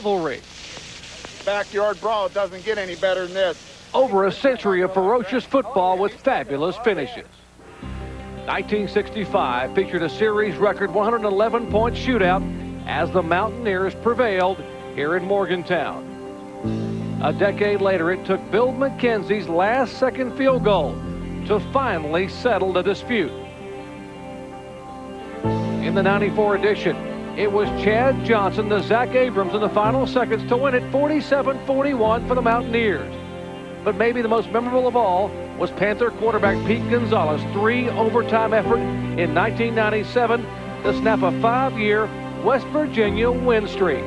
rivalry. Backyard brawl doesn't get any better than this. Over a century of ferocious football with fabulous finishes. 1965 featured a series record 111-point shootout as the Mountaineers prevailed here in Morgantown. A decade later, it took Bill McKenzie's last-second field goal to finally settle the dispute. In the 94 edition, it was Chad Johnson to Zach Abrams in the final seconds to win it 47-41 for the Mountaineers. But maybe the most memorable of all was Panther quarterback Pete Gonzalez's 3-overtime effort in 1997 to snap a 5-year West Virginia win streak.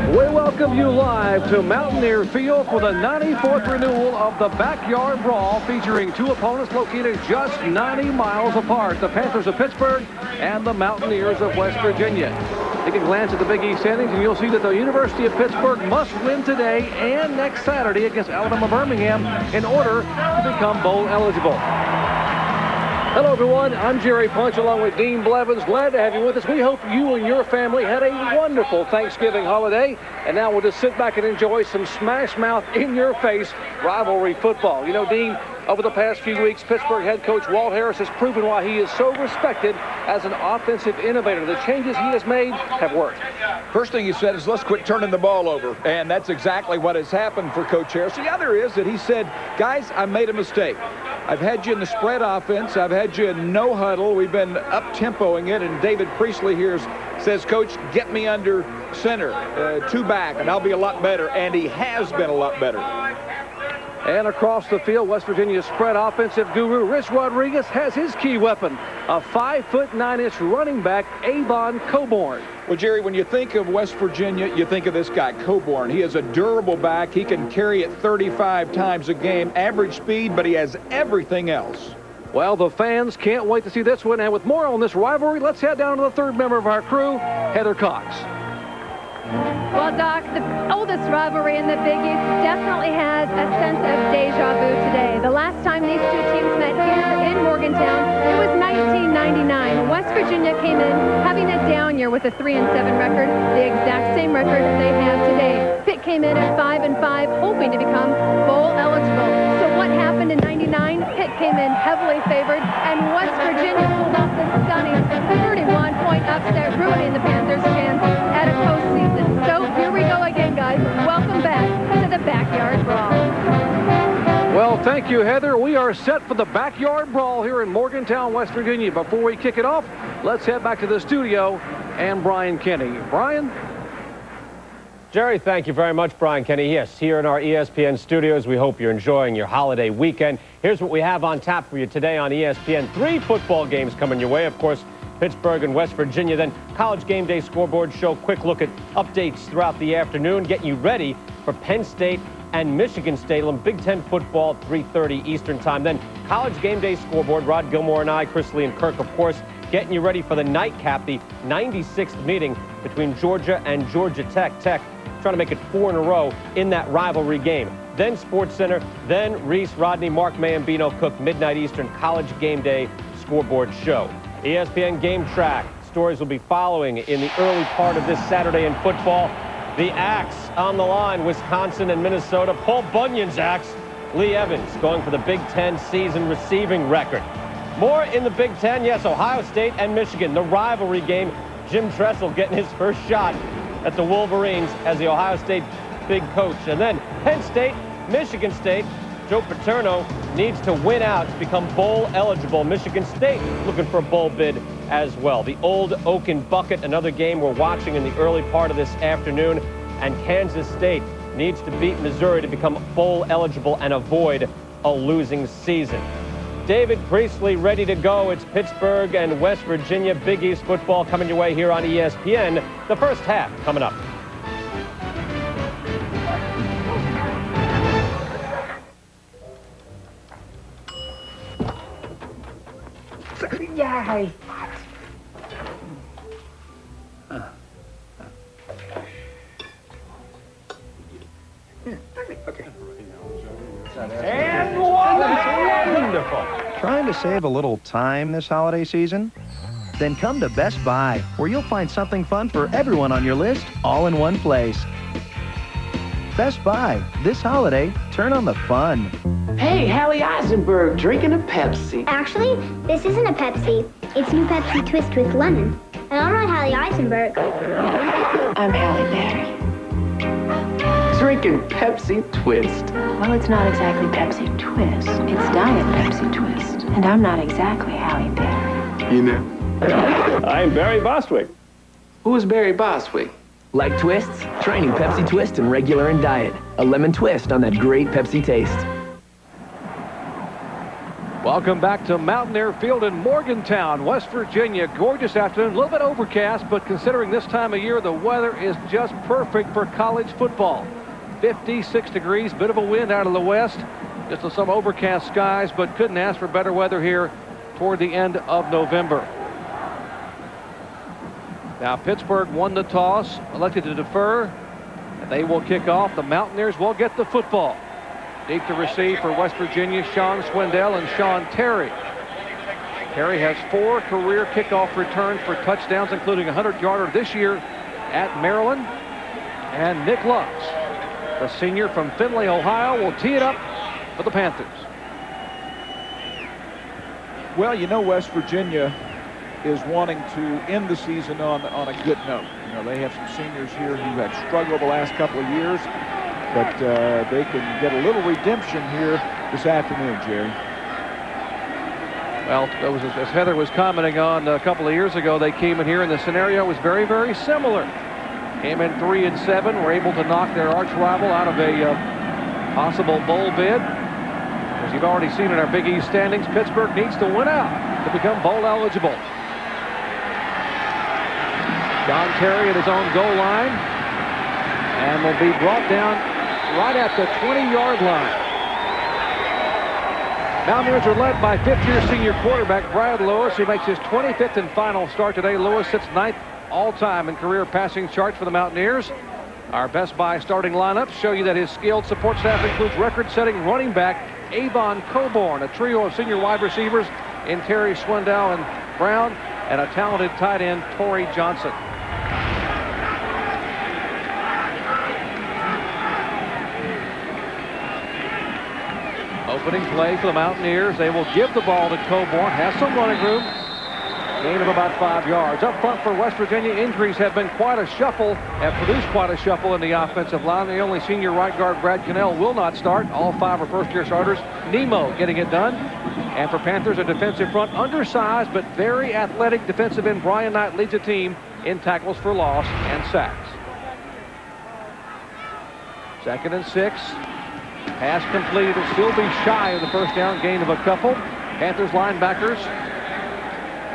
We welcome you live to Mountaineer Field for the 94th renewal of the Backyard Brawl, featuring two opponents located just 90 miles apart, the Panthers of Pittsburgh and the Mountaineers of West Virginia. Take a glance at the Big East standings and you'll see that the University of Pittsburgh must win today and next Saturday against Alabama Birmingham in order to become bowl eligible. Hello, everyone. I'm Jerry Punch along with Dean Blevins. Glad to have you with us. We hope you and your family had a wonderful Thanksgiving holiday. And now we'll just sit back and enjoy some smash-mouth, in-your-face rivalry football. You know, Dean, over the past few weeks, Pittsburgh head coach Walt Harris has proven why he is so respected as an offensive innovator. The changes he has made have worked. First thing he said is, let's quit turning the ball over. And that's exactly what has happened for Coach Harris. The other is that he said, guys, I made a mistake. I've had you in the spread offense. I've had you in no huddle. We've been up-tempoing it. And David Priestley here says, Coach, get me under center, two back, and I'll be a lot better. And he has been a lot better. And across the field, West Virginia's spread offensive guru, Rich Rodriguez, has his key weapon, a 5'9" running back, Avon Coburn. Well, Jerry, when you think of West Virginia, you think of this guy, Coburn. He is a durable back. He can carry it 35 times a game, average speed, but he has everything else. Well, the fans can't wait to see this one. And with more on this rivalry, let's head down to the third member of our crew, Heather Cox. Well, Doc, the oldest rivalry in the Big East definitely has a sense of deja vu today. The last time these two teams met here in Morgantown, it was 1999. West Virginia came in having a down year with a 3-7 record, the exact same record they have today. Pitt came in at 5-5, hoping to become bowl eligible. So what happened in 99? Pitt came in heavily favored, and West Virginia pulled off the stunning 31-point upset, ruining the Panthers' chance at a postseason. So here we go again, guys. Welcome back to the Backyard Brawl. Well, thank you, Heather. We are set for the Backyard Brawl here in Morgantown, West Virginia. Before we kick it off, let's head back to the studio and Brian Kenny. Brian? Jerry, thank you very much, Brian Kenny. Yes, here in our ESPN studios, we hope you're enjoying your holiday weekend. Here's what we have on tap for you today on ESPN. 3 football games coming your way. Of course, Pittsburgh and West Virginia. Then College Game Day scoreboard show. Quick look at updates throughout the afternoon, getting you ready for Penn State and Michigan State. Big Ten football, 3:30 Eastern time. Then College Game Day scoreboard. Rod Gilmore and I, Chris Lee and Kirk, of course, getting you ready for the nightcap, the 96th meeting between Georgia and Georgia Tech. Tech trying to make it 4 in a row in that rivalry game. Then Sports Center, then Reese, Rodney, Mark Mayambino, Cook, midnight Eastern, College Game Day scoreboard show. ESPN Game Track. Stories will be following in the early part of this Saturday in football. The Axe on the line, Wisconsin and Minnesota. Paul Bunyan's Axe. Lee Evans going for the Big Ten season receiving record. More in the Big Ten. Yes, Ohio State and Michigan. The rivalry game. Jim Tressel getting his first shot at the Wolverines as the Ohio State big coach. And then Penn State, Michigan State. Joe Paterno needs to win out to become bowl eligible. Michigan State looking for a bowl bid as well. The Old Oaken Bucket, another game we're watching in the early part of this afternoon. And Kansas State needs to beat Missouri to become bowl eligible and avoid a losing season. David Priestley ready to go. It's Pittsburgh and West Virginia. Big East football coming your way here on ESPN. The first half coming up. Yay! And wonderful! Trying to save a little time this holiday season? Then come to Best Buy, where you'll find something fun for everyone on your list, all in one place. Best Buy, this holiday, turn on the fun. Hey, Hallie Eisenberg, drinking a Pepsi. Actually, this isn't a Pepsi. It's new Pepsi Twist with lemon. And I'm not Hallie Eisenberg. I'm Halle Berry. Drinking Pepsi Twist. Well, it's not exactly Pepsi Twist. It's Diet Pepsi Twist. And I'm not exactly Halle Berry. You know. I'm Barry Bostwick. Who is Barry Bostwick? Like twists? Try new Pepsi Twist in regular and diet. A lemon twist on that great Pepsi taste. Welcome back to Mountaineer Field in Morgantown, West Virginia. Gorgeous afternoon, a little bit overcast, but considering this time of year, the weather is just perfect for college football. 56 degrees, bit of a wind out of the west. Just some overcast skies, but couldn't ask for better weather here toward the end of November. Now Pittsburgh won the toss, elected to defer, and they will kick off. The Mountaineers will get the football. Deep to receive for West Virginia, Sean Swindell and Sean Terry. Terry has 4 career kickoff returns for touchdowns, including a 100-yarder this year at Maryland. And Nick Lutz, the senior from Findlay, Ohio, will tee it up for the Panthers. Well, you know, West Virginia is wanting to end the season on a good note. You know, they have some seniors here who have struggled the last couple of years, but they can get a little redemption here this afternoon, Jerry. Well, as Heather was commenting on a couple of years ago, they came in here and the scenario was very, very similar. Came in 3-7, were able to knock their arch rival out of a possible bowl bid. As you've already seen in our Big East standings, Pittsburgh needs to win out to become bowl eligible. John Terry at his own goal line and will be brought down right at the 20-yard line. Mountaineers are led by fifth-year senior quarterback Brad Lewis. He makes his 25th and final start today. Lewis sits 9th all-time in career passing charts for the Mountaineers. Our Best Buy starting lineup show you that his skilled support staff includes record-setting running back Avon Coburn, a trio of senior wide receivers in Terry, Swindell, and Brown, and a talented tight end, Torrey Johnson. Opening play for the Mountaineers. They will give the ball to Coburn. Has some running room. Gain of about 5 yards. Up front for West Virginia, injuries have been quite a shuffle, have produced quite a shuffle in the offensive line. The only senior right guard, Brad Cannell, will not start. All 5 are first-year starters. Nemo getting it done. And for Panthers, a defensive front, undersized but very athletic defensive end. Brian Knight leads the team in tackles for loss and sacks. 2nd and 6. Pass completed. Will still be shy of the first down, gain of a couple. Panthers linebackers,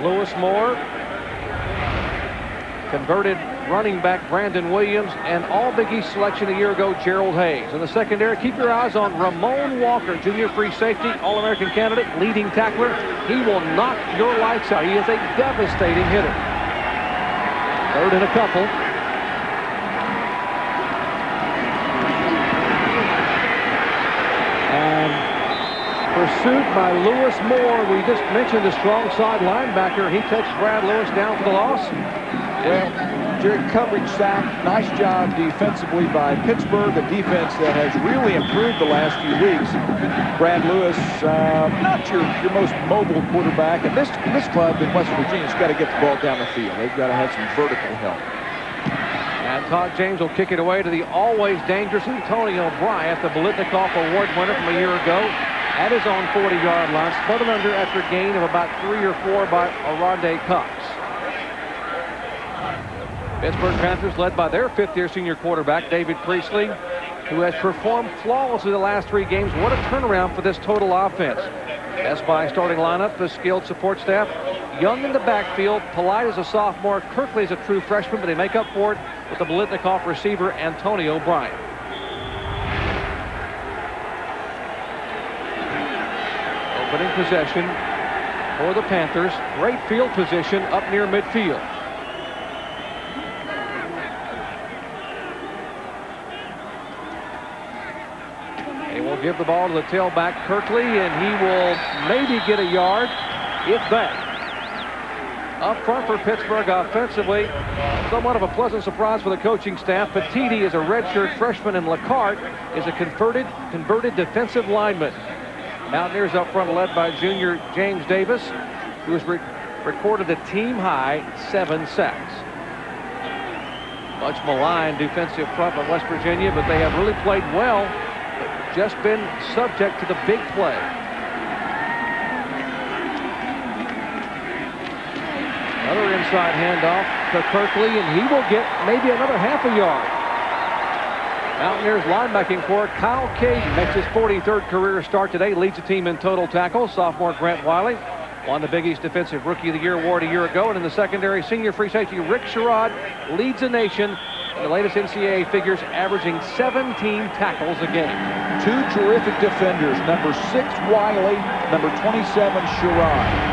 Lewis Moore, converted running back Brandon Williams, and all Big East selection a year ago, Gerald Hayes. In the secondary, keep your eyes on Ramon Walker, junior free safety, All-American candidate, leading tackler. He will knock your lights out. He is a devastating hitter. 3rd and a couple. Pursued by Lewis Moore. We just mentioned the strong side linebacker. He takes Brad Lewis down for the loss. Well, Jerry, coverage sack. Nice job defensively by Pittsburgh, a defense that has really improved the last few weeks. Brad Lewis, not your most mobile quarterback. And this club in West Virginia has got to get the ball down the field. They've got to have some vertical help. And Todd James will kick it away to the always dangerous Antonio Bryant, the Bolitnikoff Award winner from a year ago, at his own 40-yard line, spotted under after a gain of about 3 or 4 by Arande Cox. Pittsburgh Panthers led by their 5th-year senior quarterback, David Priestley, who has performed flawlessly the last 3 games. What a turnaround for this total offense. Best Buy starting lineup, the skilled support staff. Young in the backfield, Polite is a sophomore, Kirkley is a true freshman, but they make up for it with the Bolitnikoff receiver, Antonio Bryant. Opening possession for the Panthers. Great field position up near midfield. They will give the ball to the tailback, Kirkley, and he will maybe get a yard, if that. up front for Pittsburgh offensively. Somewhat of a pleasant surprise for the coaching staff. Petiti is a redshirt freshman, and Lacarte is a converted defensive lineman. Mountaineers up front led by junior James Davis, who has recorded a team-high 7 sacks. Much maligned defensive front by West Virginia, but they have really played well, but just been subject to the big play. Another inside handoff to Kirkley, and he will get maybe another half a yard. Mountaineers linebacking core, Kyle Caden makes his 43rd career start today, leads the team in total tackles. Sophomore Grant Wiley won the Big East Defensive Rookie of the Year award a year ago. And in the secondary, senior free safety Rick Sherrod leads the nation in the latest NCAA figures, averaging 17 tackles a game. Two terrific defenders, number 6 Wiley, number 27 Sherrod.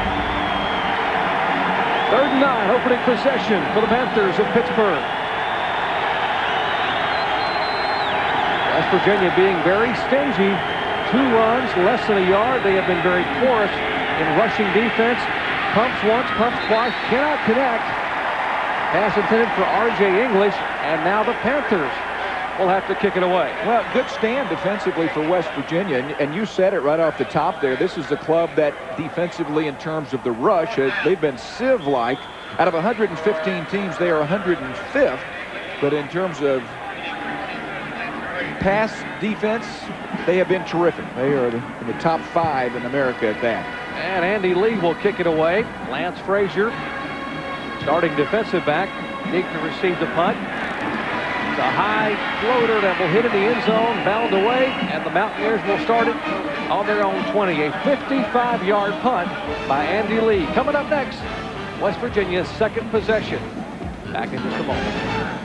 3rd and 9, opening possession for the Panthers of Pittsburgh. West Virginia being very stingy. 2 runs, less than a yard. They have been very porous in rushing defense. Pumps once, pumps twice, cannot connect. Pass intended for R.J. English, and now the Panthers will have to kick it away. Well, good stand defensively for West Virginia, and you said it right off the top there. This is a club that defensively, in terms of the rush, they've been sieve-like. Out of 115 teams, they are 105th, but in terms of pass defense, they have been terrific. They are in the top 5 in America at that. And Andy Lee will kick it away. Lance Frazier, starting defensive back, dig to receive the punt. The high floater that will hit in the end zone, bound away, and the Mountaineers will start it on their own 20. A 55-yard punt by Andy Lee. Coming up next, West Virginia's 2nd possession. Back in just a moment.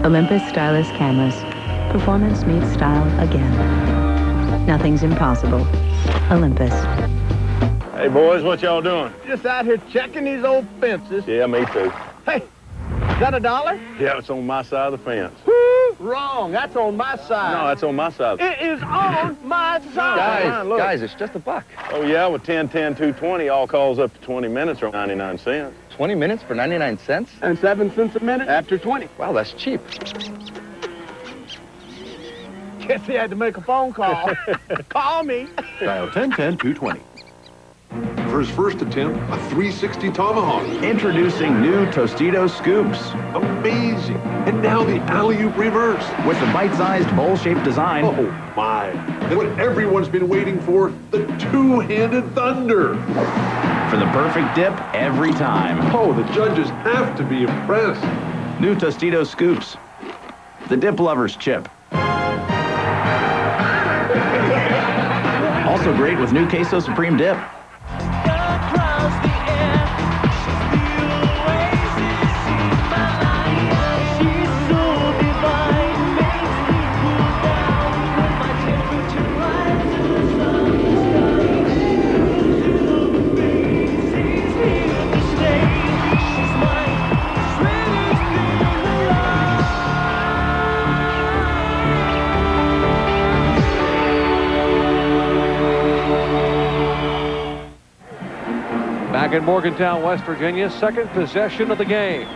Olympus Stylus cameras. Performance meets style again. Nothing's impossible. Olympus. Hey, boys, what y'all doing? Just out here checking these old fences. Yeah, me too. Hey, is that $1? Yeah, it's on my side of the fence. Woo, wrong. That's on my side. No, that's on my side. It is on my side. Guys, it's just $1. Oh, yeah, with 10, 10, 220, all calls up to 20 minutes or 99 cents. 20 minutes for 99 cents? And 7 cents a minute after 20. Wow, that's cheap. Guess he had to make a phone call. Call me. Dial 1010-220. For his first attempt, a 360 tomahawk. Introducing new Tostitos Scoops. Amazing. And now the alley-oop reverse. With the bite-sized bowl-shaped design. Oh, my. And what everyone's been waiting for, the two-handed thunder. For the perfect dip every time. Oh, the judges have to be impressed. New Tostitos Scoops. The dip lover's chip. Also great with new Queso Supreme dip. Back in Morgantown, West Virginia, 2nd possession of the game.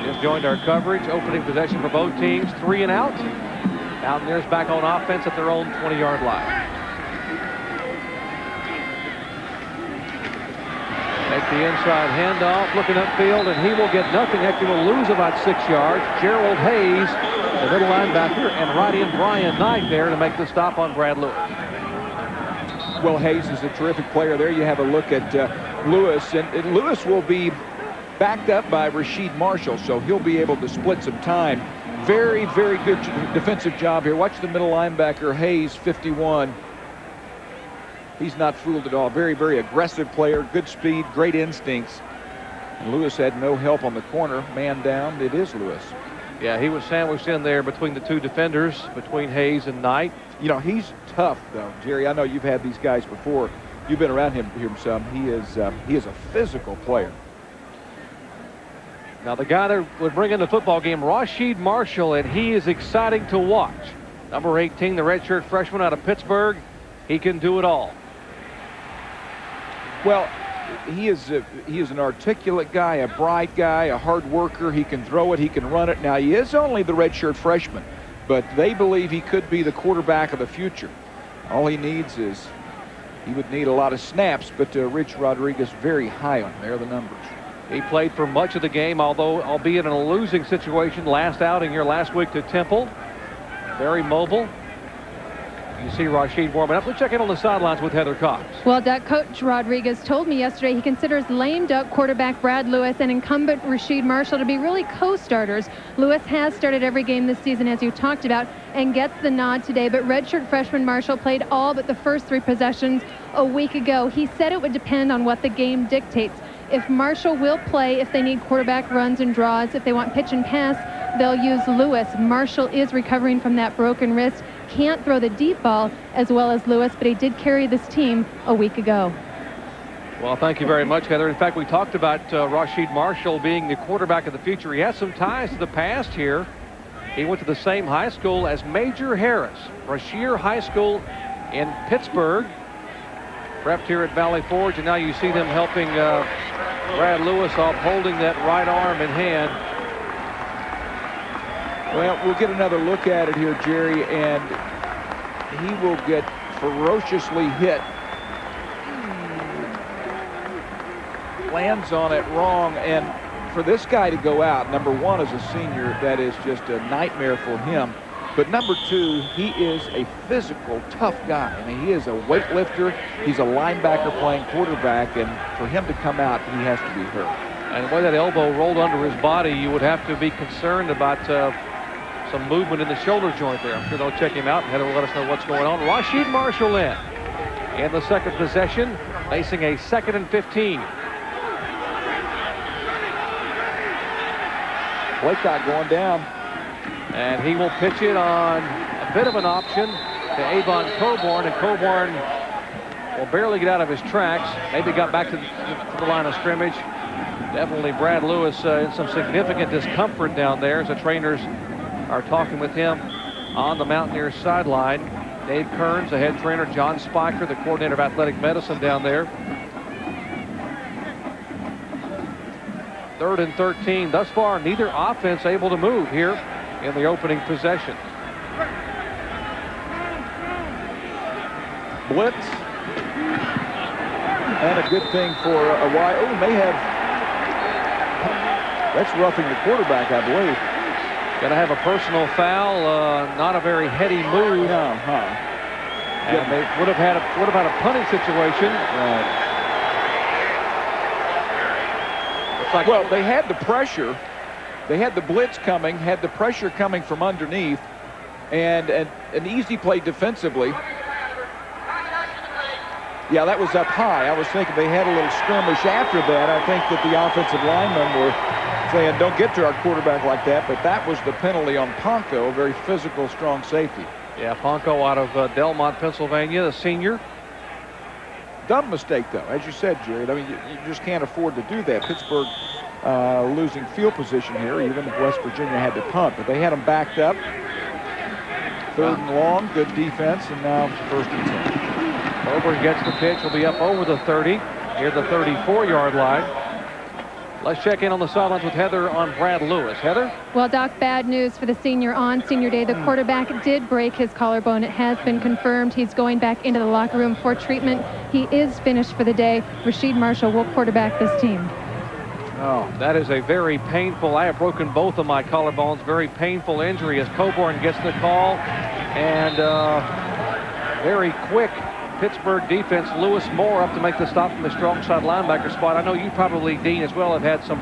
Just joined our coverage. Opening possession for both teams, 3 and out. Mountaineers back on offense at their own 20-yard line. Make the inside handoff, looking upfield, and he will get nothing. Actually will lose about 6 yards. Gerald Hayes, the middle linebacker, and right in Brian Knight there to make the stop on Brad Lewis. Well, Hayes is a terrific player there. You have a look at Lewis, and Lewis will be backed up by Rasheed Marshall, so he'll be able to split some time. Very, very good defensive job here. Watch the middle linebacker, Hayes, 51. He's not fooled at all. Very, very aggressive player, good speed, great instincts. And Lewis had no help on the corner. Man down, it is Lewis. Yeah, he was sandwiched in there between the two defenders, between Hayes and Knight. You know, he's tough, though, Jerry. I know you've had these guys before. You've been around him some. He is a physical player. Now, the guy that would bring in the football game, Rasheed Marshall, and he is exciting to watch. Number 18, the redshirt freshman out of Pittsburgh. He can do it all. Well, he is an articulate guy, a bright guy, a hard worker. He can throw it, he can run it. Now, he is only the redshirt freshman, but they believe he could be the quarterback of the future. All he needs is, he would need a lot of snaps, but Rich Rodriguez very high on there, the numbers. He played for much of the game, although albeit in a losing situation, last outing here last week to Temple. Very mobile. You see Rasheed warming up. Let's check in on the sidelines with Heather Cox. Well, Duck Coach Rodriguez told me yesterday he considers lame duck quarterback Brad Lewis and incumbent Rasheed Marshall to be really co-starters. Lewis has started every game this season, as you talked about, and gets the nod today. But redshirt freshman Marshall played all but the first 3 possessions a week ago. He said it would depend on what the game dictates. If Marshall will play, if they need quarterback runs and draws, if they want pitch and pass, they'll use Lewis. Marshall is recovering from that broken wrist. Can't throw the deep ball as well as Lewis, but he did carry this team a week ago. Well, thank you very much, Heather. In fact, we talked about Rasheed Marshall being the quarterback of the future. He has some ties to the past here. He went to the same high school as Major Harris, Brashear High School in Pittsburgh. Prepped here at Valley Forge, and now you see them helping Brad Lewis off, holding that right arm in hand. Well, we'll get another look at it here, Jerry, and he will get ferociously hit. Lands on it wrong, and for this guy to go out, number 1 as a senior, that is just a nightmare for him. But number 2, he is a physical, tough guy. I mean, he is a weightlifter. He's a linebacker playing quarterback, and for him to come out, he has to be hurt. And the way that elbow rolled under his body, you would have to be concerned about some movement in the shoulder joint there. I'm sure they'll check him out, and Heather will let us know what's going on. Rasheed Marshall in the second possession, facing a 2nd and 15. Boycott going down. And he will pitch it on a bit of an option to Avon Coburn, and Coburn will barely get out of his tracks. Maybe got back to the line of scrimmage. Definitely Brad Lewis in some significant discomfort down there as the trainers are talking with him on the Mountaineers sideline. Dave Kearns, the head trainer, John Spiker, the coordinator of athletic medicine down there. 3rd and 13. Thus far, neither offense able to move here in the opening possession. Blitz. And a good thing for a wide. Oh, may have. That's roughing the quarterback, I believe. Going to have a personal foul. Not a very heady move. And they would have had a punting situation. Right. Well, they had the pressure. They had the blitz coming, had the pressure coming from underneath, and an easy play defensively. Yeah, that was up high. I was thinking they had a little skirmish after that. I think that the offensive linemen were saying, don't get to our quarterback like that, but that was the penalty on Ponko, a very physical, strong safety. Yeah, Ponko out of Delmont, Pennsylvania, the senior. Dumb mistake, though, as you said, Jerry. I mean, you just can't afford to do that. Pittsburgh losing field position here. Even if West Virginia had to punt, but they had them backed up. 3rd and long, good defense, and now 1st and 10. Coburn gets the pitch. Will be up over the 30, near the 34-yard line. Let's check in on the sidelines with Heather on Brad Lewis. Heather? Well, Doc, bad news for the senior on senior day. The quarterback did break his collarbone. It has been confirmed. He's going back into the locker room for treatment. He is finished for the day. Rasheed Marshall will quarterback this team. Oh, that is a very painful. I have broken both of my collarbones. Very painful injury as Coburn gets the call. And very quick Pittsburgh defense. Lewis Moore up to make the stop from the strong side linebacker spot. I know you probably, Dean, as well, have had some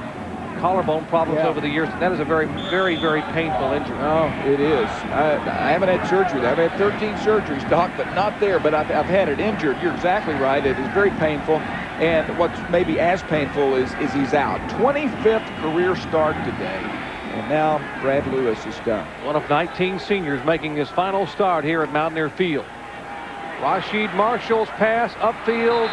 collarbone problems over the years. That is a very, very, very painful injury. Oh, it is. I haven't had surgery. I've had 13 surgeries, Doc, but not there. But I've had it injured. You're exactly right. It is very painful. And what's maybe as painful is he's out. 25th career start today. And now Brad Lewis is done. One of 19 seniors making his final start here at Mountaineer Field. Rashid Marshall's pass upfield.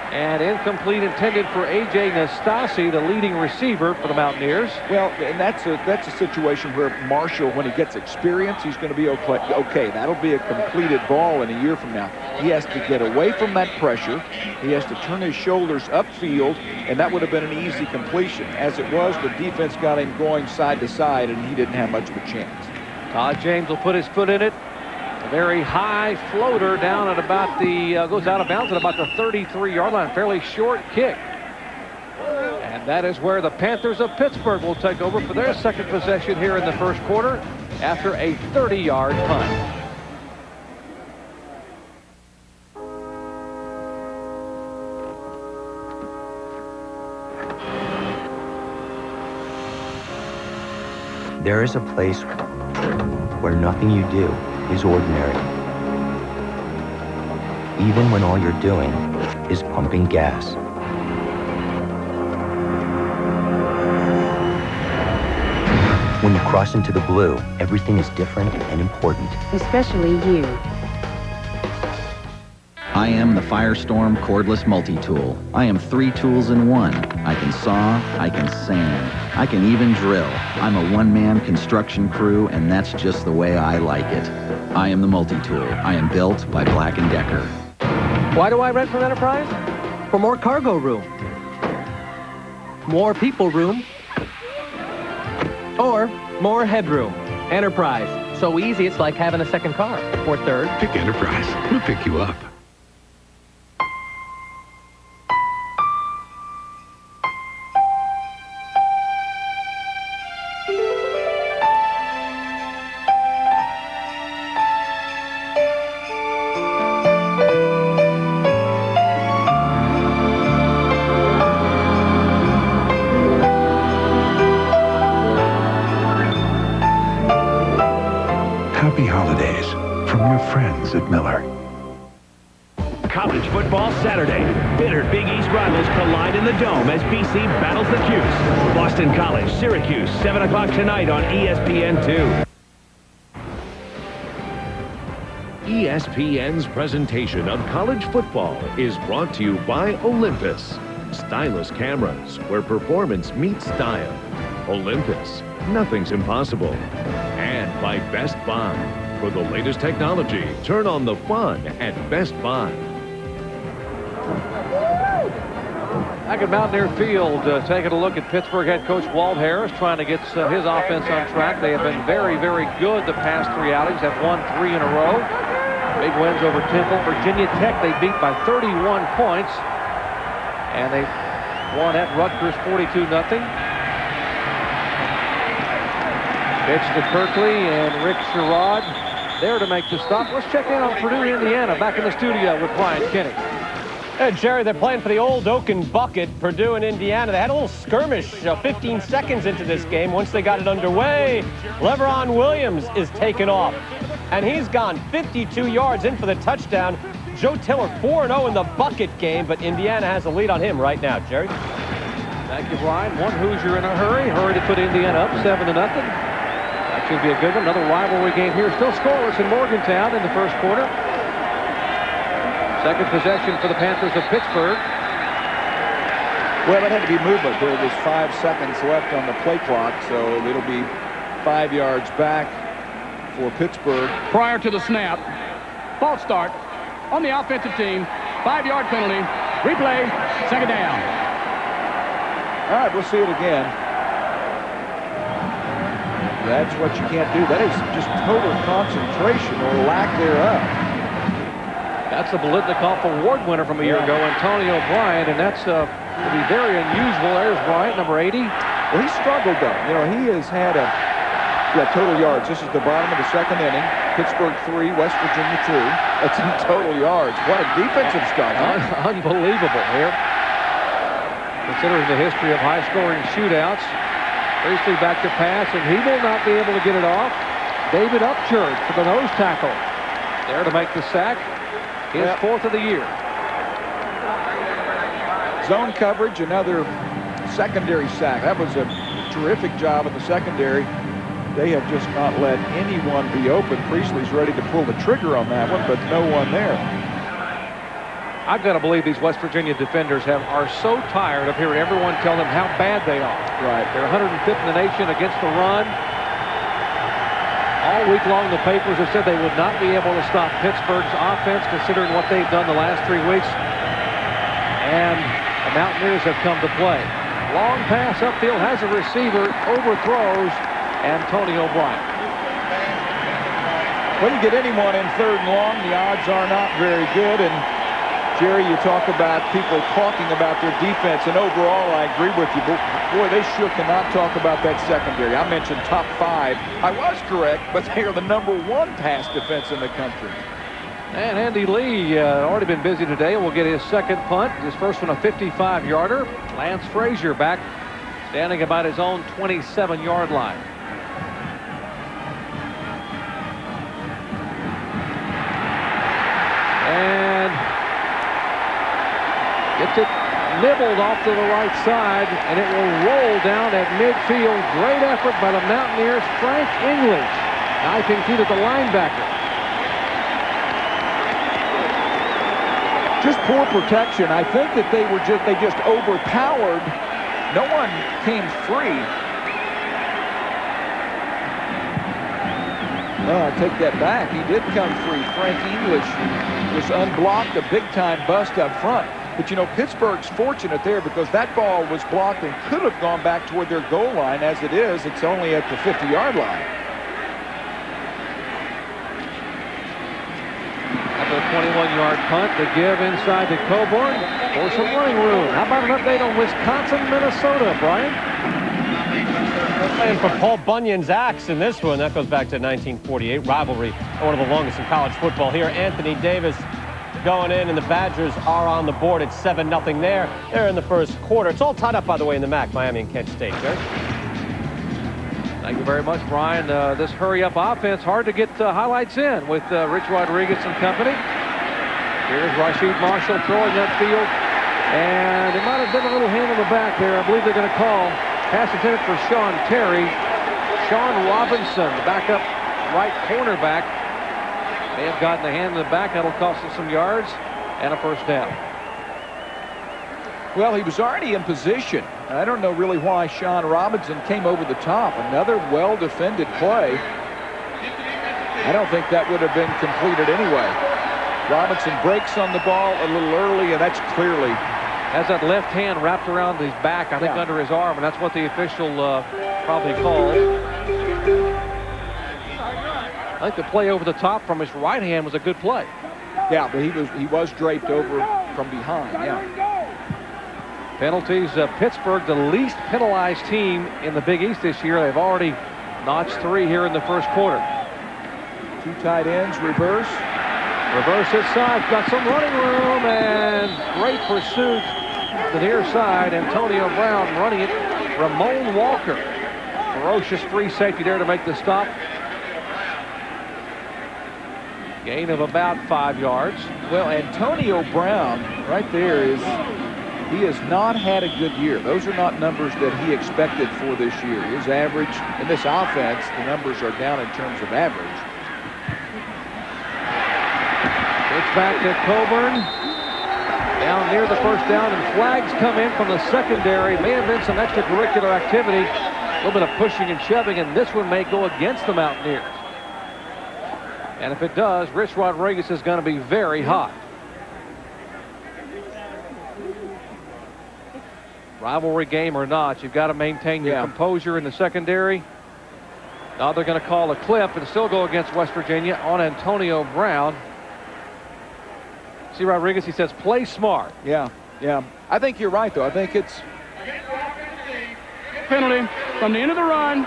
And incomplete, intended for A.J. Nastasi, the leading receiver for the Mountaineers. Well, and that's a situation where Marshall, when he gets experience, he's going to be okay. That'll be a completed ball in a year from now. He has to get away from that pressure. He has to turn his shoulders upfield, and that would have been an easy completion. As it was, the defense got him going side to side, and he didn't have much of a chance. Todd James will put his foot in it. A very high floater down at about the, goes out of bounds at about the 33-yard line. Fairly short kick. And that is where the Panthers of Pittsburgh will take over for their second possession here in the first quarter after a 30-yard punt. There is a place where nothing you do is ordinary. Even when all you're doing is pumping gas. When you cross into the blue, everything is different and important. Especially you. I am the Firestorm cordless multi-tool. I am 3 tools in one. I can saw, I can sand, I can even drill. I'm a one-man construction crew, and that's just the way I like it. I am the multi-tool. I am built by Black & Decker. Why do I rent from Enterprise? For more cargo room. More people room. Or more headroom. Enterprise. So easy it's like having a second car. Or third. Pick Enterprise. We'll pick you up. Happy holidays from your friends at Miller. College football Saturday. Bitter Big East rivals collide in the Dome as BC battles the Cuse. Boston College, Syracuse, 7 o'clock tonight on ESPN2. ESPN's presentation of college football is brought to you by Olympus. Stylish cameras where performance meets style. Olympus, nothing's impossible. And by Best Buy. For the latest technology, turn on the fun at Best Buy. Back at Mountaineer Field, taking a look at Pittsburgh head coach Walt Harris, trying to get his offense on track. They have been very, very good the past 3 outings. Have won 3 in a row. Big wins over Temple. Virginia Tech they beat by 31 points. And they won at Rutgers 42-0. Pitch to Kirkley and Rick Sherrod there to make the stop. Let's check in on Purdue, Indiana. Back in the studio with Brian Kenny. Hey, Jerry, they're playing for the old Oaken Bucket, Purdue and Indiana. They had a little skirmish 15 seconds into this game. Once they got it underway, Leveron Williams is taken off. And he's gone 52 yards in for the touchdown. Joe Tiller 4-0 in the bucket game, but Indiana has a lead on him right now. Jerry? Thank you, Brian. One Hoosier in a hurry. Hurry to put Indiana up 7-0. That should be a good one. Another rivalry game here. Still scoreless in Morgantown in the first quarter. Second possession for the Panthers of Pittsburgh. Well, it had to be movement. There was 5 seconds left on the play clock, so it'll be 5 yards back for Pittsburgh. Prior to the snap, false start on the offensive team. 5-yard penalty. Replay, second down. All right, we'll see it again. That's what you can't do. That is just total concentration or lack thereof. That's the Biletnikoff Award winner from a year ago, Antonio Bryant, and that's to be very unusual. There's Bryant, number 80. Well, he struggled, though. You know, he has had total yards. This is the bottom of the second inning. Pittsburgh 3, West Virginia 2. That's in total yards. What a defensive stuff, huh? Unbelievable here. Considering the history of high-scoring shootouts. Priestley back to pass, and he will not be able to get it off. David Upchurch for the nose tackle. There to make the sack. His 4th of the year. Zone coverage, another secondary sack. That was a terrific job in the secondary. They have just not let anyone be open. Priestley's ready to pull the trigger on that one, but no one there. I've got to believe these West Virginia defenders are so tired of hearing everyone tell them how bad they are. Right. They're 105th in the nation against the run. All week long, the papers have said they would not be able to stop Pittsburgh's offense, considering what they've done the last 3 weeks. And the Mountaineers have come to play. Long pass upfield, has a receiver, overthrows Antonio Bryant. When you get anyone in 3rd and long, the odds are not very good. And Jerry, you talk about people talking about their defense, and overall, I agree with you. But boy, they sure cannot talk about that secondary. I mentioned top 5. I was correct, but they are the #1 pass defense in the country. And Andy Lee already been busy today. Will get his second punt. His first one a 55-yarder. Lance Frazier back, standing about his own 27-yard line. And gets it nibbled off to the right side, and it will roll down at midfield. Great effort by the Mountaineers. Frank English knifing through to the linebacker. Just poor protection. I think that they just overpowered. No one came free. Well, I take that back. He did come free. Frank English was unblocked, a big-time bust up front. But, you know, Pittsburgh's fortunate there because that ball was blocked and could have gone back toward their goal line. As it is, it's only at the 50-yard line. After a 21-yard punt, the give inside to Coburn for some running room. How about an update on Wisconsin, Minnesota, Brian? Playing for Paul Bunyan's axe in this one. That goes back to 1948. Rivalry, one of the longest in college football here. Anthony Davis going in, and the Badgers are on the board. It's 7-0 there. They're in the first quarter. It's all tied up, by the way, in the MAC, Miami and Kent State. Jerry? Thank you very much, Brian. This hurry-up offense, hard to get highlights in with Rich Rodriguez and company. Here's Rasheed Marshall throwing upfield, and it might have been a little hand on the back there. I believe they're going to call pass intended for Sean Terry. Sean Robinson, the backup right cornerback, may have gotten the hand in the back. That'll cost us some yards and a first down. Well, he was already in position. I don't know really why Sean Robinson came over the top. Another well-defended play. I don't think that would have been completed anyway. Robinson breaks on the ball a little early, and that's clearly has that left hand wrapped around his back, I think, under his arm, and that's what the official probably called. I think the play over the top from his right hand was a good play. Yeah, but he was draped over from behind. Yeah. Penalties. Pittsburgh, the least penalized team in the Big East this year. They've already notched 3 here in the first quarter. 2 tight ends, reverse. Reverse his side, got some running room, and great pursuit to the near side. Antonio Brown running it. Ramon Walker, ferocious free safety there to make the stop. Gain of about 5 yards. Well, Antonio Brown right there he has not had a good year. Those are not numbers that he expected for this year. His average in this offense, the numbers are down in terms of average. It's back to Coburn. Down near the first down, and flags come in from the secondary. May have been some extracurricular activity. A little bit of pushing and shoving, and this one may go against the Mountaineers. And if it does, Rich Rodriguez is going to be very hot. Rivalry game or not, you've got to maintain your composure in the secondary. Now they're going to call a clip and still go against West Virginia on Antonio Brown. See Rodriguez, he says, play smart. Yeah. I think you're right, though. I think it's penalty from the end of the run.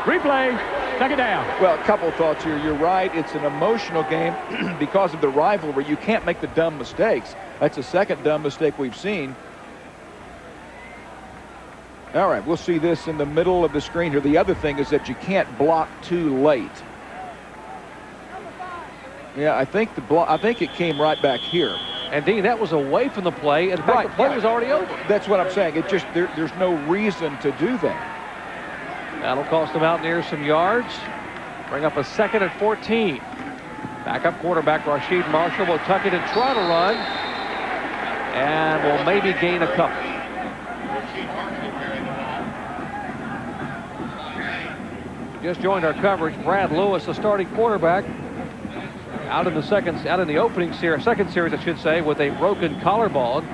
Replay. Second down. Well, a couple of thoughts here. You're right. It's an emotional game because of the rivalry. You can't make the dumb mistakes. That's the second dumb mistake we've seen. All right, we'll see this in the middle of the screen here. The other thing is that you can't block too late. Yeah, I think it came right back here. And Dean, that was away from the play, and the play was already over. That's what I'm saying. It just there's no reason to do that. That'll cost the Mountaineers some yards. Bring up a 2nd and 14. Backup quarterback Rasheed Marshall will tuck it and try to run. And will maybe gain a couple. Just joined our coverage. Brad Lewis, the starting quarterback, out in the second series, I should say, with a broken collarbone.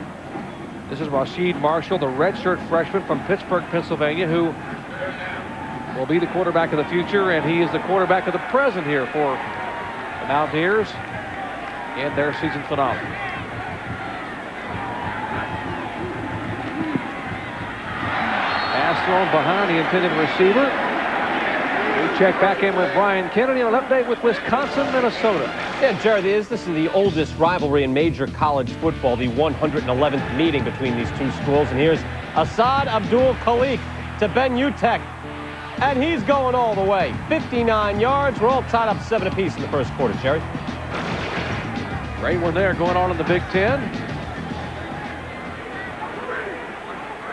This is Rasheed Marshall, the redshirt freshman from Pittsburgh, Pennsylvania, who will be the quarterback of the future, and he is the quarterback of the present here for the Mountaineers in their season finale. Pass thrown behind the intended receiver. We check back in with Brian Kennedy on an update with Wisconsin, Minnesota. Yeah, Jerry, this is the oldest rivalry in major college football, the 111th meeting between these two schools. And here's Assad Abdul-Khalik to Ben Utek. And he's going all the way. 59 yards. We're all tied up 7 apiece in the first quarter, Jerry. Great one there going on in the Big Ten.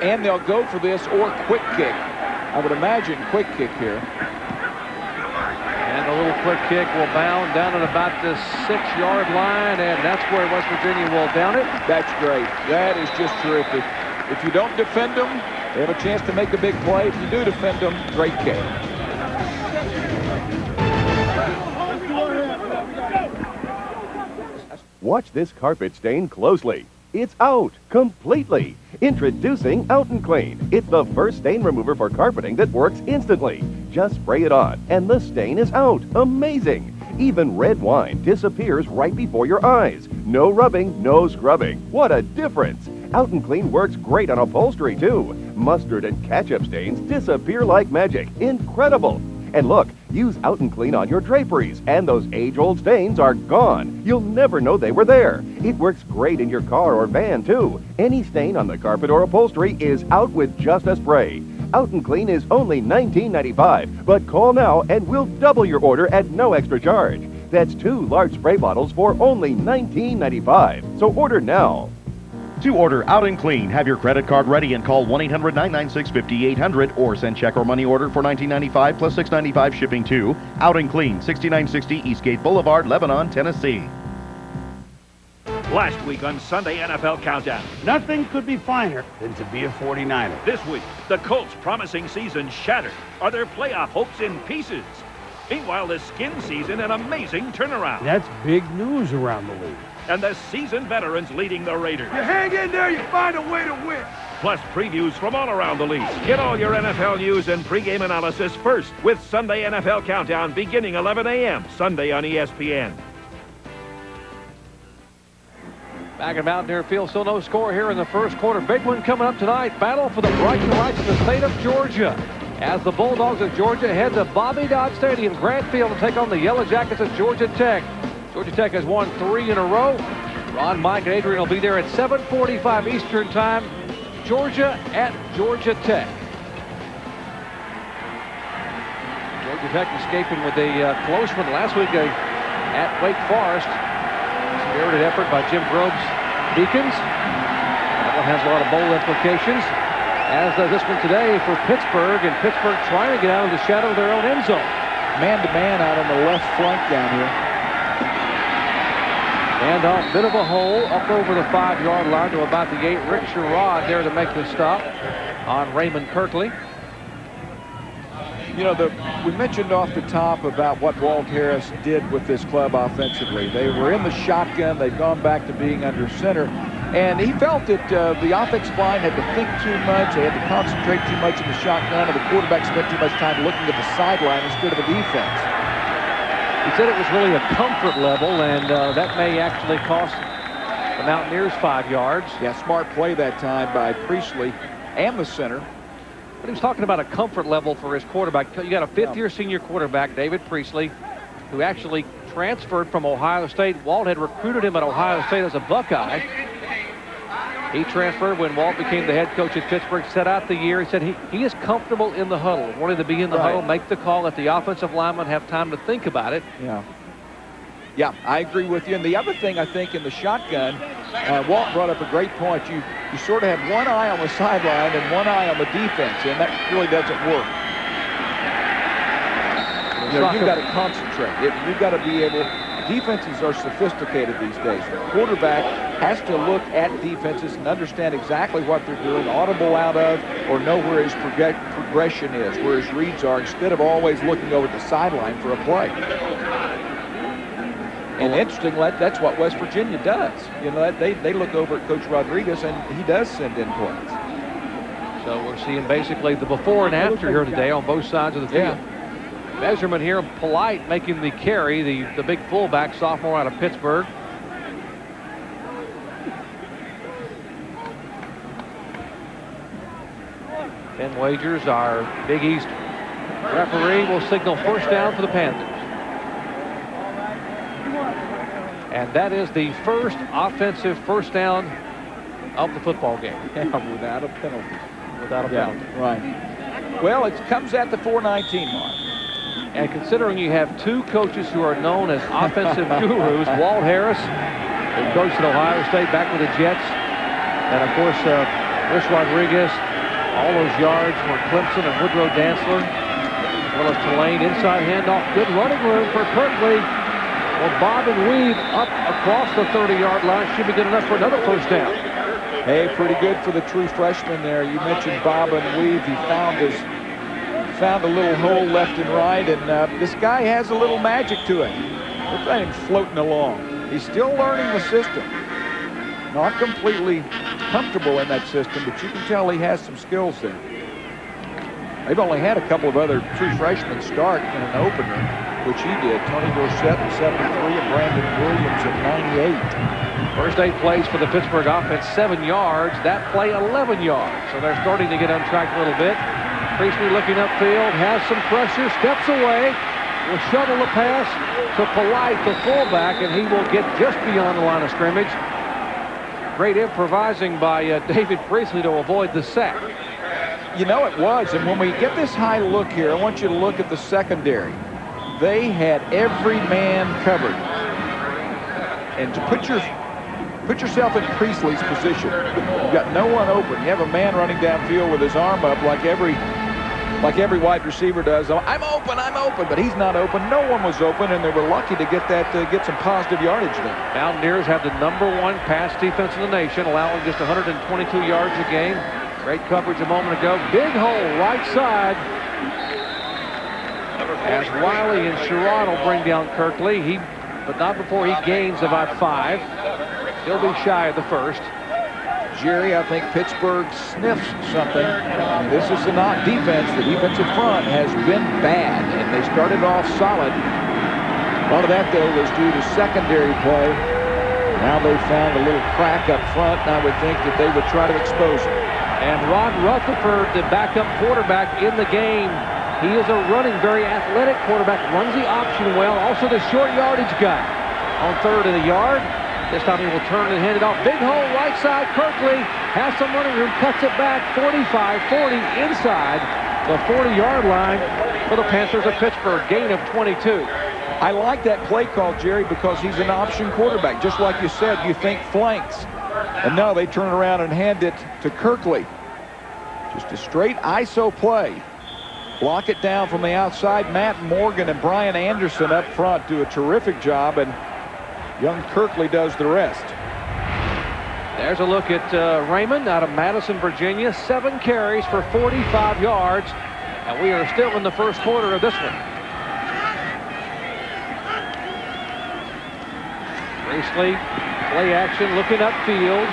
And they'll go for this or quick kick. I would imagine quick kick here. And a little quick kick will bound down at about the 6-yard line, and that's where West Virginia will down it. That's great. That is just terrific. If you don't defend them, they have a chance to make a big play. If you do defend them, great kick. Watch this carpet stain closely. It's out completely. Introducing Out and Clean. It's the first stain remover for carpeting that works instantly. Just spray it on and the stain is out. Amazing. Even red wine disappears right before your eyes. No rubbing, no scrubbing. What a difference. Out and Clean works great on upholstery too. Mustard and ketchup stains disappear like magic. Incredible. And look, use Out and Clean on your draperies, and those age-old stains are gone. You'll never know they were there. It works great in your car or van, too. Any stain on the carpet or upholstery is out with just a spray. Out and Clean is only $19.95, but call now and we'll double your order at no extra charge. That's 2 large spray bottles for only $19.95. So order now. To order Out and Clean, have your credit card ready and call 1-800-996-5800 or send check or money order for $19.95 plus $6.95 shipping to Out and Clean, 6960 Eastgate Boulevard, Lebanon, Tennessee. Last week on Sunday NFL Countdown. Nothing could be finer than to be a 49er. This week, the Colts' promising season shattered. Are their playoff hopes in pieces? Meanwhile, the Skin season, an amazing turnaround. That's big news around the league. And the seasoned veterans leading the Raiders. You hang in there, you find a way to win. Plus previews from all around the league. Get all your NFL news and pregame analysis first with Sunday NFL Countdown beginning 11 a.m. Sunday on ESPN. Back at Mountaineer Field, still no score here in the first quarter. Big one coming up tonight. Battle for the bragging rights of the state of Georgia. As the Bulldogs of Georgia head to Bobby Dodd Stadium, Grant Field, to take on the Yellow Jackets of Georgia Tech. Georgia Tech has won 3 in a row. Ron, Mike, and Adrian will be there at 7:45 Eastern Time. Georgia at Georgia Tech. Georgia Tech escaping with a close one last week at Wake Forest. Spirited effort by Jim Grobe's Deacons. That one has a lot of bowl implications, as does this one today for Pittsburgh, and Pittsburgh trying to get out of the shadow of their own end zone. Man-to-man out on the left flank down here. And a bit of a hole up over the 5-yard line to about the 8. Rick Sherrod there to make the stop on Raymond Kirkley. You know, we mentioned off the top about what Walt Harris did with this club offensively. They were in the shotgun. They've gone back to being under center. And he felt that the offensive line had to think too much. They had to concentrate too much in the shotgun, and the quarterback spent too much time looking at the sideline instead of the defense. He said it was really a comfort level, and that may actually cost the Mountaineers 5 yards. Yeah, smart play that time by Priestley and the center. But he was talking about a comfort level for his quarterback. You got a 5th-year senior quarterback, David Priestley, who actually transferred from Ohio State. Walt had recruited him at Ohio State as a Buckeye. He transferred when Walt became the head coach at Pittsburgh, set out the year. He said he is comfortable in the huddle, wanting to be in the huddle, make the call, let the offensive linemen have time to think about it. Yeah, I agree with you. And the other thing, I think, in the shotgun, Walt brought up a great point. You sort of have one eye on the sideline and one eye on the defense, and that really doesn't work. you've got to concentrate. You've got to be able. Defenses are sophisticated these days. The quarterback has to look at defenses and understand exactly what they're doing, audible out of, or know where his progression is, where his reads are, instead of always looking over the sideline for a play. And interesting, that's what West Virginia does. You know, they look over at Coach Rodriguez, and he does send in plays. So we're seeing basically the before and after here today on both sides of the field. Yeah. Measurement here, Polite making the carry, the big fullback, sophomore out of Pittsburgh. Ben Wagers, our Big East referee, will signal first down for the Panthers. And that is the first offensive first down of the football game. Yeah, without a penalty. Without a penalty. Right. Well, it comes at the 4:19 mark. And considering you have two coaches who are known as offensive gurus, Walt Harris, who coached at Ohio State back with the Jets, and of course, Rich Rodriguez, all those yards for Clemson and Woodrow Dantzler, as well as Tulane, inside handoff, good running room for Kirkley. Well, Bob and Weave up across the 30-yard line should be good enough for another first down. Hey, pretty good for the true freshman there. You mentioned Bob and Weave. He found a little hole left and right, and this guy has a little magic to it. Look at him floating along. He's still learning the system. Not completely comfortable in that system, but you can tell he has some skills there. They've only had a couple of other true freshmen start in an opener, which he did. Tony Dorsett in 73 and Brandon Williams in 98. First 8 plays for the Pittsburgh offense, 7 yards. That play, 11 yards. So they're starting to get on track a little bit. Priestley looking upfield, has some pressure, steps away, will shuttle the pass to Polite, the fullback, and he will get just beyond the line of scrimmage. Great improvising by David Priestley to avoid the sack. You know, it was, and when we get this high look here, I want you to look at the secondary. They had every man covered. And to put yourself in Priestley's position. You've got no one open. You have a man running downfield with his arm up like every wide receiver does. I'm open, but he's not open. No one was open, and they were lucky to get some positive yardage there. Mountaineers have the #1 pass defense in the nation, allowing just 122 yards a game. Great coverage a moment ago. Big hole right side. As Wiley and Sherrod will bring down Kirkley, but not before he gains about 5. He'll be shy of the first. Jerry, I think Pittsburgh sniffs something. This is not defense. The defensive front has been bad, and they started off solid. A lot of that, though, was due to secondary play. Now they found a little crack up front, and I would think that they would try to expose it. And Ron Rutherford, the backup quarterback in the game. He is a running, very athletic quarterback, runs the option well, also the short yardage guy. On 3rd of the yard, this time he will turn and hand it off. Big hole right side, Kirkley has some running room, cuts it back, 45-40 inside the 40-yard line for the Panthers of Pittsburgh, gain of 22. I like that play call, Jerry, because he's an option quarterback. Just like you said, you think flanks. And now they turn around and hand it to Kirkley. Just a straight ISO play. Block it down from the outside. Matt Morgan and Brian Anderson up front do a terrific job, and young Kirkley does the rest. There's a look at Raymond out of Madison, Virginia. 7 carries for 45 yards, and we are still in the first quarter of this one. Priestley, play action, looking upfield,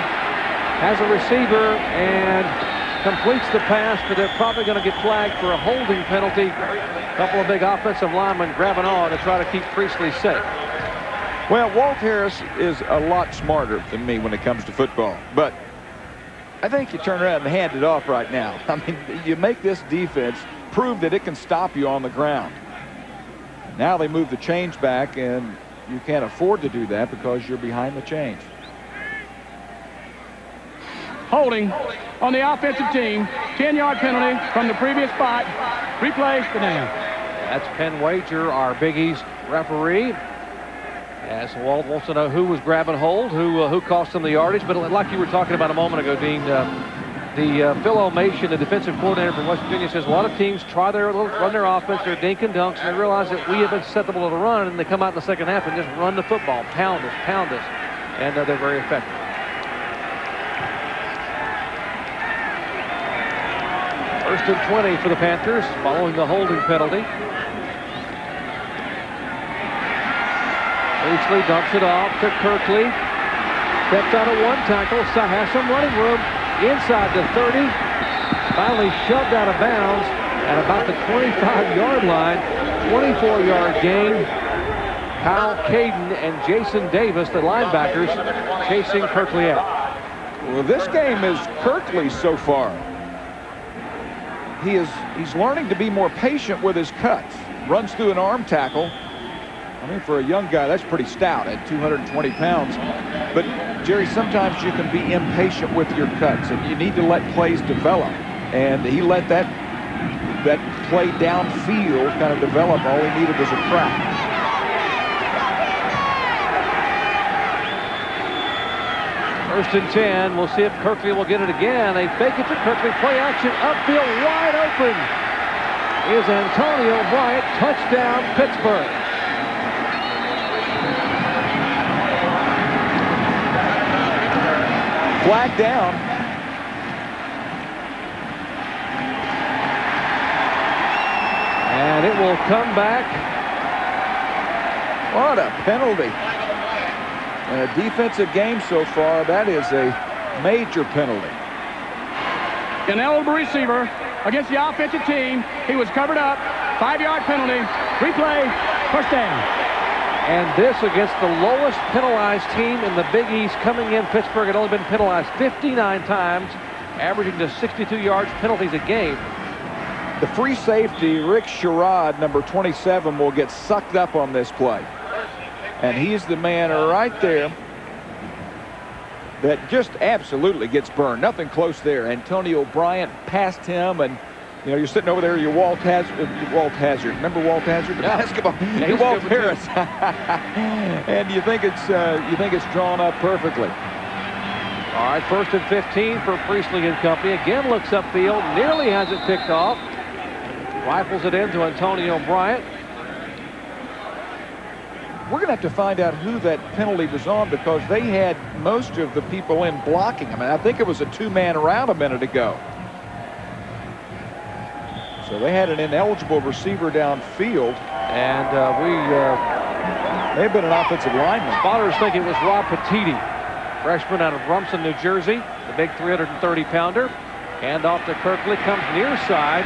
has a receiver and completes the pass, but they're probably going to get flagged for a holding penalty. A couple of big offensive linemen grabbing on to try to keep Priestley safe. Well, Walt Harris is a lot smarter than me when it comes to football, but I think you turn around and hand it off right now. I mean, you make this defense prove that it can stop you on the ground. Now they move the chains back, and you can't afford to do that because you're behind the chains. Holding on the offensive team. 10-yard penalty from the previous spot. Replay the down. That's Penn Wager, our Big East referee. As Walt wants to know who was grabbing hold, who cost him the yardage. But like you were talking about a moment ago, Dean, The Phil O'Mation, the defensive coordinator from West Virginia, says a lot of teams run their offense, their dink and dunks, and they realize that we have been susceptible to the run, and they come out in the second half and just run the football, pound us, and they're very effective. First and 20 for the Panthers, following the holding penalty. Beasley dumps it off to Kirkley. Stepped out of one tackle, has some running room inside the 30. Finally shoved out of bounds at about the 25-yard line. 24-yard gain. Kyle Caden and Jason Davis, the linebackers, chasing Kirkley out. Well, this game is Kirkley so far. He's learning to be more patient with his cuts. Runs through an arm tackle. I mean, for a young guy, that's pretty stout at 220 pounds. But, Jerry, sometimes you can be impatient with your cuts, and you need to let plays develop. And he let that play downfield kind of develop. All he needed was a crack. First and 10. We'll see if Kirkley will get it again. They fake it to Kirkley. Play action upfield, wide open is Antonio Bryant. Touchdown, Pittsburgh. Flag down. And it will come back. What a penalty. In a defensive game so far, that is a major penalty. An eligible receiver against the offensive team. He was covered up. 5-yard penalty. Replay. First down. And this against the lowest penalized team in the Big East. Coming in, Pittsburgh had only been penalized 59 times, averaging to 62 yards penalties a game. The free safety, Rick Sherrod, number 27, will get sucked up on this play. And he's the man right there that just absolutely gets burned. Nothing close there. Antonio Bryant passed him, and you know, you're sitting over there, you're Walt Hazard. Remember Walt Hazard, the basketball? Yeah, you're Walt Harris. And you think it's drawn up perfectly. All right, first and 15 for Priestley and company. Again looks upfield, nearly has it picked off. Rifles it into Antonio Bryant. We're going to have to find out who that penalty was on, because they had most of the people in blocking him. And I think it was a two-man round a minute ago. So they had an ineligible receiver downfield. And may have been an offensive lineman. Spotters think it was Rob Petiti, freshman out of Rumson, New Jersey, the big 330-pounder. Hand off to Kirkley, comes near side.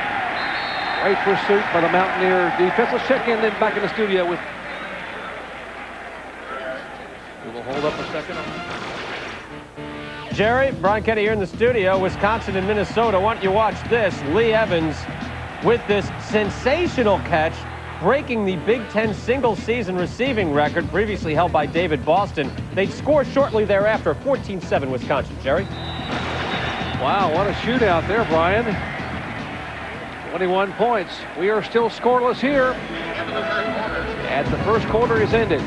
Great pursuit by the Mountaineer defense. Let's check in then back in the studio with... We will hold up a second. Jerry, Brian Kenny here in the studio. Wisconsin and Minnesota. Why don't you watch this? Lee Evans with this sensational catch, breaking the Big Ten single-season receiving record previously held by David Boston. They'd score shortly thereafter, 14-7 Wisconsin. Jerry? Wow, what a shootout there, Brian. 21 points. We are still scoreless here as the first quarter is ended.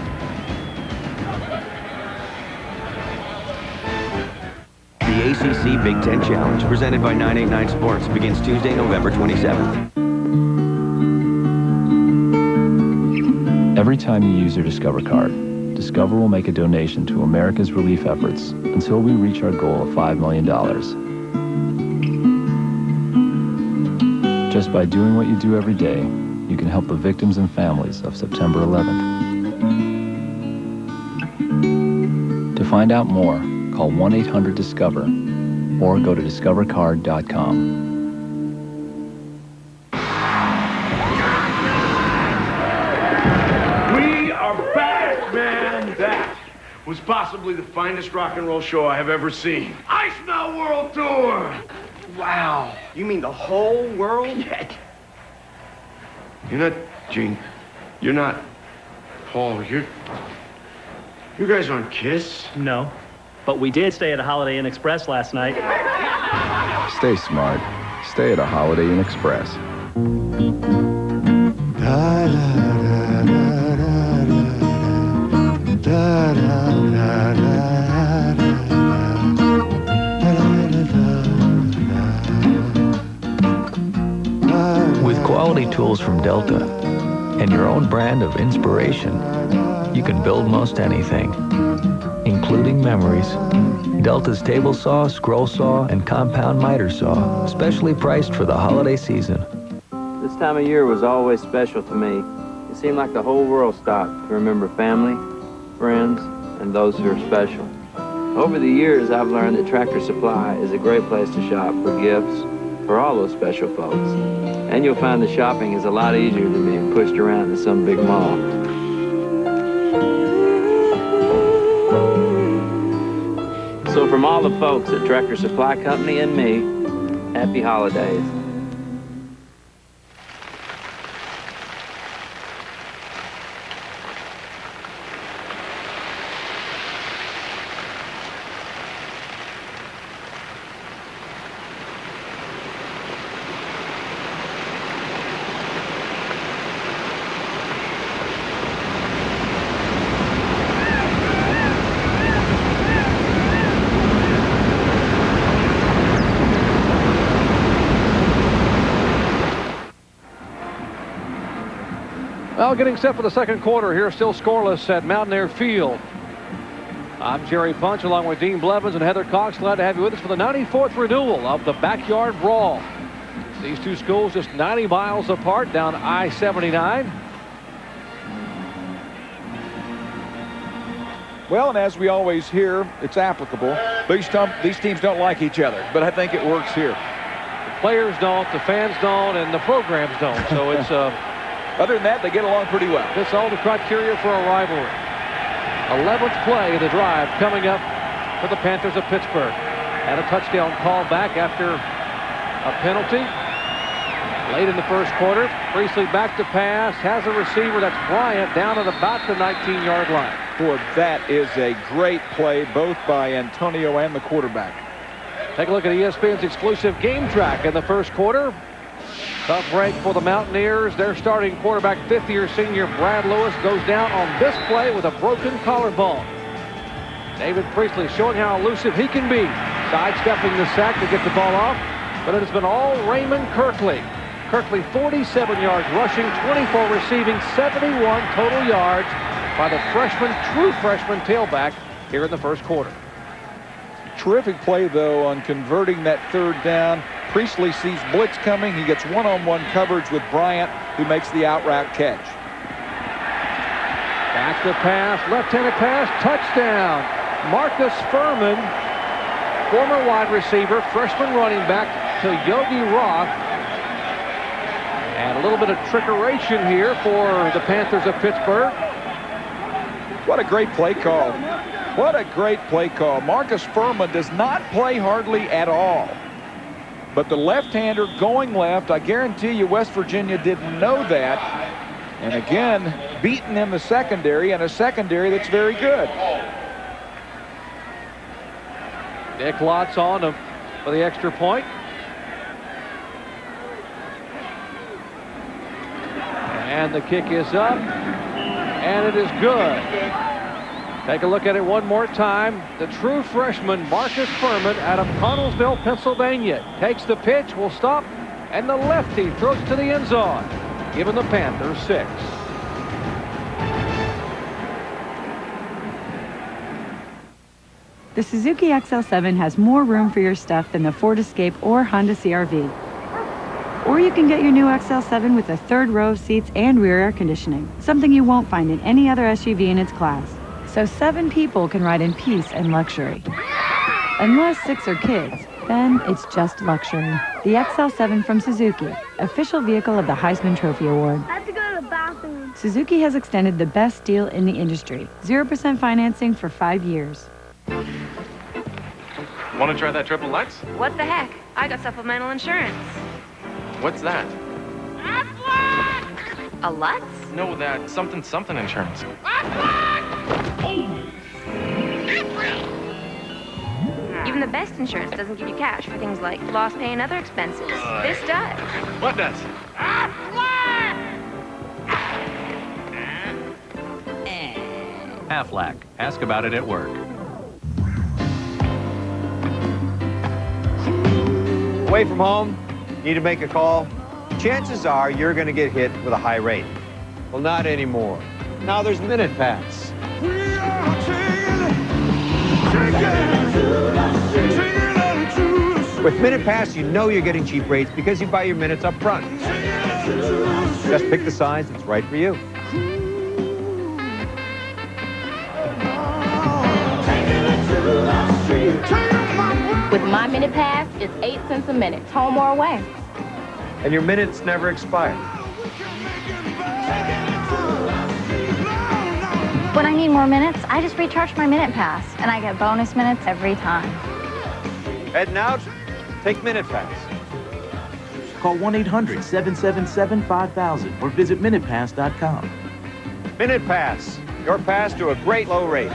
The ACC Big Ten Challenge, presented by 989 Sports, begins Tuesday, November 27th. Every time you use your Discover card, Discover will make a donation to America's relief efforts until we reach our goal of $5 million. Just by doing what you do every day, you can help the victims and families of September 11th. To find out more, call 1-800-DISCOVER or go to discovercard.com. We are back, man. That was possibly the finest rock and roll show I have ever seen. Ice Melt World Tour! Wow. You mean the whole world? Yeah. You're not Gene. You're not Paul. You guys aren't Kiss? No. But we did stay at a Holiday Inn Express last night. Stay smart. Stay at a Holiday Inn Express. tools from Delta, and your own brand of inspiration, you can build most anything, including memories. Delta's table saw, scroll saw, and compound miter saw, specially priced for the holiday season. This time of year was always special to me. It seemed like the whole world stopped to remember family, friends, and those who are special. Over the years, I've learned that Tractor Supply is a great place to shop for gifts for all those special folks. And you'll find the shopping is a lot easier than being pushed around in some big mall. So from all the folks at Tractor Supply Company and me, happy holidays. Well, getting set for the second quarter here, still scoreless at Mountaineer Field. I'm Jerry Punch along with Dean Blevins and Heather Cox. Glad to have you with us for the 94th renewal of the Backyard Brawl. These two schools just 90 miles apart down I-79. Well, and as we always hear, it's applicable. These teams don't like each other, but I think it works here. The players don't, the fans don't, and the programs don't. So it's other than that, they get along pretty well. That's all the criteria for a rivalry. 11th play of the drive coming up for the Panthers of Pittsburgh. And a touchdown call back after a penalty. Late in the first quarter, Priestley back to pass, has a receiver, that's Bryant, down at about the 19-yard line. Boy, that is a great play, both by Antonio and the quarterback. Take a look at ESPN's exclusive game track in the first quarter. Tough break for the Mountaineers. Their starting quarterback, fifth-year senior Brad Lewis, goes down on this play with a broken collarbone. David Priestley showing how elusive he can be, sidestepping the sack to get the ball off, but it has been all Raymond Kirkley. Kirkley 47 yards rushing, 24 receiving, 71 total yards by the freshman, true freshman tailback here in the first quarter. Terrific play, though, on converting that third down. Priestley sees blitz coming. He gets one-on-one coverage with Bryant, who makes the out-route catch. Back to pass, left-handed pass, touchdown. Marcus Furman, former wide receiver, freshman running back to Yogi Roth. And a little bit of trickeration here for the Panthers of Pittsburgh. What a great play call. What a great play call. Marcus Furman does not play hardly at all. But the left-hander going left, I guarantee you West Virginia didn't know that. And again, beaten in the secondary, and a secondary that's very good. Nick Lott's on him for the extra point. And the kick is up, and it is good. Take a look at it one more time. The true freshman, Marcus Furman, out of Connellsville, Pennsylvania, takes the pitch, will stop, and the lefty throws it to the end zone, giving the Panthers 6. The Suzuki XL7 has more room for your stuff than the Ford Escape or Honda CR-V. Or you can get your new XL7 with a third row of seats and rear air conditioning, something you won't find in any other SUV in its class. So 7 people can ride in peace and luxury. Unless 6 are kids, then it's just luxury. The XL7 from Suzuki, official vehicle of the Heisman Trophy Award. I have to go to the bathroom. Suzuki has extended the best deal in the industry. 0% financing for 5 years. Want to try that triple Lutz? What the heck? I got supplemental insurance. What's that? A Lutz? No, that something insurance. Even the best insurance doesn't give you cash for things like lost pay and other expenses. This does. What does? Aflac. Ask about it at work. Away from home, need to make a call, chances are you're going to get hit with a high rate. Well, not anymore. Now there's Minute Pass. With Minute Pass, you know you're getting cheap rates because you buy your minutes up front. Just pick the size that's right for you. With my Minute Pass, it's 8 cents a minute, home or away. And your minutes never expire. When I need more minutes, I just recharge my Minute Pass, and I get bonus minutes every time. Heading out? Take Minute Pass. Call 1-800-777-5000 or visit MinutePass.com. Minute Pass, your pass to a great low rate.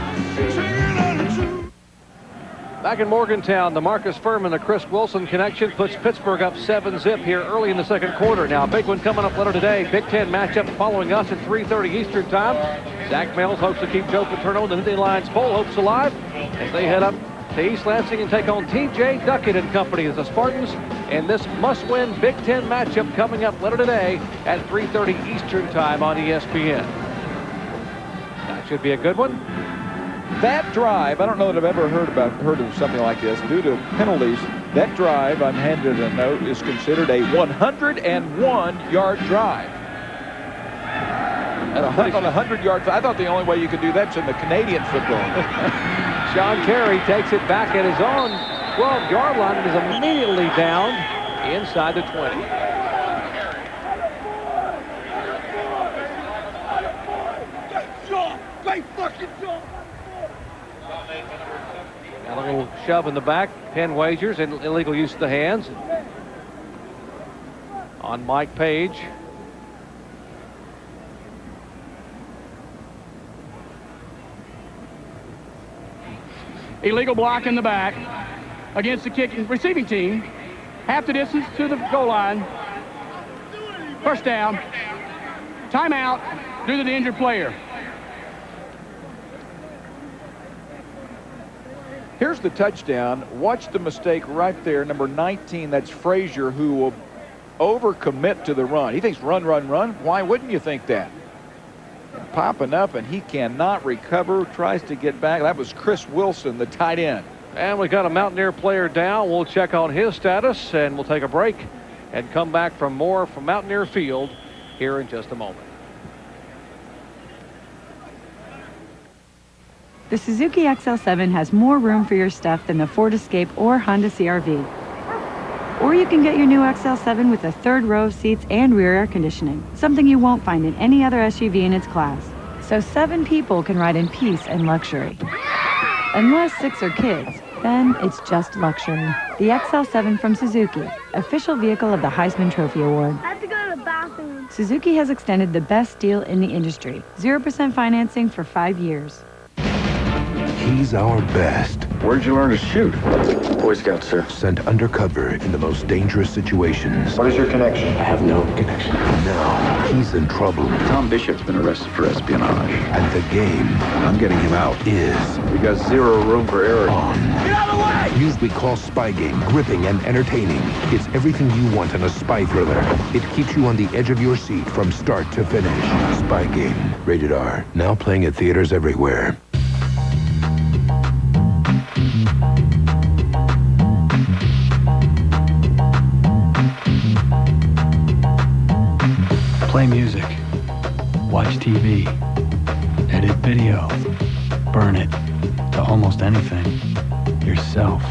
Back in Morgantown, the Marcus Furman, the Chris Wilson connection puts Pittsburgh up 7-zip here early in the second quarter. Now, a big one coming up later today. Big Ten matchup following us at 3:30 Eastern time. Zach Mills hopes to keep Joe Paterno, the Nittany Lions poll hopes alive as they head up to East Lansing and take on T.J. Duckett and company as the Spartans in this must-win Big Ten matchup coming up later today at 3:30 Eastern time on ESPN. That should be a good one. That drive, I don't know that I've ever heard of something like this. Due to penalties, that drive, I'm handed a note, is considered a 101-yard drive. On a 100-yard drive, I thought the only way you could do that's in the Canadian football. Sean Carey takes it back at his own 12-yard line and is immediately down inside the 20. Now a little shove in the back, 10 wagers, and illegal use of the hands on Mike Page. Illegal block in the back against the receiving team. Half the distance to the goal line. First down. Timeout due to the injured player. Here's the touchdown. Watch the mistake right there. Number 19, that's Frazier, who will overcommit to the run. He thinks run, run, run. Why wouldn't you think that? Popping up, and he cannot recover. Tries to get back. That was Chris Wilson, the tight end. And we got a Mountaineer player down. We'll check on his status, and we'll take a break and come back from more from Mountaineer Field here in just a moment. The Suzuki XL7 has more room for your stuff than the Ford Escape or Honda CR-V. Or you can get your new XL7 with a third row of seats and rear air conditioning, something you won't find in any other SUV in its class. So 7 people can ride in peace and luxury. Unless 6 are kids, then it's just luxury. The XL7 from Suzuki, official vehicle of the Heisman Trophy Award. I have to go to the bathroom. Suzuki has extended the best deal in the industry, 0% financing for 5 years. He's our best. Where'd you learn to shoot? Boy Scout, sir. Sent undercover in the most dangerous situations. What is your connection? I have no connection. Now, he's in trouble. Tom Bishop's been arrested for espionage. And the game, I'm getting him out, is... We got zero room for error. On. Get out of the way! News we call Spy Game, gripping and entertaining. It's everything you want in a spy thriller. It keeps you on the edge of your seat from start to finish. Spy Game, rated R. Now playing at theaters everywhere. Play music, watch TV, edit video, burn it to almost anything yourself.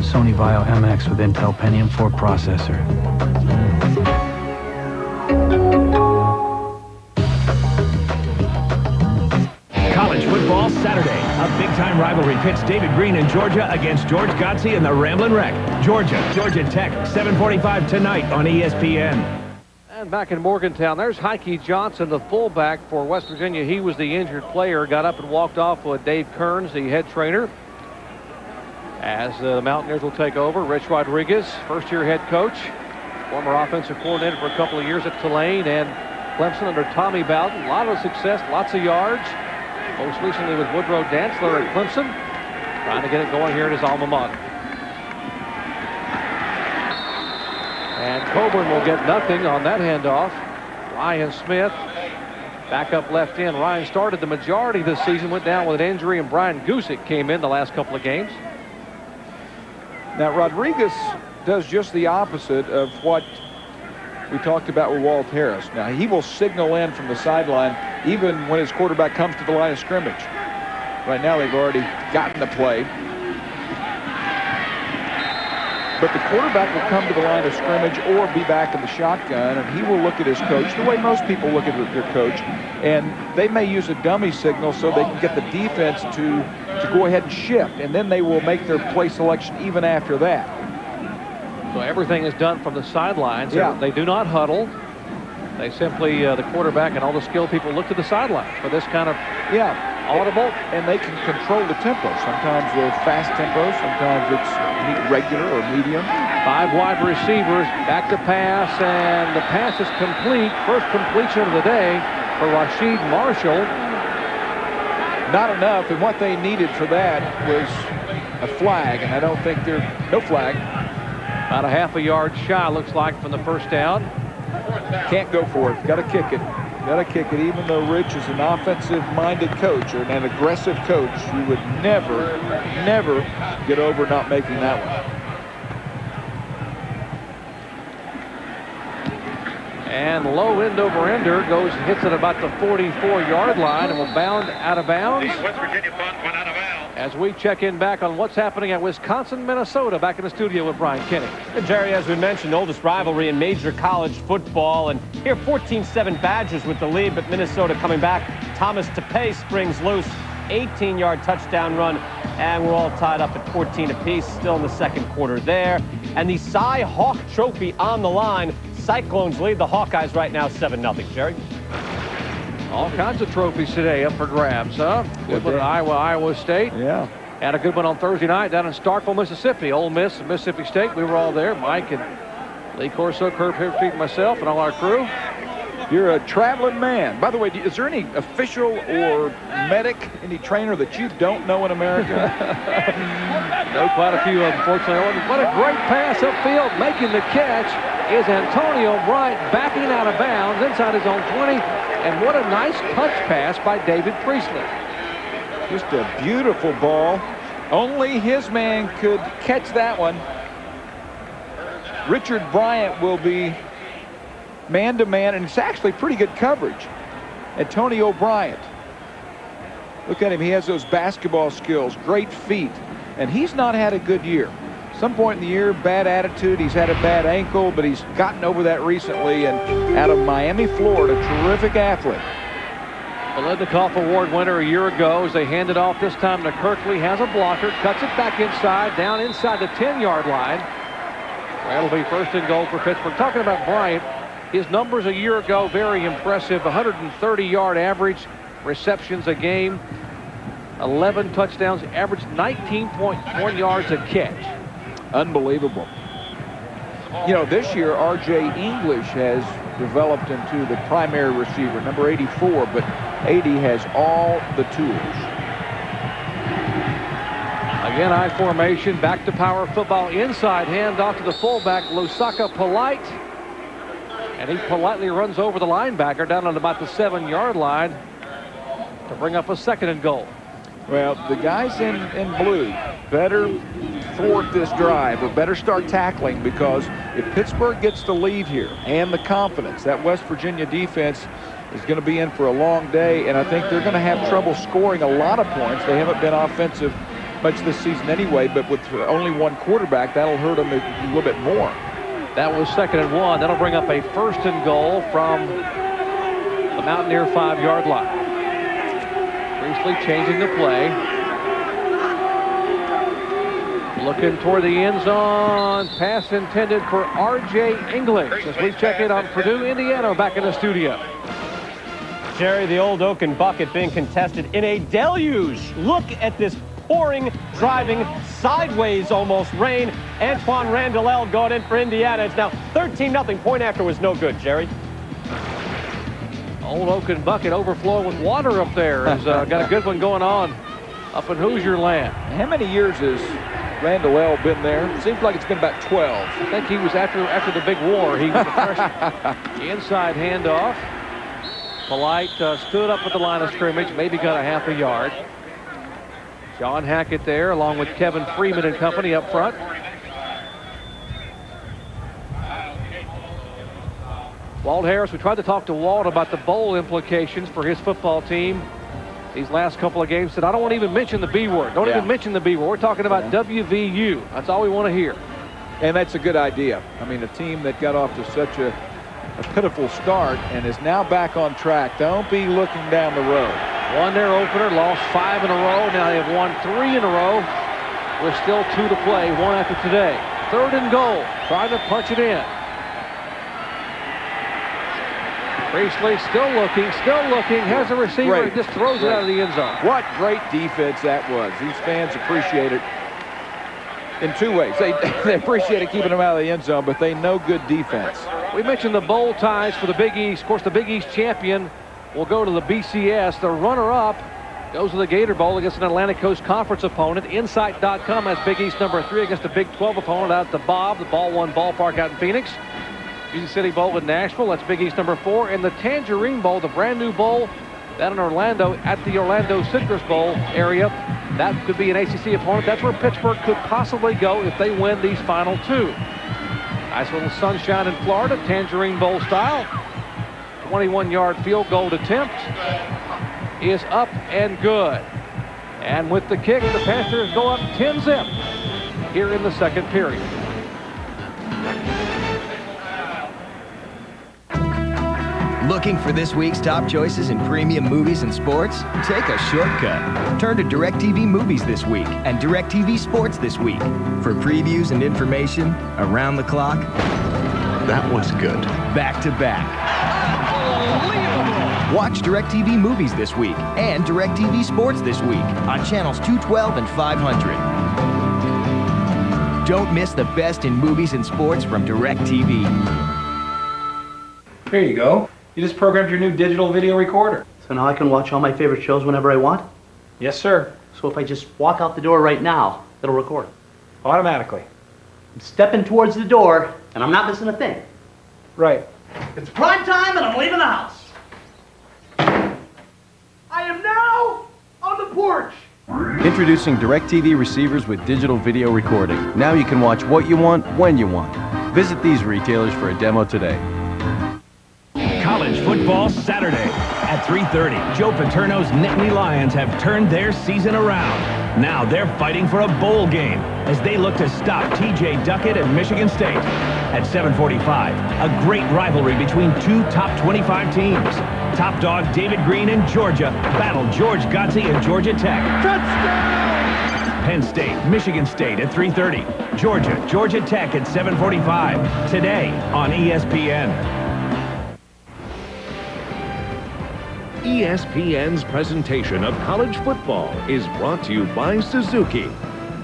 Sony Vaio MX with Intel Pentium 4 processor. College football Saturday. A big-time rivalry pits David Green in Georgia against George Godsey and the Ramblin' Wreck. Georgia Tech, 7:45 tonight on ESPN. And back in Morgantown, there's Heike Johnson, the fullback for West Virginia. He was the injured player, got up and walked off with Dave Kearns, the head trainer. As the Mountaineers will take over, Rich Rodriguez, first-year head coach, former offensive coordinator for a couple of years at Tulane and Clemson under Tommy Bowden. A lot of success, lots of yards. Most recently with Woodrow Dantzler at Clemson, trying to get it going here at his alma mater. And Coburn will get nothing on that handoff. Ryan Smith back up left end. Ryan started the majority this season, went down with an injury, and Brian Gusick came in the last couple of games. Now, Rodriguez does just the opposite of what we talked about with Walt Harris. Now, he will signal in from the sideline even when his quarterback comes to the line of scrimmage. Right now, they've already gotten the play. But the quarterback will come to the line of scrimmage or be back in the shotgun, and he will look at his coach the way most people look at their coach. And they may use a dummy signal so they can get the defense to go ahead and shift, and then they will make their play selection even after that. So everything is done from the sidelines. Yeah. They do not huddle. They simply, the quarterback and all the skilled people look to the sidelines for this kind of audible. And they can control the tempo. Sometimes they're fast tempo, sometimes it's regular or medium. 5 wide receivers, back to pass, and the pass is complete. First completion of the day for Rasheed Marshall. Not enough, and what they needed for that was a flag, and I don't think no flag. About a half a yard shy, looks like, from the first down. Can't go for it. Got to kick it. Got to kick it. Even though Rich is an offensive-minded coach or an aggressive coach, you would never, never get over not making that one. And low end over ender hits it about the 44-yard line and will bound out of bounds. West Virginia punt went out of bounds. As we check in back on what's happening at Wisconsin, Minnesota, back in the studio with Brian Kenny. And Jerry, as we mentioned, oldest rivalry in major college football. And here 14-7 Badgers with the lead, but Minnesota coming back. Thomas Tepe springs loose, 18-yard touchdown run, and we're all tied up at 14 apiece, still in the second quarter there. And the Cy Hawk Trophy on the line. Cyclones lead the Hawkeyes right now 7-0. Jerry? All kinds of trophies today up for grabs, huh? Good one at Iowa State. Yeah. Had a good one on Thursday night down in Starkville, Mississippi. Ole Miss and Mississippi State. We were all there. Mike and Lee Corso, Kirk Hipstreet, and myself, and all our crew. You're a traveling man. By the way, is there any official or medic, any trainer that you don't know in America? No, quite a few of them, fortunately. What a great pass upfield. Making the catch is Antonio Bryant, backing out of bounds inside his own 20. And what a nice punch pass by David Priestley. Just a beautiful ball. Only his man could catch that one. Richard Bryant will be man-to-man, and it's actually pretty good coverage. Antonio Bryant. Look at him. He has those basketball skills, great feet, and he's not had a good year. Some point in the year, bad attitude. He's had a bad ankle, but he's gotten over that recently. And out of Miami, Florida, terrific athlete. The Lednikoff Award winner a year ago as they hand it off this time to Kirkley. Has a blocker, cuts it back inside, down inside the 10-yard line. That'll be first and goal for Pittsburgh. Talking about Bryant, his numbers a year ago, very impressive. 130-yard average receptions a game, 11 touchdowns, averaged 19.1 yards a catch. Unbelievable. You know, this year, R.J. English has developed into the primary receiver, number 84, but 80 has all the tools. Again, I formation, back to power football, inside handoff to the fullback, Lusaka Polite. And he politely runs over the linebacker down on about the 7-yard line to bring up a second and goal. Well, the guys in blue better thwart this drive or better start tackling, because if Pittsburgh gets the lead here and the confidence, that West Virginia defense is going to be in for a long day, and I think they're going to have trouble scoring a lot of points. They haven't been offensive much this season anyway, but with only one quarterback, that'll hurt them a little bit more. That was second and one. That'll bring up a first and goal from the Mountaineer 5-yard line. Priestley changing the play. Looking toward the end zone. Pass intended for R.J. English as we check in on Purdue, Indiana, back in the studio. Jerry, the old Oaken bucket being contested in a deluge. Look at this pouring, driving, sideways almost rain. Antoine Randall going in for Indiana. It's now 13-0. Point after was no good, Jerry. Old Oaken bucket overflowing with water up there. Has got a good one going on up in Hoosier land. How many years has Randall L. been there. Seems like it's been about 12. I think he was after the big war. He was the first inside handoff. Polite stood up at the line of scrimmage, maybe got a half a yard. John Hackett there, along with Kevin Freeman and company up front. Walt Harris, we tried to talk to Walt about the bowl implications for his football team. These last couple of games said, I don't want to even mention the B word. Don't even mention the B word. We're talking about WVU. That's all we want to hear. And that's a good idea. I mean, a team that got off to such a pitiful start and is now back on track. Don't be looking down the road. Won their opener, lost 5 in a row. Now they have won 3 in a row. With still 2 to play, 1 after today. 3rd and goal, trying to punch it in. Priestley still looking, has a receiver, and just throws it out of the end zone. What great defense that was. These fans appreciate it in 2 ways. They appreciate it keeping them out of the end zone, but they know good defense. We mentioned the bowl ties for the Big East. Of course, the Big East champion will go to the BCS. The runner-up goes to the Gator Bowl against an Atlantic Coast Conference opponent. Insight.com has Big East number 3 against the Big 12 opponent out at the Bob, the Ball One ballpark out in Phoenix. Music City Bowl in Nashville, that's Big East number 4. And the Tangerine Bowl, the brand new bowl down in Orlando at the Orlando Citrus Bowl area. That could be an ACC opponent. That's where Pittsburgh could possibly go if they win these final 2. Nice little sunshine in Florida, Tangerine Bowl style. 21-yard field goal attempt is up and good. And with the kick, the Panthers go up 10-zip here in the second period. Looking for this week's top choices in premium movies and sports? Take a shortcut. Turn to DirecTV Movies this week and DirecTV Sports this week. For previews and information around the clock. That was good. Back to back. Watch DirecTV Movies this week and DirecTV Sports this week on channels 212 and 500. Don't miss the best in movies and sports from DirecTV. Here you go. You just programmed your new digital video recorder. So now I can watch all my favorite shows whenever I want? Yes, sir. So if I just walk out the door right now, it'll record? Automatically. I'm stepping towards the door, and I'm not missing a thing. Right. It's prime time, and I'm leaving the house. I am now on the porch. Introducing DirecTV receivers with digital video recording. Now you can watch what you want, when you want. Visit these retailers for a demo today. College football Saturday at 3:30. Joe Paterno's Nittany Lions have turned their season around. Now they're fighting for a bowl game as they look to stop T.J. Duckett and Michigan State. At 7:45, a great rivalry between 2 top 25 teams. Top dog David Green and Georgia battle George Godsey and Georgia Tech. Touchdown! Penn State, Michigan State at 3:30. Georgia Tech at 7:45. Today on ESPN. ESPN's presentation of college football is brought to you by Suzuki.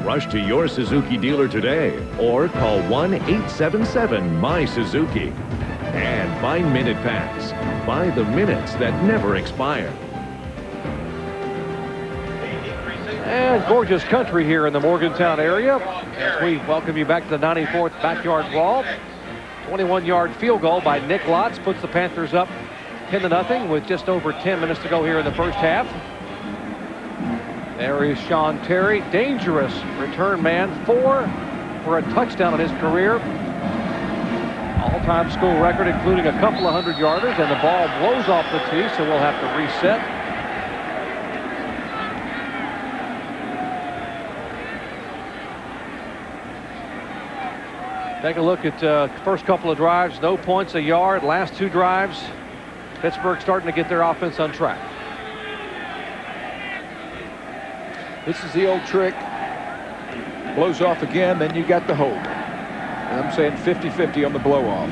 Rush to your Suzuki dealer today or call 1-877-MY-SUZUKI. And by Minute Pass. Buy the minutes that never expire. And gorgeous country here in the Morgantown area as we welcome you back to the 94th Backyard Brawl. 21-yard field goal by Nick Lotz puts the Panthers up 10-0 with just over 10 minutes to go here in the first half. There is Sean Terry, dangerous return man, 4 for a touchdown in his career. All-time school record, including a couple of 100-yarders, and the ball blows off the tee, so we'll have to reset. Take a look at first couple of drives, no points a yard. Last 2 drives, Pittsburgh starting to get their offense on track. This is the old trick. Blows off again, then you got the hold. And I'm saying 50-50 on the blow-off.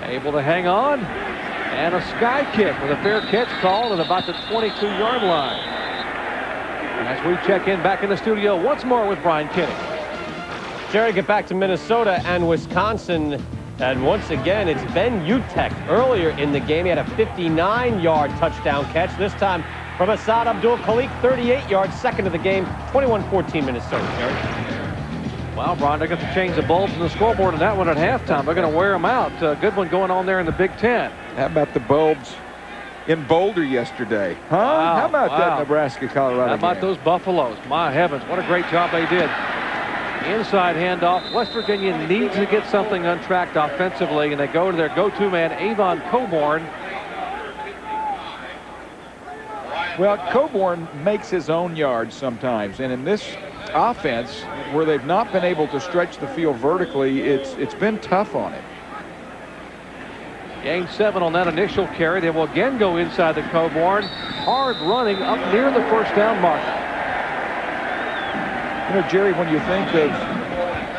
Able to hang on. And a sky kick with a fair catch called at about the 22-yard line. As we check in back in the studio once more with Brian Kenny. Jerry, get back to Minnesota and Wisconsin. And once again, it's Ben Utecht. Earlier in the game, he had a 59-yard touchdown catch. This time, From Assad Abdul-Khalik, 38 yards, second of the game, 21-14 Minnesota. Well, Brian, they're going to change the bulbs in the scoreboard on that one at halftime. They're going to wear them out. Good one going on there in the Big Ten. How about the bulbs in Boulder yesterday? Huh? Wow, How about wow. that Nebraska-Colorado How about game? those Buffaloes? My heavens, what a great job they did. Inside handoff. West Virginia needs to get something untracked offensively, and they go to their go-to man, Avon Coburn. Well, Coburn makes his own yards sometimes, and in this offense, where they've not been able to stretch the field vertically, it's been tough on him. Gain 7 on that initial carry. They will again go inside the Coburn. Hard running up near the first down marker. You know, Jerry, when you think of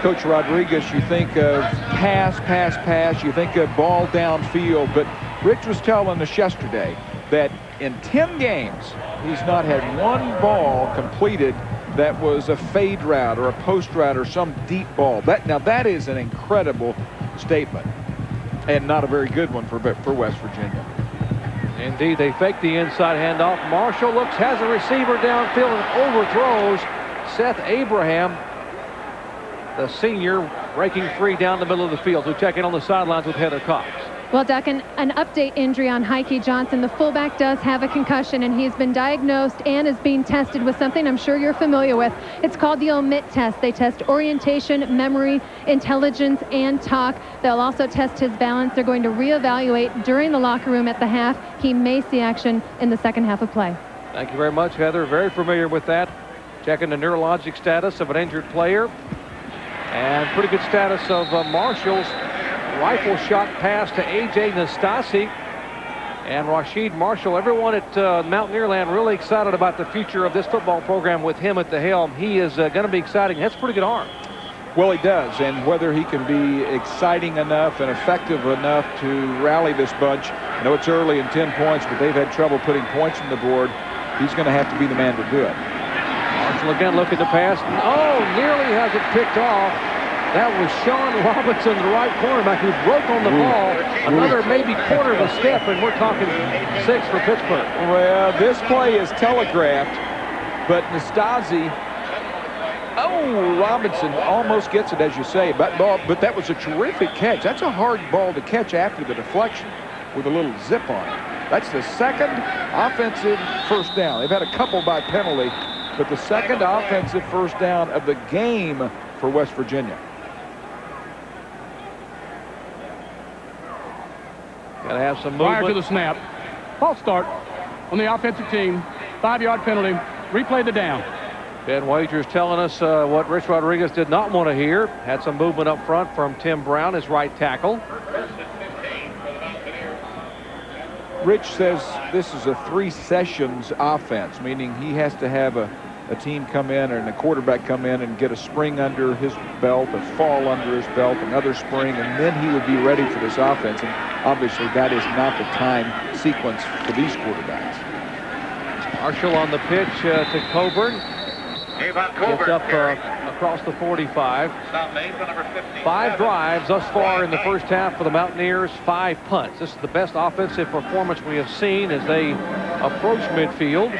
Coach Rodriguez, you think of pass, pass, pass. You think of ball downfield. But Rich was telling us yesterday that in 10 games, he's not had one ball completed that was a fade route or a post route or some deep ball. Now that is an incredible statement, and not a very good one for West Virginia. Indeed, they fake the inside handoff. Marshall looks, has a receiver downfield and overthrows Seth Abraham, the senior, breaking free down the middle of the field. So check in on the sidelines with Heather Cox. Well, Duck, an update injury on Heike Johnson. The fullback does have a concussion, and he's been diagnosed and is being tested with something I'm sure you're familiar with. It's called the OMIT test. They test orientation, memory, intelligence, and talk. They'll also test his balance. They're going to reevaluate during the locker room at the half. He may see action in the second half of play. Thank you very much, Heather. Very familiar with that. Checking the neurologic status of an injured player. And pretty good status of Marshall's rifle shot pass to A.J. Nastasi and Rashid Marshall. Everyone at Mountaineer Land really excited about the future of this football program with him at the helm. He is going to be exciting. That's a pretty good arm. Well, he does, and whether he can be exciting enough and effective enough to rally this bunch. I know it's early and 10 points, but they've had trouble putting points on the board. He's going to have to be the man to do it. Marshall again looking to pass. Oh, nearly has it picked off. That was Sean Robinson, the right cornerback, who broke on the ball. Another maybe quarter of a step, and we're talking 6 for Pittsburgh. Well, this play is telegraphed, but Nastasi, Robinson almost gets it, as you say. But that was a terrific catch. That's a hard ball to catch after the deflection with a little zip on it. That's the second offensive first down. They've had a couple by penalty, but the second offensive first down of the game for West Virginia. Got to have some movement. Prior to the snap, false start on the offensive team, 5-yard penalty, replay the down. Ben Wagers telling us what Rich Rodriguez did not want to hear. Had some movement up front from Tim Brown, his right tackle. Rich says this is a 3 sessions offense, meaning he has to have a team come in and a quarterback come in and get a spring under his belt, a fall under his belt, another spring, and then he would be ready for this offense. And obviously that is not the time sequence for these quarterbacks. Marshall on the pitch to Coburn. Gets up across the 45. 5 drives thus far in the first half for the Mountaineers, 5 punts. This is the best offensive performance we have seen as they approach midfield.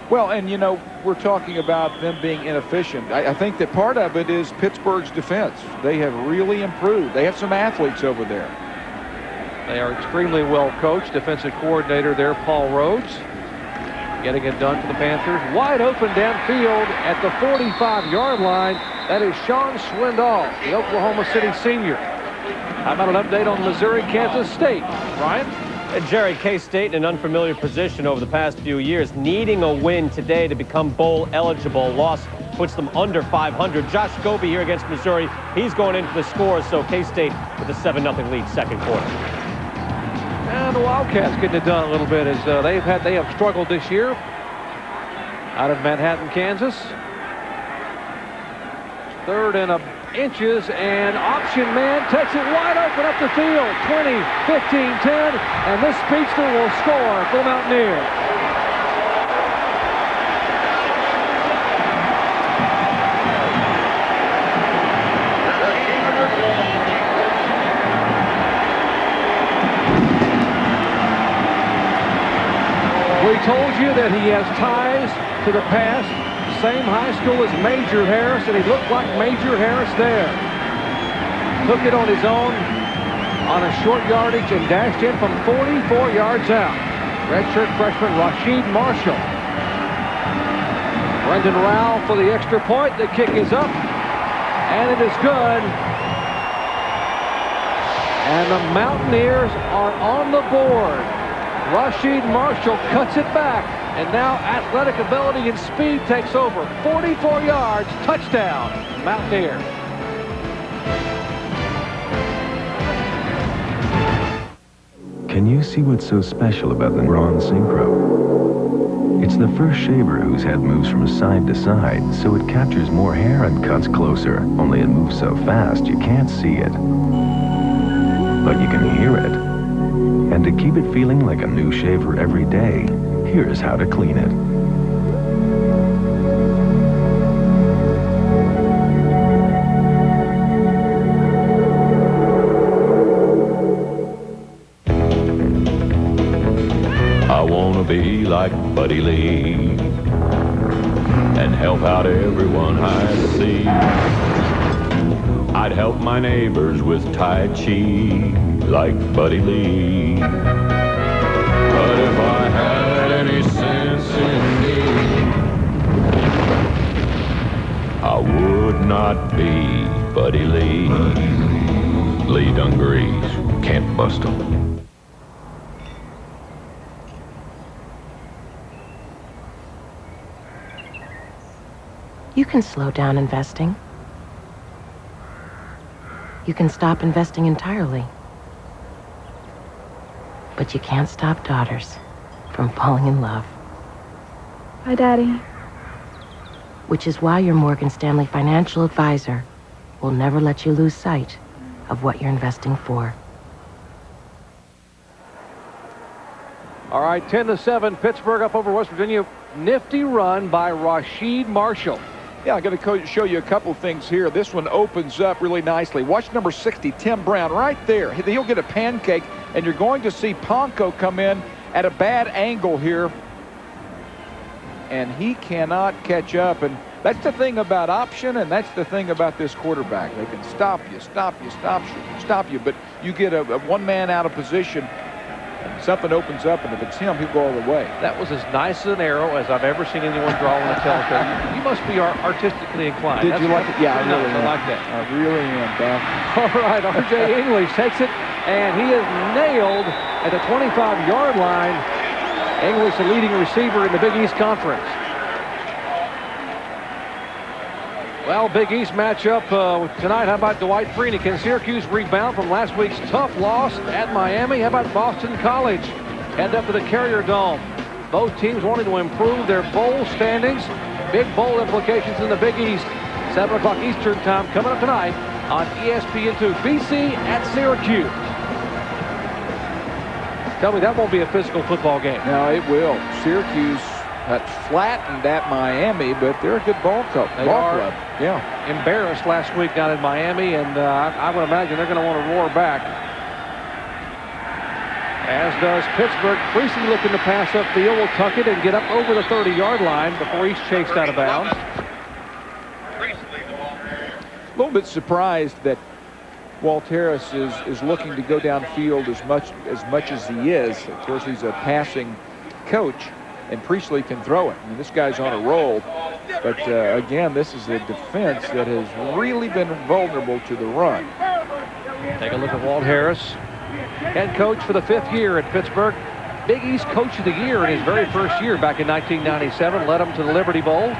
Well, and you know, we're talking about them being inefficient. I think that part of it is Pittsburgh's defense. They have really improved. They have some athletes over there. They are extremely well coached. Defensive coordinator there, Paul Rhodes, getting it done for the Panthers. Wide open downfield at the 45-yard line. That is Sean Swindoll, the Oklahoma City senior. How about an update on Missouri-Kansas State? Brian? Jerry, K-State in an unfamiliar position over the past few years, needing a win today to become bowl eligible. Loss puts them under 500. Josh Scobie here against Missouri. He's going into the score, so K-State with a 7-0 lead second quarter. And the Wildcats getting it done a little bit as they have struggled this year out of Manhattan, Kansas. 3rd and inches, and option man takes it wide open up the field. 20, 15, 10, and this speedster will score for the Mountaineers. We you that he has ties to the past. Same high school as Major Harris, and he looked like Major Harris there. Took it on his own on a short yardage and dashed in from 44 yards out. Redshirt freshman Rasheed Marshall. Brendan Rao for the extra point. The kick is up, and it is good. And the Mountaineers are on the board. Rasheed Marshall cuts it back, and now athletic ability and speed takes over. 44 yards, touchdown, Mountaineers. Can you see what's so special about the Ron Synchro? It's the first shaver whose head moves from side to side, so it captures more hair and cuts closer, only it moves so fast you can't see it. But you can hear it. And to keep it feeling like a new shaver every day, here's how to clean it. I wanna be like Buddy Lee and help out everyone I see. I'd help my neighbors with Tai Chi like Buddy Lee. But if I had any sense in me, I would not be Buddy Lee. Lee Dungarees, can't bust 'em. You can slow down investing. You can stop investing entirely. But you can't stop daughters from falling in love. Hi, Daddy. Which is why your Morgan Stanley financial advisor will never let you lose sight of what you're investing for. All right, 10-7, Pittsburgh up over West Virginia. Nifty run by Rasheed Marshall. Yeah, I'm going to show you a couple things here. This one opens up really nicely. Watch number 60, Tim Brown, right there. He'll get a pancake, and you're going to see Ponko come in at a bad angle here. And he cannot catch up. And that's the thing about option, and that's the thing about this quarterback. They can stop you, stop you. But you get a one man out of position, and something opens up, and if it's him, he'll go all the way. That was as nice an arrow as I've ever seen anyone draw on a telescope. You must be artistically inclined. Did you like it? Yeah, I really am. I like that. I really am, Don. All right, R.J. English takes it, and he is nailed at the 25-yard line. English, the leading receiver in the Big East Conference. Well, Big East matchup tonight. How about Dwight Freeney? Can Syracuse rebound from last week's tough loss at Miami? How about Boston College? Head up to the Carrier Dome. Both teams wanting to improve their bowl standings. Big bowl implications in the Big East. 7 o'clock Eastern time coming up tonight on ESPN2. BC at Syracuse. Tell me that won't be a physical football game. No, it will. Syracuse flattened at Miami, but they're a good ball club. Yeah. Embarrassed last week down in Miami, and I would imagine they're going to want to roar back. As does Pittsburgh. Priestley looking to pass upfield. Will tuck it and get up over the 30-yard line before he's chased out of bounds. A little bit surprised that Walt Harris is looking to go downfield as much as he is. Of course, he's a passing coach, and Priestley can throw it. I mean, this guy's on a roll. But again, this is a defense that has really been vulnerable to the run. Take a look at Walt Harris, head coach for the 5th year at Pittsburgh. Big East Coach of the Year in his very first year back in 1997. Led them to the Liberty Bowl.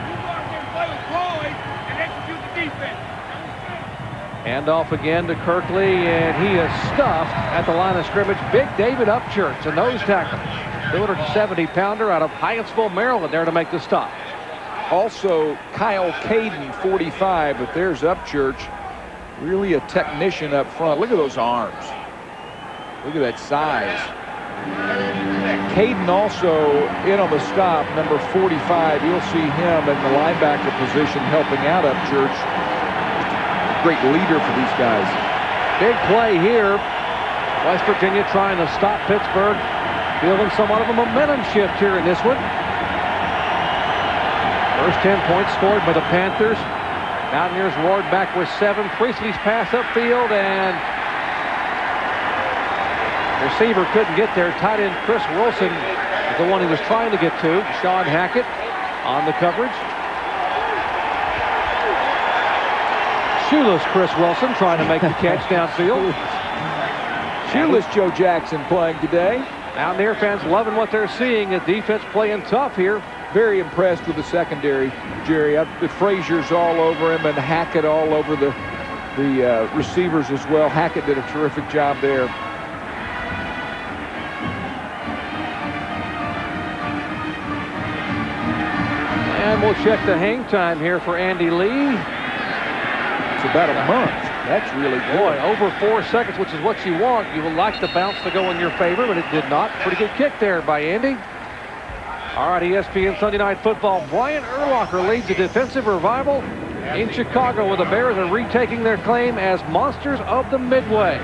Hand off again to Kirkley, and he is stuffed at the line of scrimmage. Big David Upchurch, a nose tackle. 270-pounder out of Hyattsville, Maryland, there to make the stop. Also, Kyle Caden, 45, but there's Upchurch. Really a technician up front. Look at those arms. Look at that size. Caden also in on the stop, number 45. You'll see him in the linebacker position helping out Upchurch. Great leader for these guys. Big play here. West Virginia trying to stop Pittsburgh. Feeling somewhat of a momentum shift here in this one. First 10 points scored by the Panthers. Mountaineers roared back with 7. Priestley's pass upfield, and receiver couldn't get there. Tight end Chris Wilson is the one he was trying to get to. Sean Hackett on the coverage. Shoeless Chris Wilson trying to make the catch downfield. Shoeless Joe Jackson playing today. Mountaineer fans loving what they're seeing. The defense playing tough here. Very impressed with the secondary, Jerry. The Frazier's all over him and Hackett all over the receivers as well. Hackett did a terrific job there. And we'll check the hang time here for Andy Lee. It's about a month. That's really good. Boy, over 4 seconds, which is what you want. You would like the bounce to go in your favor, but it did not. Pretty good kick there by Andy. All right, ESPN Sunday Night Football. Brian Urlacher leads the defensive revival in Chicago, with the Bears are retaking their claim as monsters of the Midway.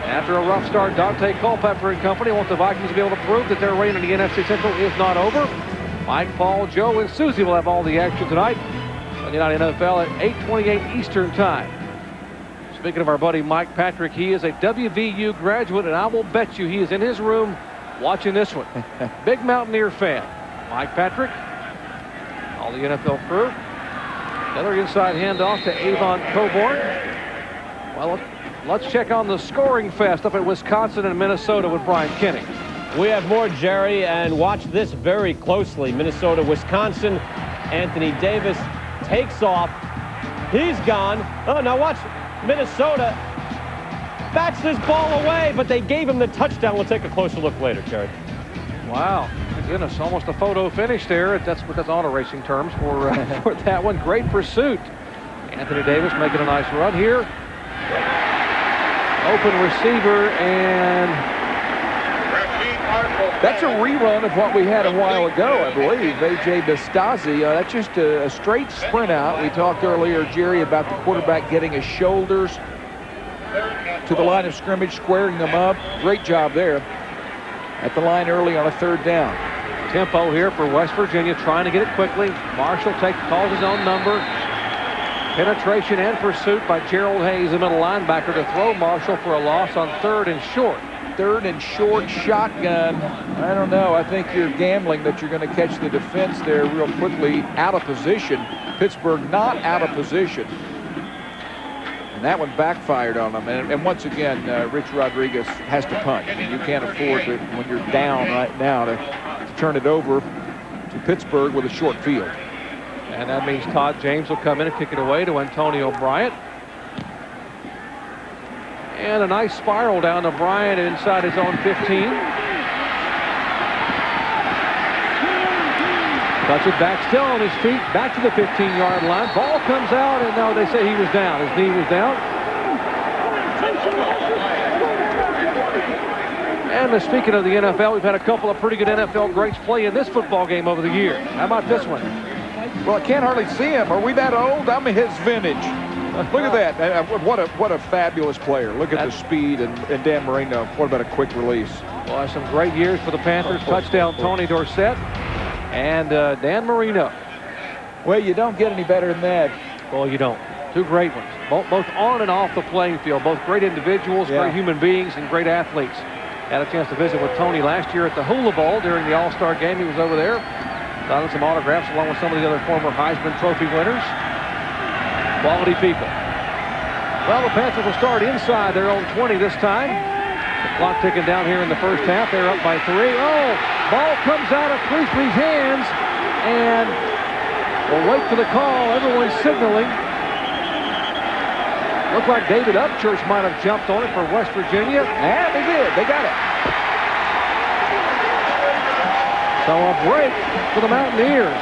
After a rough start, Dante Culpepper and company want the Vikings to be able to prove that their reign in the NFC Central is not over. Mike, Paul, Joe, and Susie will have all the action tonight. Sunday Night NFL at 8:28 Eastern Time. Speaking of our buddy Mike Patrick, he is a WVU graduate, and I will bet you he is in his room watching this one. Big Mountaineer fan. Mike Patrick, all the NFL crew. Another inside handoff to Avon Coburn. Well, let's check on the scoring fest up at Wisconsin and Minnesota with Brian Kenny. We have more, Jerry, and watch this very closely. Minnesota, Wisconsin. Anthony Davis takes off. He's gone. Oh, now watch. Minnesota bats this ball away, but they gave him the touchdown. We'll take a closer look later, Jerry. Wow. Goodness, almost a photo finish there. That's auto racing terms for that one. Great pursuit. Anthony Davis making a nice run here. Open receiver, and that's a rerun of what we had a while ago, I believe. A.J. Bastasi. That's just a straight sprint out. We talked earlier, Jerry, about the quarterback getting his shoulders to the line of scrimmage, squaring them up. Great job there at the line early on a 3rd down. Tempo here for West Virginia, trying to get it quickly. Marshall calls his own number. Penetration and pursuit by Gerald Hayes, the middle linebacker, to throw Marshall for a loss on 3rd and short. 3rd and short, shotgun. I don't know. I think you're gambling that you're going to catch the defense there real quickly. Out of position. Pittsburgh not out of position. And that one backfired on them. And once again, Rich Rodriguez has to punt. You can't afford to, when you're down right now, to turn it over to Pittsburgh with a short field. And that means Todd James will come in and kick it away to Antonio Bryant. And a nice spiral down to Bryant inside his own 15. Cuts it back, still on his feet, back to the 15-yard line. Ball comes out, and no, they say he was down. His knee was down. And speaking of the NFL, we've had a couple of pretty good NFL greats play in this football game over the years. How about this one? Well, I can't hardly see him. Are we that old? I'm his vintage. Look at that. What a fabulous player. Look at the speed, and Dan Marino. What about a quick release? Well, some great years for the Panthers. Touchdown, Tony Dorsett and Dan Marino. Well, you don't get any better than that. Well, you don't. 2 great ones. Both on and off the playing field. Both great individuals, great human beings, and great athletes. Had a chance to visit with Tony last year at the Hula Bowl during the All-Star game. He was over there. Got some autographs along with some of the other former Heisman Trophy winners. Quality people. Well, the Panthers will start inside their own 20 this time. The clock ticking down here in the first half. They're up by 3. Oh, ball comes out of Priestley's hands, and we'll wait for the call. Everyone's signaling. Looked like David Upchurch might have jumped on it for West Virginia. Yeah, they did. They got it. So a break for the Mountaineers.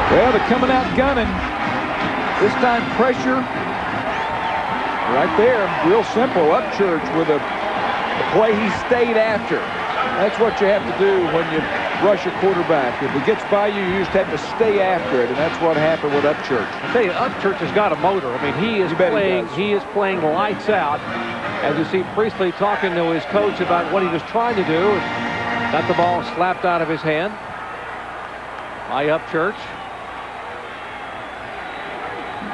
Well, they're coming out gunning. This time pressure. Right there. Real simple. Upchurch with a play he stayed after. That's what you have to do when you rush a quarterback. If it gets by you, you just have to stay after it, and that's what happened with Upchurch. I tell you, Upchurch has got a motor. I mean, he is playing lights out. As you see Priestley talking to his coach about what he was trying to do. Got the ball slapped out of his hand by Upchurch.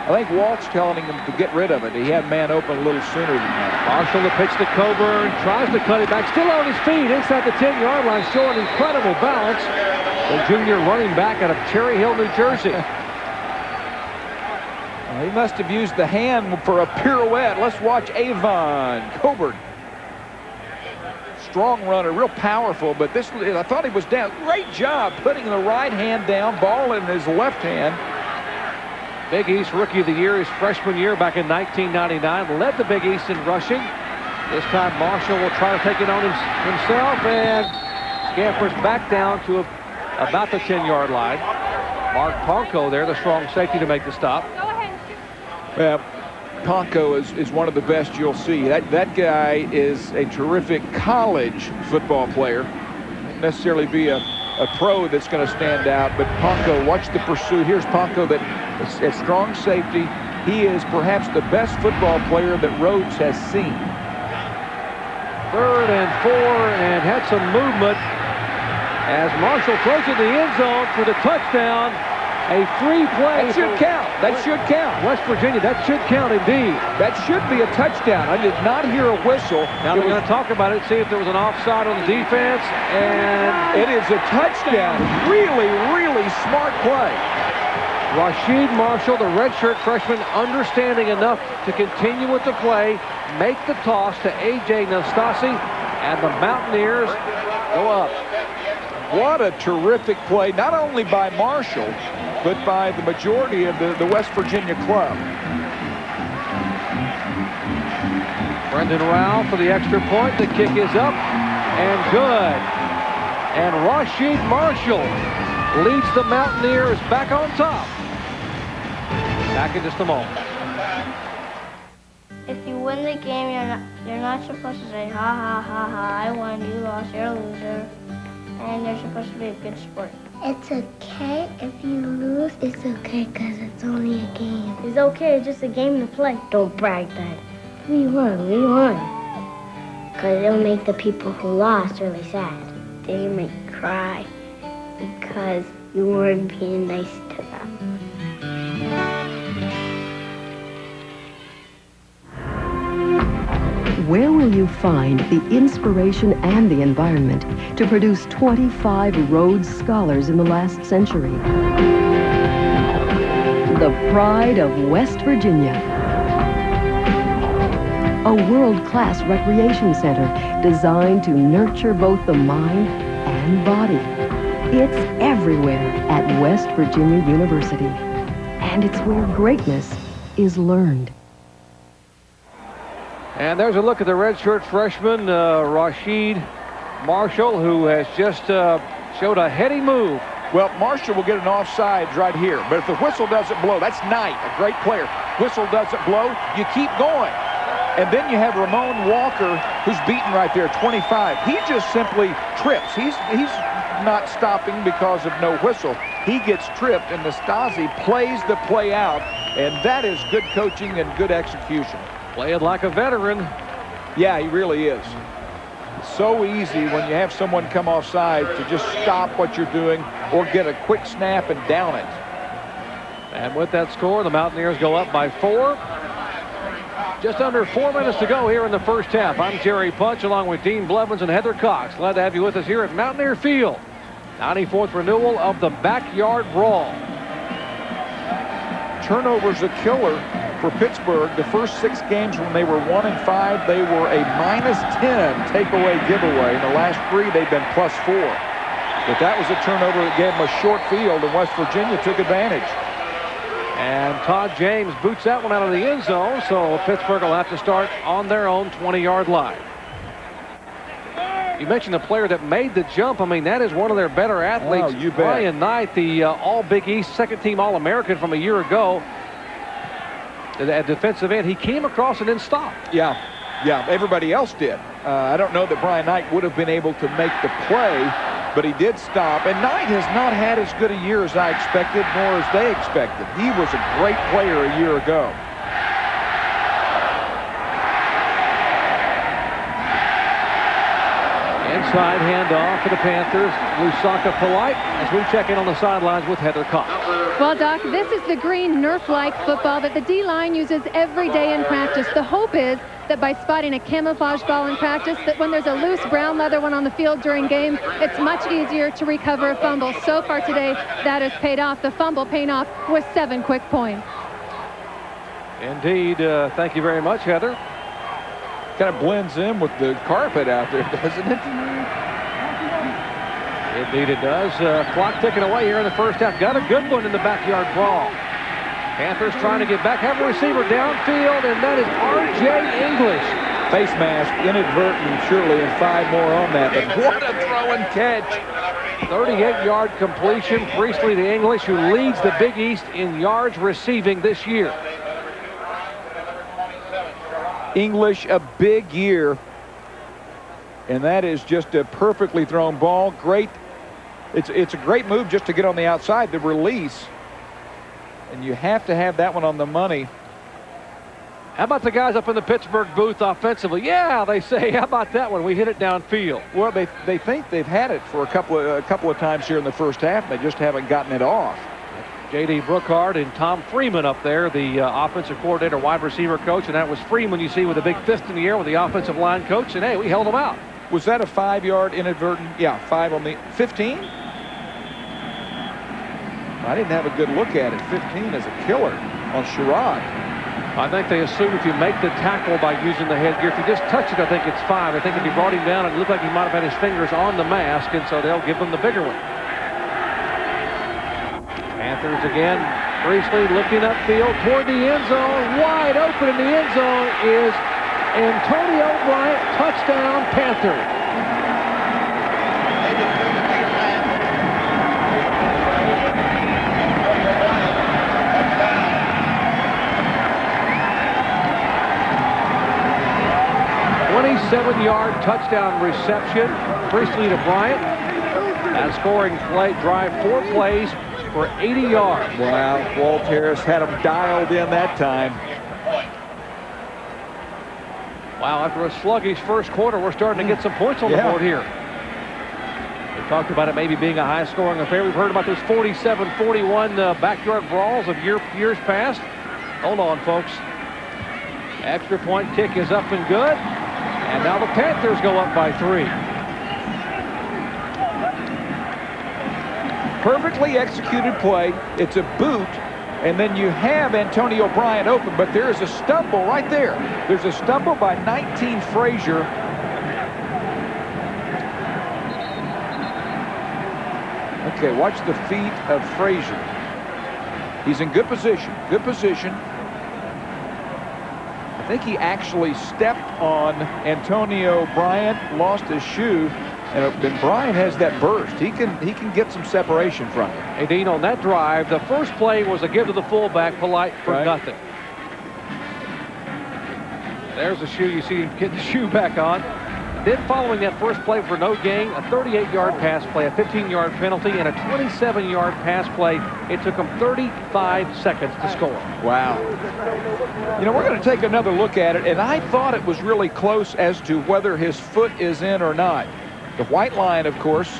I think Walt's telling him to get rid of it. He had man open a little sooner than that. Marshall the pitch to Coburn. Tries to cut it back. Still on his feet inside the 10-yard line. Showing incredible balance. The junior running back out of Cherry Hill, New Jersey. He must have used the hand for a pirouette. Let's watch Avon Coburn. Strong runner, real powerful, but this, I thought he was down. Great job putting the right hand down, ball in his left hand. Big East Rookie of the Year his freshman year back in 1999. Led the Big East in rushing. This time Marshall will try to take it on himself and scampers back down to about the 10-yard line. Mark Ponko there, the strong safety, to make the stop. Well, Ponko is one of the best you'll see. That guy is a terrific college football player. Won't necessarily be a pro that's going to stand out, but Ponko, watch the pursuit. Here's Ponko that at strong safety. He is perhaps the best football player that Rhodes has seen. 3rd and 4, and had some movement as Marshall throws in the end zone for the touchdown. A free play. That should count. That should count. West Virginia, that should count indeed. That should be a touchdown. I did not hear a whistle. Now they're going to talk about it, see if there was an offside on the defense, and it is a touchdown. Really, really smart play. Rasheed Marshall, the redshirt freshman, understanding enough to continue with the play, make the toss to A.J. Nastasi, and the Mountaineers go up. What a terrific play, not only by Marshall, but by the majority of the West Virginia club. Brendan Rao for the extra point. The kick is up and good. And Rasheed Marshall leads the Mountaineers back on top. Back in just a moment. If you win the game, you're not supposed to say, ha, ha, ha, ha, I won, you lost, you're a loser. And you're supposed to be a good sport. It's okay if you lose. It's okay because it's only a game. It's okay, it's just a game to play. Don't brag that. We won. Because it'll make the people who lost really sad. They may cry because you weren't being nice to them. Where will you find the inspiration and the environment to produce 25 Rhodes Scholars in the last century? The pride of West Virginia. A world-class recreation center designed to nurture both the mind and body. It's everywhere at West Virginia University. And it's where greatness is learned. And there's a look at the redshirt freshman, Rasheed Marshall, who has just showed a heady move. Well, Marshall will get an offsides right here, but if the whistle doesn't blow, that's Knight, a great player. Whistle doesn't blow, you keep going. And then you have Ramon Walker, who's beaten right there, 25. He just simply trips. He's not stopping because of no whistle. He gets tripped, and Nastasi plays the play out, and that is good coaching and good execution. Playing like a veteran. Yeah, he really is. It's so easy when you have someone come offside to just stop what you're doing or get a quick snap and down it. And with that score, the Mountaineers go up by 4. Just under 4 minutes to go here in the first half. I'm Jerry Punch along with Dean Blevins and Heather Cox. Glad to have you with us here at Mountaineer Field. 94th renewal of the Backyard Brawl. Turnovers a killer for Pittsburgh. The first 6 games when they were 1-5, they were a -10 takeaway giveaway. In the last 3, they've been +4. But that was a turnover that gave them a short field, and West Virginia took advantage. And Todd James boots that one out of the end zone, so Pittsburgh will have to start on their own 20-yard line. You mentioned the player that made the jump. I mean, that is one of their better athletes. Oh, you bet. Brian Knight, the All-Big East second-team All-American from a year ago. At defensive end, he came across and then stopped. Yeah, everybody else did. I don't know that Brian Knight would have been able to make the play, but he did stop. And Knight has not had as good a year as I expected, nor as they expected. He was a great player a year ago. side handoff for the Panthers. Lusaka Polite as we check in on the sidelines with Heather Kopp. Well, Doc, this is the green Nerf-like football that the D-line uses every day in practice. The hope is that by spotting a camouflage ball in practice, that when there's a loose brown leather one on the field during game, it's much easier to recover a fumble. So far today, that has paid off. The fumble paying off with 7 quick points. Indeed. Thank you very much, Heather. Kind of blends in with the carpet out there, doesn't it? Indeed it does. Clock ticking away here in the first half. Got a good one in the backyard brawl. Panthers trying to get back. Have a receiver downfield, and that is R.J. English. Face mask, inadvertent, surely, and 5 more on that. But what a throw and catch. 38-yard completion. Priestley to English, who leads the Big East in yards receiving this year. English, a big year. And that is just a perfectly thrown ball. Great. It's a great move just to get on the outside, the release. And you have to have that one on the money. How about the guys up in the Pittsburgh booth offensively? Yeah, they say, how about that one? We hit it downfield. Well, they think they've had it for a couple of times here in the first half. They just haven't gotten it off. J.D. Brookhart and Tom Freeman up there, the offensive coordinator, wide receiver coach. And that was Freeman, you see, with a big fist in the air with the offensive line coach. And, hey, we held them out. Was that a 5-yard inadvertent? Yeah, 5 on the 15? I didn't have a good look at it. 15 is a killer on Sherrod. I think they assume if you make the tackle by using the headgear, if you just touch it, I think it's 5. I think if you brought him down, it looked like he might have had his fingers on the mask, and so they'll give him the bigger one. Panthers again. Priestley looking upfield toward the end zone. Wide open in the end zone is Antonio Bryant. Touchdown, Panthers. Seven-yard touchdown reception. Priestley to Bryant. That scoring play drive 4 plays for 80 yards. Wow, Walt Harris had him dialed in that time. Wow, after a sluggish first quarter, we're starting to get some points on the board here. We talked about it maybe being a high-scoring affair. We've heard about those 47-41 backyard brawls of years past. Hold on, folks. Extra point kick is up and good. And now the Panthers go up by 3. Perfectly executed play. It's a boot. And then you have Antonio Bryant open. But there is a stumble right there. There's a stumble by 19 Frazier. Okay, watch the feet of Frazier. He's in good position. Good position. I think he actually stepped on Antonio Bryant, lost his shoe, and then Bryant has that burst. He can get some separation from him. Hey, Dean, on that drive, the first play was a give to the fullback, Polite, for nothing. There's the shoe. You see him get the shoe back on. Then following that first play for no gain, a 38-yard pass play, a 15-yard penalty, and a 27-yard pass play. It took him 35 seconds to score. Wow. You know, we're going to take another look at it, and I thought it was really close as to whether his foot is in or not. The white line, of course,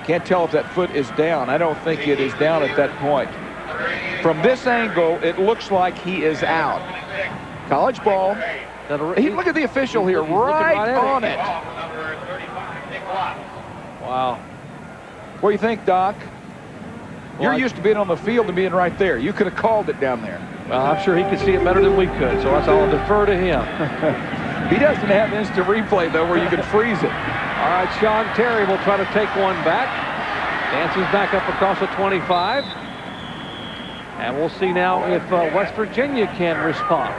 can't tell if that foot is down. I don't think it is down at that point. From this angle, it looks like he is out. College ball. Look at the official here, right on it. Wow. What do you think, Doc? You're used to being on the field and being right there. You could have called it down there. Well, I'm sure he could see it better than we could, so I'll defer to him. He doesn't have instant replay, though, where you can freeze it. All right, Sean Terry will try to take one back. Dances back up across the 25. And we'll see now if West Virginia can respond.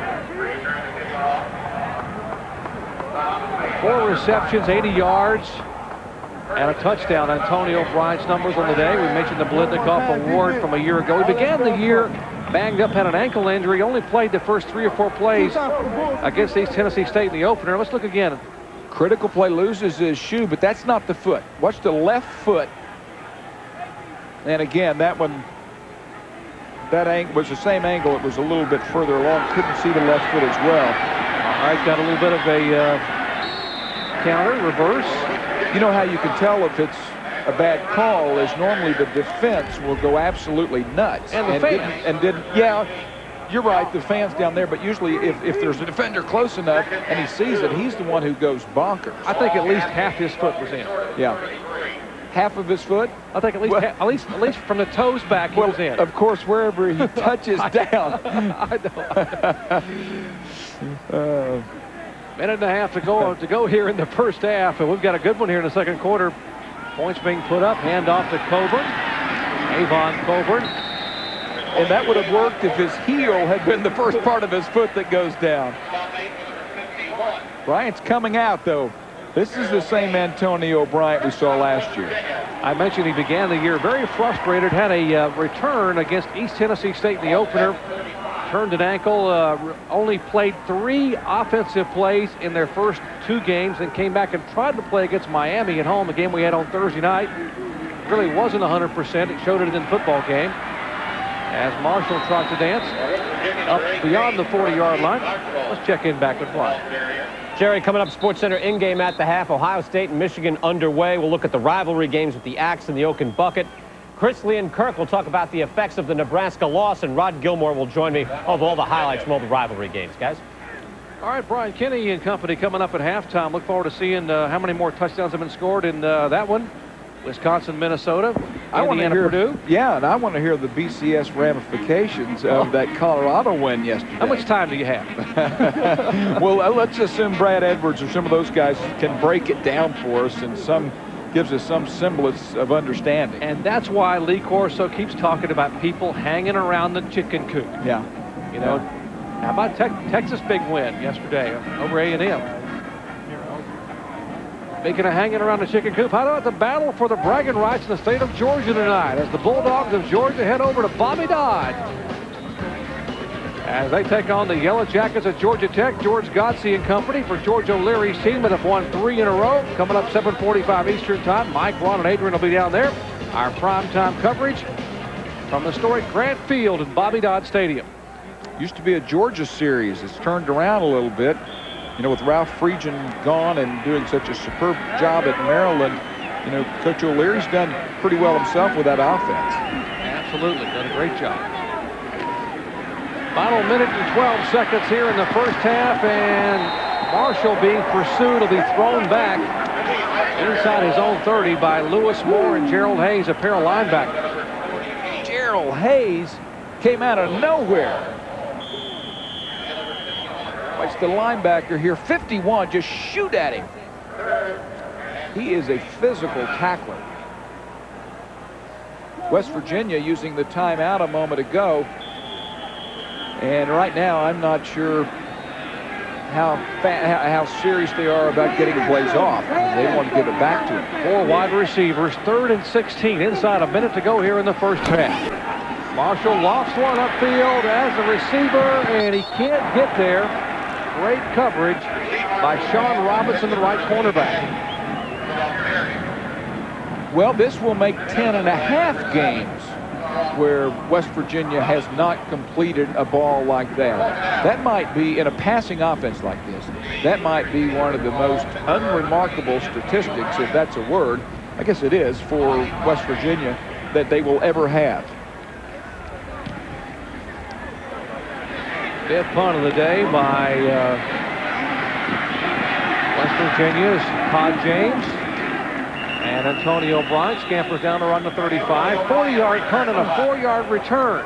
4 receptions, 80 yards, and a touchdown. Antonio Bryant's numbers on the day. We mentioned the Blitnikoff Award from a year ago. He began the year banged up, had an ankle injury, only played the first 3 or 4 plays against East Tennessee State in the opener. Let's look again. Critical play, loses his shoe, but that's not the foot. Watch the left foot. And again, that one, that angle was the same angle. It was a little bit further along. Couldn't see the left foot as well. All right, got a little bit of a counter, reverse. You know how you can tell if it's a bad call is normally the defense will go absolutely nuts. And the fans. Yeah, you're right, the fans down there, but usually if there's a defender close enough and he sees it, he's the one who goes bonkers. I think at least half his foot was in. Yeah. Half of his foot? I think at least from the toes back he was in. Of course, wherever he touches down. I know. Minute and a half to go here in the first half, and we've got a good one here in the second quarter. Points being put up, hand off to Coburn. Avon Coburn. And that would have worked if his heel had been the first part of his foot that goes down. Bryant's coming out, though. This is the same Antonio Bryant we saw last year. I mentioned he began the year very frustrated, had a return against East Tennessee State in the opener. Turned an ankle, only played 3 offensive plays in their first 2 games and came back and tried to play against Miami at home, a game we had on Thursday night. Really wasn't 100%. It showed it in the football game. As Marshall tries to dance up beyond the 40-yard line. Let's check in back with Brian. Jerry, coming up, SportsCenter in-game at the half. Ohio State and Michigan underway. We'll look at the rivalry games with the Axe and the Oaken Bucket. Chris Lee and Kirk will talk about the effects of the Nebraska loss, and Rod Gilmore will join me of all the highlights from all the rivalry games, guys. All right, Brian Kenny and company coming up at halftime. Look forward to seeing how many more touchdowns have been scored in that one. Wisconsin, Minnesota, Indiana, Purdue. Yeah, and I want to hear the BCS ramifications of that Colorado win yesterday. How much time do you have? Well, let's assume Brad Edwards or some of those guys can break it down for us and gives us some semblance of understanding. And that's why Lee Corso keeps talking about people hanging around the chicken coop. Yeah. You know, how about Texas big win yesterday over A&M? Speaking of hanging around the chicken coop, how about the battle for the bragging rights in the state of Georgia tonight as the Bulldogs of Georgia head over to Bobby Dodd as they take on the Yellow Jackets of Georgia Tech. George Godsey and company for George O'Leary's team that have won 3 in a row. Coming up 7:45 Eastern time. Mike, Ron, and Adrian will be down there. Our primetime coverage from the historic Grant Field in Bobby Dodd Stadium. Used to be a Georgia series. It's turned around a little bit. You know, with Ralph Friedgen gone and doing such a superb job at Maryland, you know, Coach O'Leary's done pretty well himself with that offense. Absolutely, done a great job. Final minute and 12 seconds here in the first half, and Marshall being pursued will be thrown back inside his own 30 by Lewis Moore and Gerald Hayes, a pair of linebackers. Gerald Hayes came out of nowhere. Watch the linebacker here, 51, just shoot at him. He is a physical tackler. West Virginia using the timeout a moment ago. And right now, I'm not sure how serious they are about getting plays off. They want to give it back to him. 4 wide receivers, 3rd and 16, inside a minute to go here in the first half. Marshall lofts one upfield as a receiver, and he can't get there. Great coverage by Sean Robinson, the right cornerback. Well, this will make 10.5 games where West Virginia has not completed a ball like that. That might be, in a passing offense like this, that might be one of the most unremarkable statistics, if that's a word, I guess it is, for West Virginia, that they will ever have. 5th punt of the day by West Virginia's Todd James. And Antonio Bryant scampers down around the 35. 40-yard punt and a 4-yard return.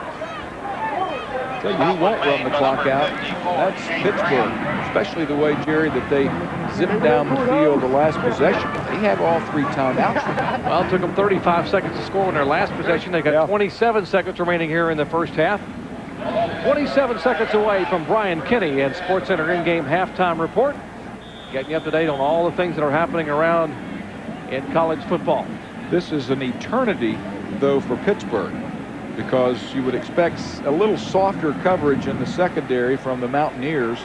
Tell you who won't run the clock out. That's Pittsburgh. Especially the way, Jerry, that they zipped down the field the last possession. They have all 3 timeouts. Well, it took them 35 seconds to score in their last possession. They got 27 seconds remaining here in the first half. 27 seconds away from Brian Kenny and SportsCenter in-game halftime report. Getting you up to date on all the things that are happening around in college football. This is an eternity, though, for Pittsburgh, because you would expect a little softer coverage in the secondary from the Mountaineers,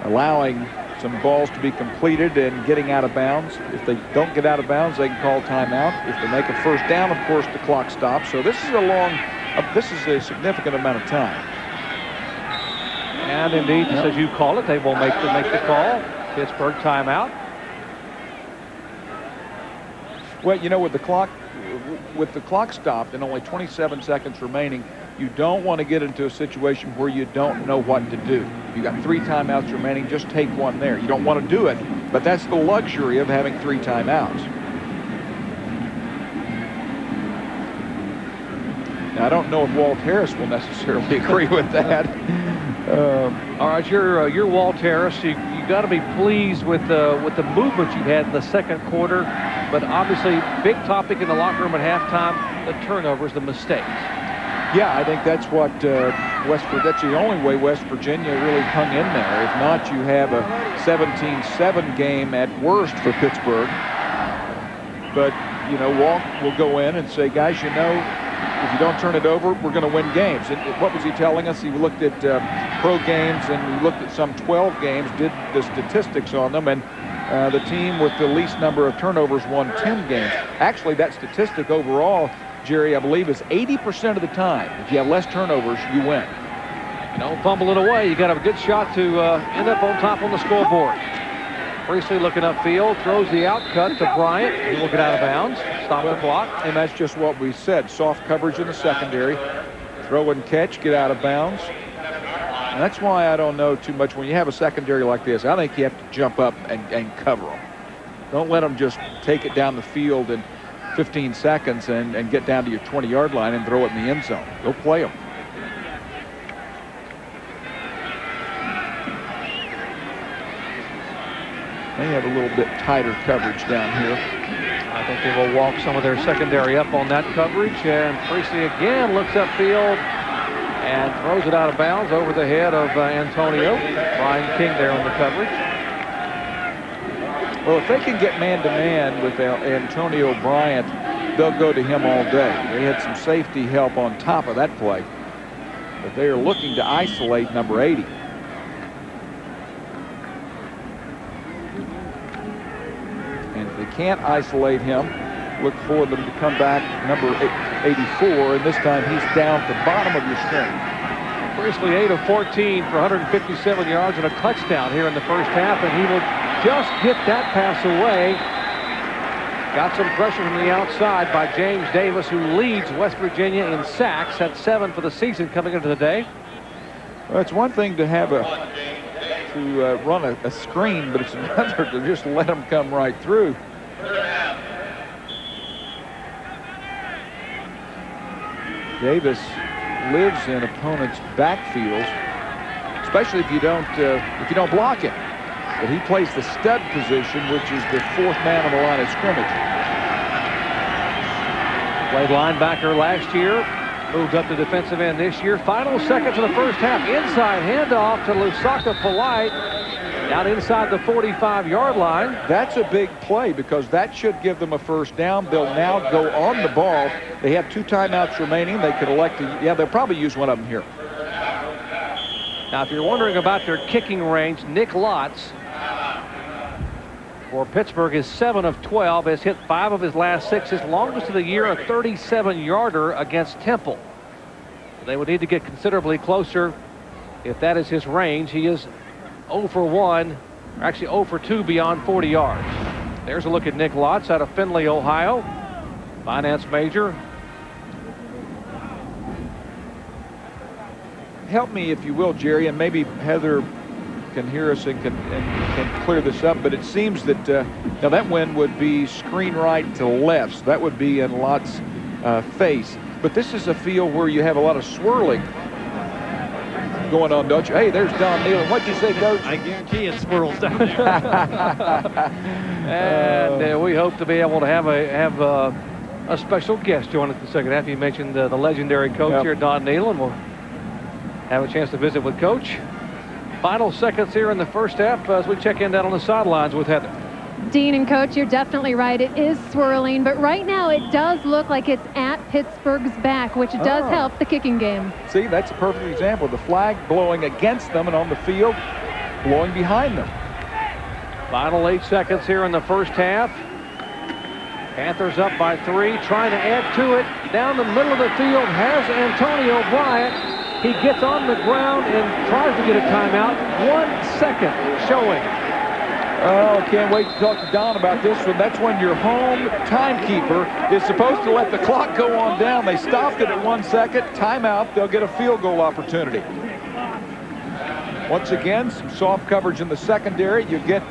allowing some balls to be completed and getting out of bounds. If they don't get out of bounds, they can call timeout. If they make a first down, of course, the clock stops. So this is a significant amount of time. And indeed, just as you call it, they will make the call. Pittsburgh timeout. Well, you know, with the clock stopped and only 27 seconds remaining, you don't want to get into a situation where you don't know what to do. You got 3 timeouts remaining, just take one there. You don't want to do it, but that's the luxury of having 3 timeouts. Now, I don't know if Walt Harris will necessarily agree with that. All right, you're Walt Harris. You got to be pleased with the movement you had in the second quarter, but obviously big topic in the locker room at halftime, the turnovers, the mistakes. Yeah, I think that's what that's the only way West Virginia really hung in there. If not, you have a 17-7 game at worst for Pittsburgh. But, you know, Walt will go in and say, guys, you know, if you don't turn it over, we're going to win games. And what was he telling us? He looked at pro games, and we looked at some 12 games, did the statistics on them, and the team with the least number of turnovers won 10 games. Actually, that statistic overall, Jerry, I believe is 80% of the time. If you have less turnovers, you win. You don't fumble it away. You got to have a good shot to end up on top on the scoreboard. Priestley looking upfield, throws the out cut to Bryant. He will get out of bounds, stop the clock. And that's just what we said. Soft coverage in the secondary. Throw and catch, get out of bounds. And that's why I don't know too much. When you have a secondary like this, I think you have to jump up and cover them. Don't let them just take it down the field in 15 seconds and get down to your 20-yard line and throw it in the end zone. Go play them. They have a little bit tighter coverage down here. I think they will walk some of their secondary up on that coverage. And Priestley again looks upfield and throws it out of bounds over the head of Antonio. Brian King there on the coverage. Well, if they can get man-to-man with Antonio Bryant, they'll go to him all day. They had some safety help on top of that play. But they are looking to isolate number 80. And if they can't isolate him, look for them to come back number 84, and this time he's down at the bottom of your string. Priestley 8 of 14 for 157 yards and a touchdown here in the first half, and he will just get that pass away. Got some pressure from the outside by James Davis, who leads West Virginia in sacks. Had 7 for the season coming into the day. Well, it's one thing to have run a screen, but it's another to just let them come right through. Davis lives in opponents' backfields, especially if you don't block him. But he plays the stud position, which is the 4th man on the line of scrimmage. Played linebacker last year, moved up to defensive end this year. Final seconds of the first half. Inside handoff to Lusaka Polite, down inside the 45-yard line. That's a big play because that should give them a first down. They'll now go on the ball. They have 2 timeouts remaining. They could elect to, they'll probably use one of them here. Now, if you're wondering about their kicking range, Nick Lotz for Pittsburgh is 7 of 12, has hit 5 of his last 6. His longest of the year, a 37-yarder against Temple. They would need to get considerably closer if that is his range. He is 0 for 1, or actually 0 for 2 beyond 40 yards. There's a look at Nick Lotz out of Findlay, Ohio. Finance major. Help me, if you will, Jerry, and maybe Heather can hear us and can clear this up, but it seems that now that one would be screen right to left, so that would be in Lott's face. But this is a field where you have a lot of swirling going on, don't you? Hey, there's Don Nealon. What'd you say, Coach? I guarantee it swirls down there. And we hope to be able to have a special guest join us in the second half. You mentioned the legendary coach here, Don Nealon. We'll have a chance to visit with Coach. Final seconds here in the first half as we check in down on the sidelines with Heather. Dean and Coach, you're definitely right. It is swirling, but right now it does look like it's at Pittsburgh's back, which does help the kicking game. See, that's a perfect example. The flag blowing against them and on the field blowing behind them. Final 8 seconds here in the first half. Panthers up by 3, trying to add to it. Down the middle of the field has Antonio Bryant. He gets on the ground and tries to get a timeout. 1 second showing. Oh, can't wait to talk to Don about this one. That's when your home timekeeper is supposed to let the clock go on down. They stopped it at 1 second. Timeout. They'll get a field goal opportunity. Once again, some soft coverage in the secondary. You get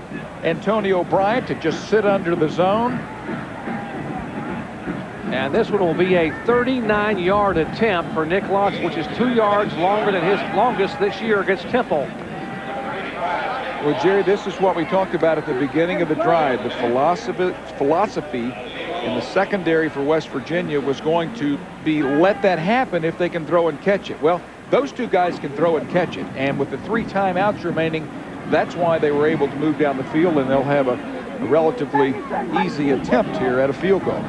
Antonio Bryant to just sit under the zone. And this one will be a 39-yard attempt for Nick Lotz, which is 2 yards longer than his longest this year against Temple. Well, Jerry, this is what we talked about at the beginning of the drive. The philosophy in the secondary for West Virginia was going to be let that happen if they can throw and catch it. Well, those two guys can throw and catch it. And with the 3 timeouts remaining, that's why they were able to move down the field, and they'll have a relatively easy attempt here at a field goal.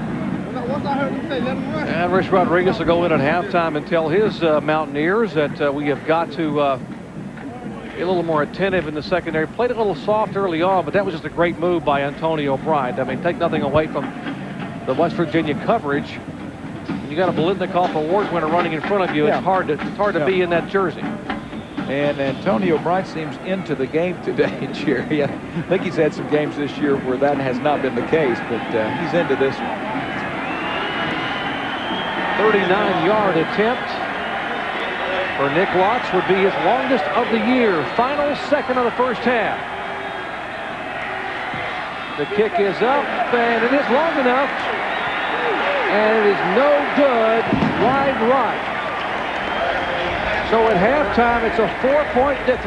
And Rich Rodriguez will go in at halftime and tell his Mountaineers that we have got to be a little more attentive in the secondary. Played a little soft early on, but that was just a great move by Antonio Bryant. I mean, take nothing away from the West Virginia coverage. You got a Bolitnikoff Award winner running in front of you. It's hard to be in that jersey. And Antonio Bryant seems into the game today, Jerry. I think he's had some games this year where that has not been the case, but he's into this one. 39-yard attempt for Nick Lotz would be his longest of the year. Final second of the first half. The kick is up, and it is long enough, and it is no good. Wide right. So at halftime, it's a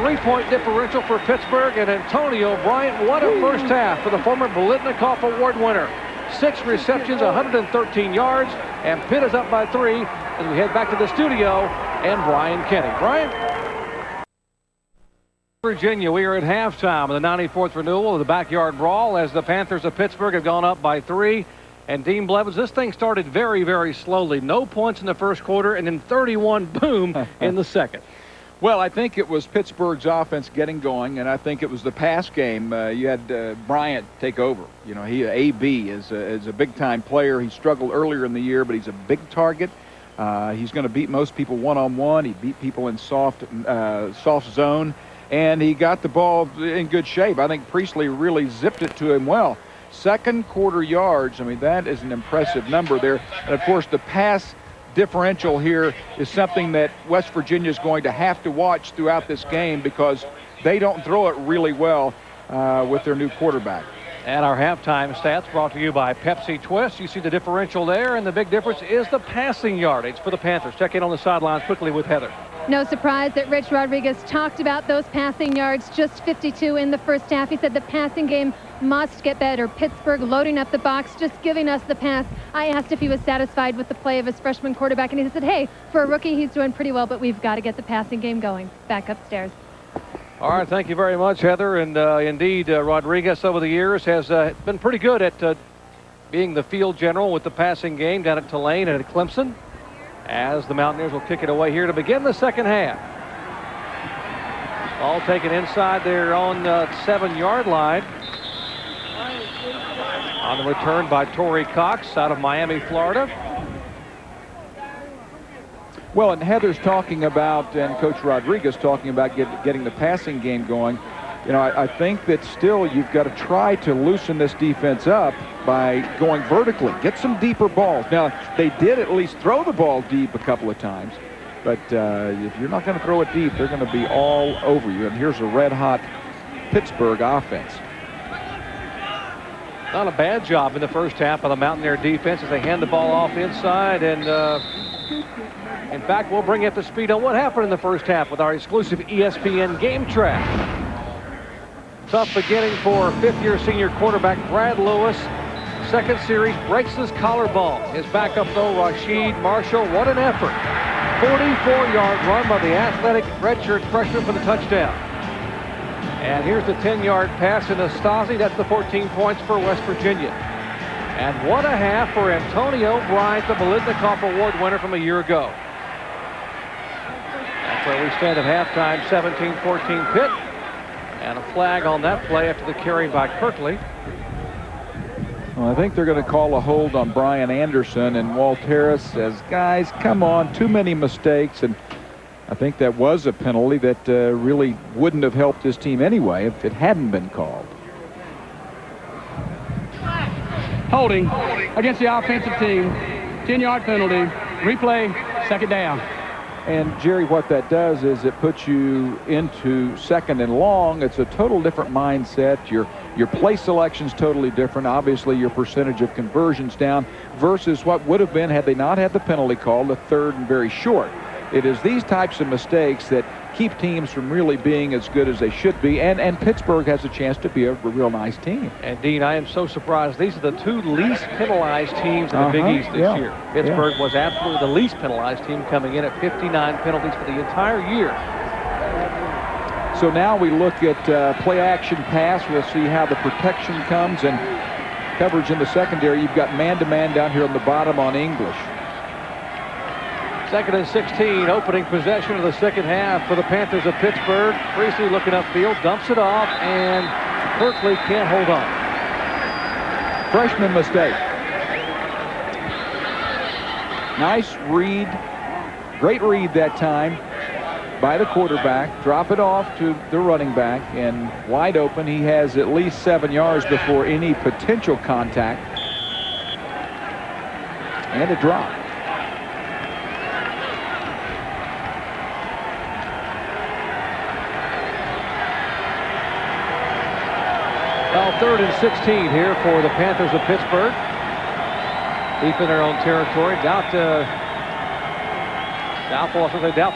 3-point differential for Pittsburgh, and Antonio Bryant, what a first half for the former Bolitnikoff Award winner. 6 receptions, 113 yards, and Pitt is up by 3 as we head back to the studio and Brian Kenny. Brian? Virginia, we are at halftime of the 94th renewal of the Backyard Brawl as the Panthers of Pittsburgh have gone up by 3. And Dean Blevins, this thing started very, very slowly. No points in the first quarter, and then 31, boom, in the second. Well, I think it was Pittsburgh's offense getting going, and I think it was the pass game. You had Bryant take over. You know, AB is a big-time player. He struggled earlier in the year, but he's a big target. He's going to beat most people one-on-one. He beat people in soft zone, and he got the ball in good shape. I think Priestley really zipped it to him well. Second quarter yards, I mean, that is an impressive number there. And, of course, the pass differential here is something that West Virginia is going to have to watch throughout this game because they don't throw it really well with their new quarterback. And our halftime stats brought to you by Pepsi Twist. You see the differential there, and the big difference is the passing yardage for the Panthers. Check in on the sidelines quickly with Heather. No surprise that Rich Rodriguez talked about those passing yards, just 52 in the first half. He said the passing game must get better. Pittsburgh loading up the box, just giving us the pass. I asked if he was satisfied with the play of his freshman quarterback, and he said, hey, for a rookie, he's doing pretty well, but we've got to get the passing game going. Back upstairs. All right, thank you very much, Heather. And indeed, Rodriguez over the years has been pretty good at being the field general with the passing game down at Tulane and at Clemson, as the Mountaineers will kick it away here to begin the second half. All taken inside their own 7-yard line. On the return by Torrey Cox out of Miami, Florida. Well, and Heather's talking about, and Coach Rodriguez talking about getting the passing game going. You know, I think that still you've got to try to loosen this defense up by going vertically. Get some deeper balls. Now, they did at least throw the ball deep a couple of times. But if you're not going to throw it deep, they're going to be all over you. And here's a red-hot Pittsburgh offense. Not a bad job in the first half of the Mountaineer defense as they hand the ball off inside. And in fact, we'll bring you up to speed on what happened in the first half with our exclusive ESPN game track. Tough beginning for fifth-year senior quarterback Brad Lewis. Second series breaks his collarbone. His backup, though, Rashid Marshall. What an effort. 44-yard run by the athletic redshirt freshman for the touchdown. And here's the 10-yard pass in Nastasi. That's the 14 points for West Virginia. And what a half for Antonio Bryant, the Bolitnikoff Award winner from a year ago. That's where we stand at halftime, 17-14 Pitt. And a flag on that play after the carry by Kirkley. Well, I think they're going to call a hold on Brian Anderson, and Walt Harris says, guys, come on, too many mistakes. And I think that was a penalty that really wouldn't have helped his team anyway if it hadn't been called. holding against the offensive team. 10-yard penalty. Replay, second down. And, Jerry, what that does is it puts you into second and long. It's a total different mindset. Your play selection's totally different. Obviously, your percentage of conversions down versus what would have been had they not had the penalty call, the third and very short. It is these types of mistakes that keep teams from really being as good as they should be, and Pittsburgh has a chance to be a real nice team. And, Dean, I am so surprised. These are the two least penalized teams in the Big East this year. Pittsburgh was absolutely the least penalized team, coming in at 59 penalties for the entire year. So now we look at play action pass. We'll see how the protection comes, and coverage in the secondary. You've got man-to-man down here on the bottom on English. 2nd and 16, opening possession of the second half for the Panthers of Pittsburgh. Priestley looking upfield, dumps it off, and Berkeley can't hold on. Freshman mistake. Nice read, great read that time by the quarterback. Drop it off to the running back, and wide open. He has at least 7 yards before any potential contact. And a drop. Well, 3rd and 16 here for the Panthers of Pittsburgh. Deep in their own territory. Doubtful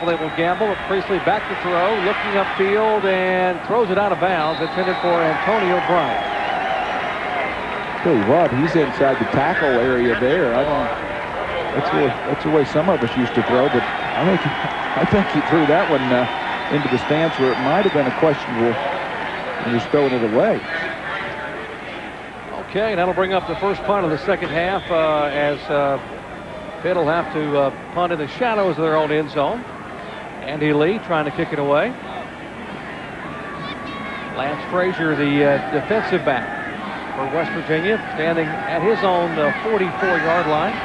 they will gamble. But Priestley back to throw, looking upfield, and throws it out of bounds. Intended for Antonio Bryant. Tell you what, he's inside the tackle area there. That's the way some of us used to throw, but I think he threw that one into the stance where it might have been a questionable, and he's throwing it away. Okay, that'll bring up the first punt of the second half as Pitt will have to punt in the shadows of their own end zone. Andy Lee trying to kick it away. Lance Frazier, the defensive back for West Virginia, standing at his own 44-yard line,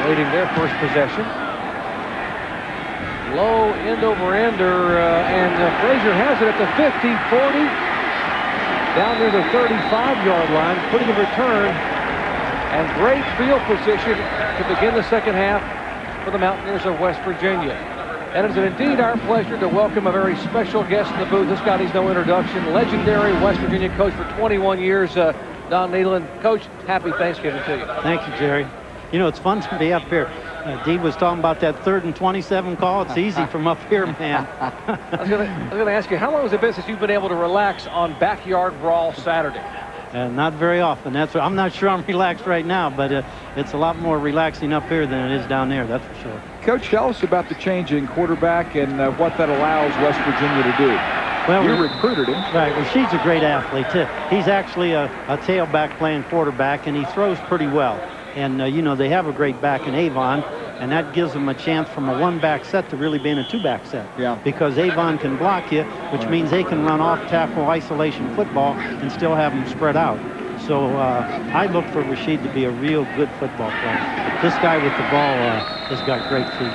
awaiting their first possession. Low end-over-ender, and Frazier has it at the 50, 40. Down near the 35-yard line, putting a return, and great field position to begin the second half for the Mountaineers of West Virginia. And it is indeed our pleasure to welcome a very special guest in the booth. This guy needs no introduction. Legendary West Virginia coach for 21 years, Don Nehlen. Coach, happy Thanksgiving to you. Thank you, Jerry. You know, it's fun to be up here. Dean was talking about that 3rd and 27 call. It's easy from up here, man. I was going to ask you, how long has it been since you've been able to relax on Backyard Brawl Saturday? Not very often. I'm not sure I'm relaxed right now, but it's a lot more relaxing up here than it is down there, that's for sure. Coach, tell us about the change in quarterback and what that allows West Virginia to do. Well, you recruited him. Right. Rasheed's a great athlete, too. He's actually a tailback playing quarterback, and he throws pretty well. And, you know, they have a great back in Avon, and that gives them a chance from a one-back set to really being a two-back set. Yeah. Because Avon can block you, which means they can run off-tackle isolation football and still have them spread out. So I look for Rasheed to be a real good football player. This guy with the ball has got great feet.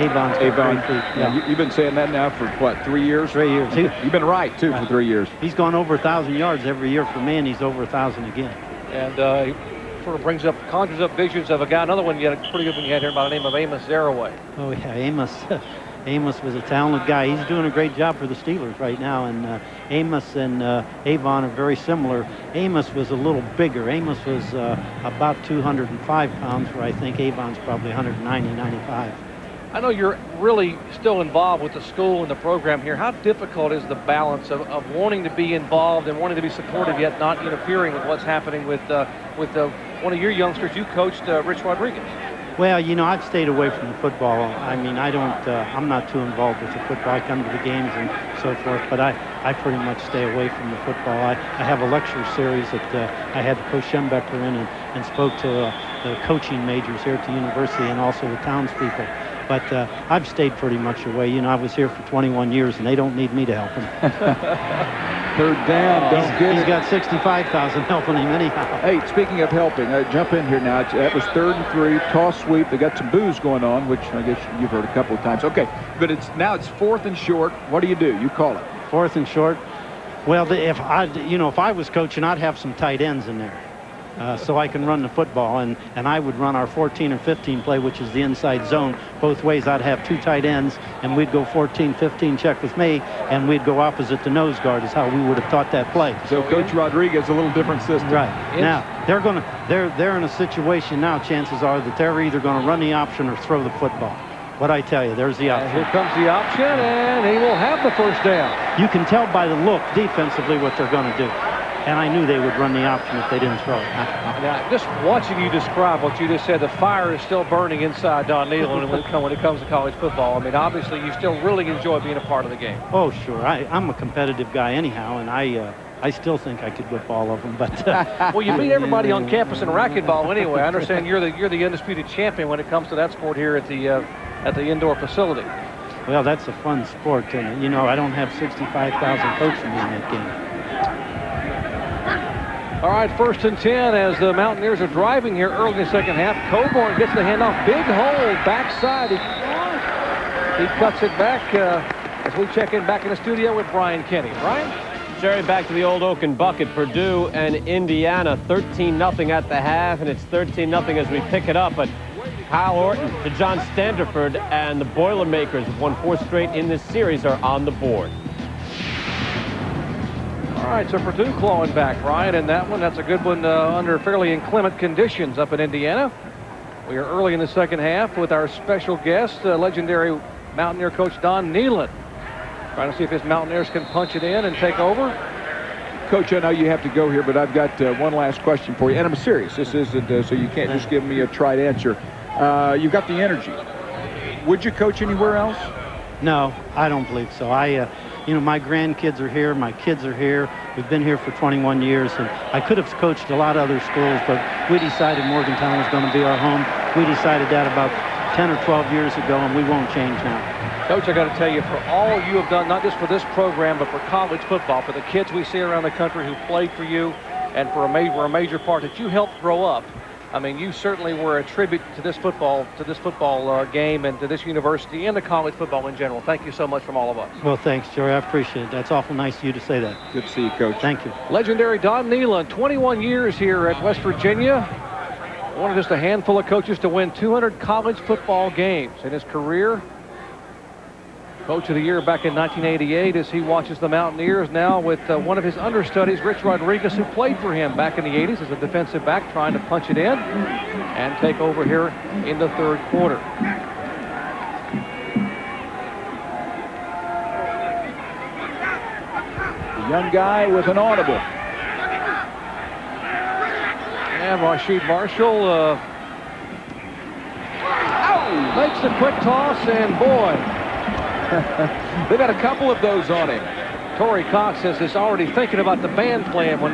Avon's got great feet. Yeah. You've been saying that now for, what, 3 years? 3 years. You've been right, too, for 3 years. He's gone over 1,000 yards every year for me, and he's over 1,000 again. And sort of conjures up visions of a guy. Another one you had a pretty good one you had here by the name of Amos Zaraway. Oh yeah, Amos was a talented guy. He's doing a great job for the Steelers right now. And Amos and Avon are very similar. Amos was a little bigger. Amos was about 205 pounds, where I think Avon's probably 190, 95. I know you're really still involved with the school and the program here. How difficult is the balance of wanting to be involved and wanting to be supportive, yet not interfering with what's happening with one of your youngsters you coached, Rich Rodriguez? Well, you know, I've stayed away from the football. I mean, I'm not too involved with the football. I come to the games and so forth, but I pretty much stay away from the football. I have a lecture series that I had Coach Schembecker in and spoke to the coaching majors here at the university and also the townspeople. But I've stayed pretty much away. You know, I was here for 21 years, and they don't need me to help them. 3rd down, don't get it. He's got 65,000 helping him anyhow. Hey, speaking of helping, jump in here now. That was 3rd and 3, toss sweep. They got some boos going on, which I guess you've heard a couple of times. Okay, but now it's 4th and short. What do? You call it. 4th and short. Well, if I was coaching, I'd have some tight ends in there. so I can run the football. And I would run our 14 and 15 play, which is the inside zone, both ways. I'd have 2 tight ends, and we'd go 14-15 check with me, and we'd go opposite the nose guard is how we would have taught that play. So Coach Rodriguez, a little different system. Right. Now, they're in a situation now, chances are that they're either going to run the option or throw the football. But I tell you, there's the option. Here comes the option, and he will have the first down. You can tell by the look defensively what they're going to do. And I knew they would run the option if they didn't throw it. Now, just watching you describe what you just said, the fire is still burning inside Don Nealon when it comes to college football. I mean, obviously, you still really enjoy being a part of the game. Oh, sure. I'm a competitive guy anyhow, and I still think I could whip all of them. But well, you beat everybody on campus in racquetball anyway. I understand you're the undisputed champion when it comes to that sport here at the indoor facility. Well, that's a fun sport, and you know I don't have 65,000 coaching in that game. All right, 1st and 10 as the Mountaineers are driving here early in the second half. Coburn gets the handoff. Big hole backside. He cuts it back as we check in back in the studio with Brian Kenny. Brian? Jerry, back to the old Oaken Bucket. Purdue and Indiana, 13-0 at the half, and it's 13-0 as we pick it up. But Kyle Orton to John Standerford, and the Boilermakers have won 4 straight in this series are on the board. All right, so Purdue clawing back, Ryan, in that one. That's a good one under fairly inclement conditions up in Indiana. We are early in the second half with our special guest, legendary Mountaineer coach Don Nealon. Trying to see if his Mountaineers can punch it in and take over. Coach, I know you have to go here, but I've got one last question for you. And I'm serious. This isn't so you can't just give me a trite answer. You've got the energy. Would you coach anywhere else? No, I don't believe so. You know, my grandkids are here, my kids are here. We've been here for 21 years, and I could have coached a lot of other schools, but we decided Morgantown was going to be our home. We decided that about 10 or 12 years ago, and we won't change now. Coach, I got to tell you, for all you have done, not just for this program, but for college football, for the kids we see around the country who played for you, and for a major part that you helped grow up. I mean, you certainly were a tribute to this football game and to this university and to college football in general. Thank you so much from all of us. Well, thanks, Joey. I appreciate it. That's awful nice of you to say that. Good to see you, Coach. Thank you. Legendary Don Nealon, 21 years here at West Virginia. One of just a handful of coaches to win 200 college football games in his career. Coach of the Year back in 1988 as he watches the Mountaineers now with one of his understudies, Rich Rodriguez, who played for him back in the 80s as a defensive back, trying to punch it in and take over here in the third quarter. The young guy with an audible. And Rasheed Marshall makes a quick toss, and boy, they've had a couple of those on him. Torrey Cox is already thinking about the band playing when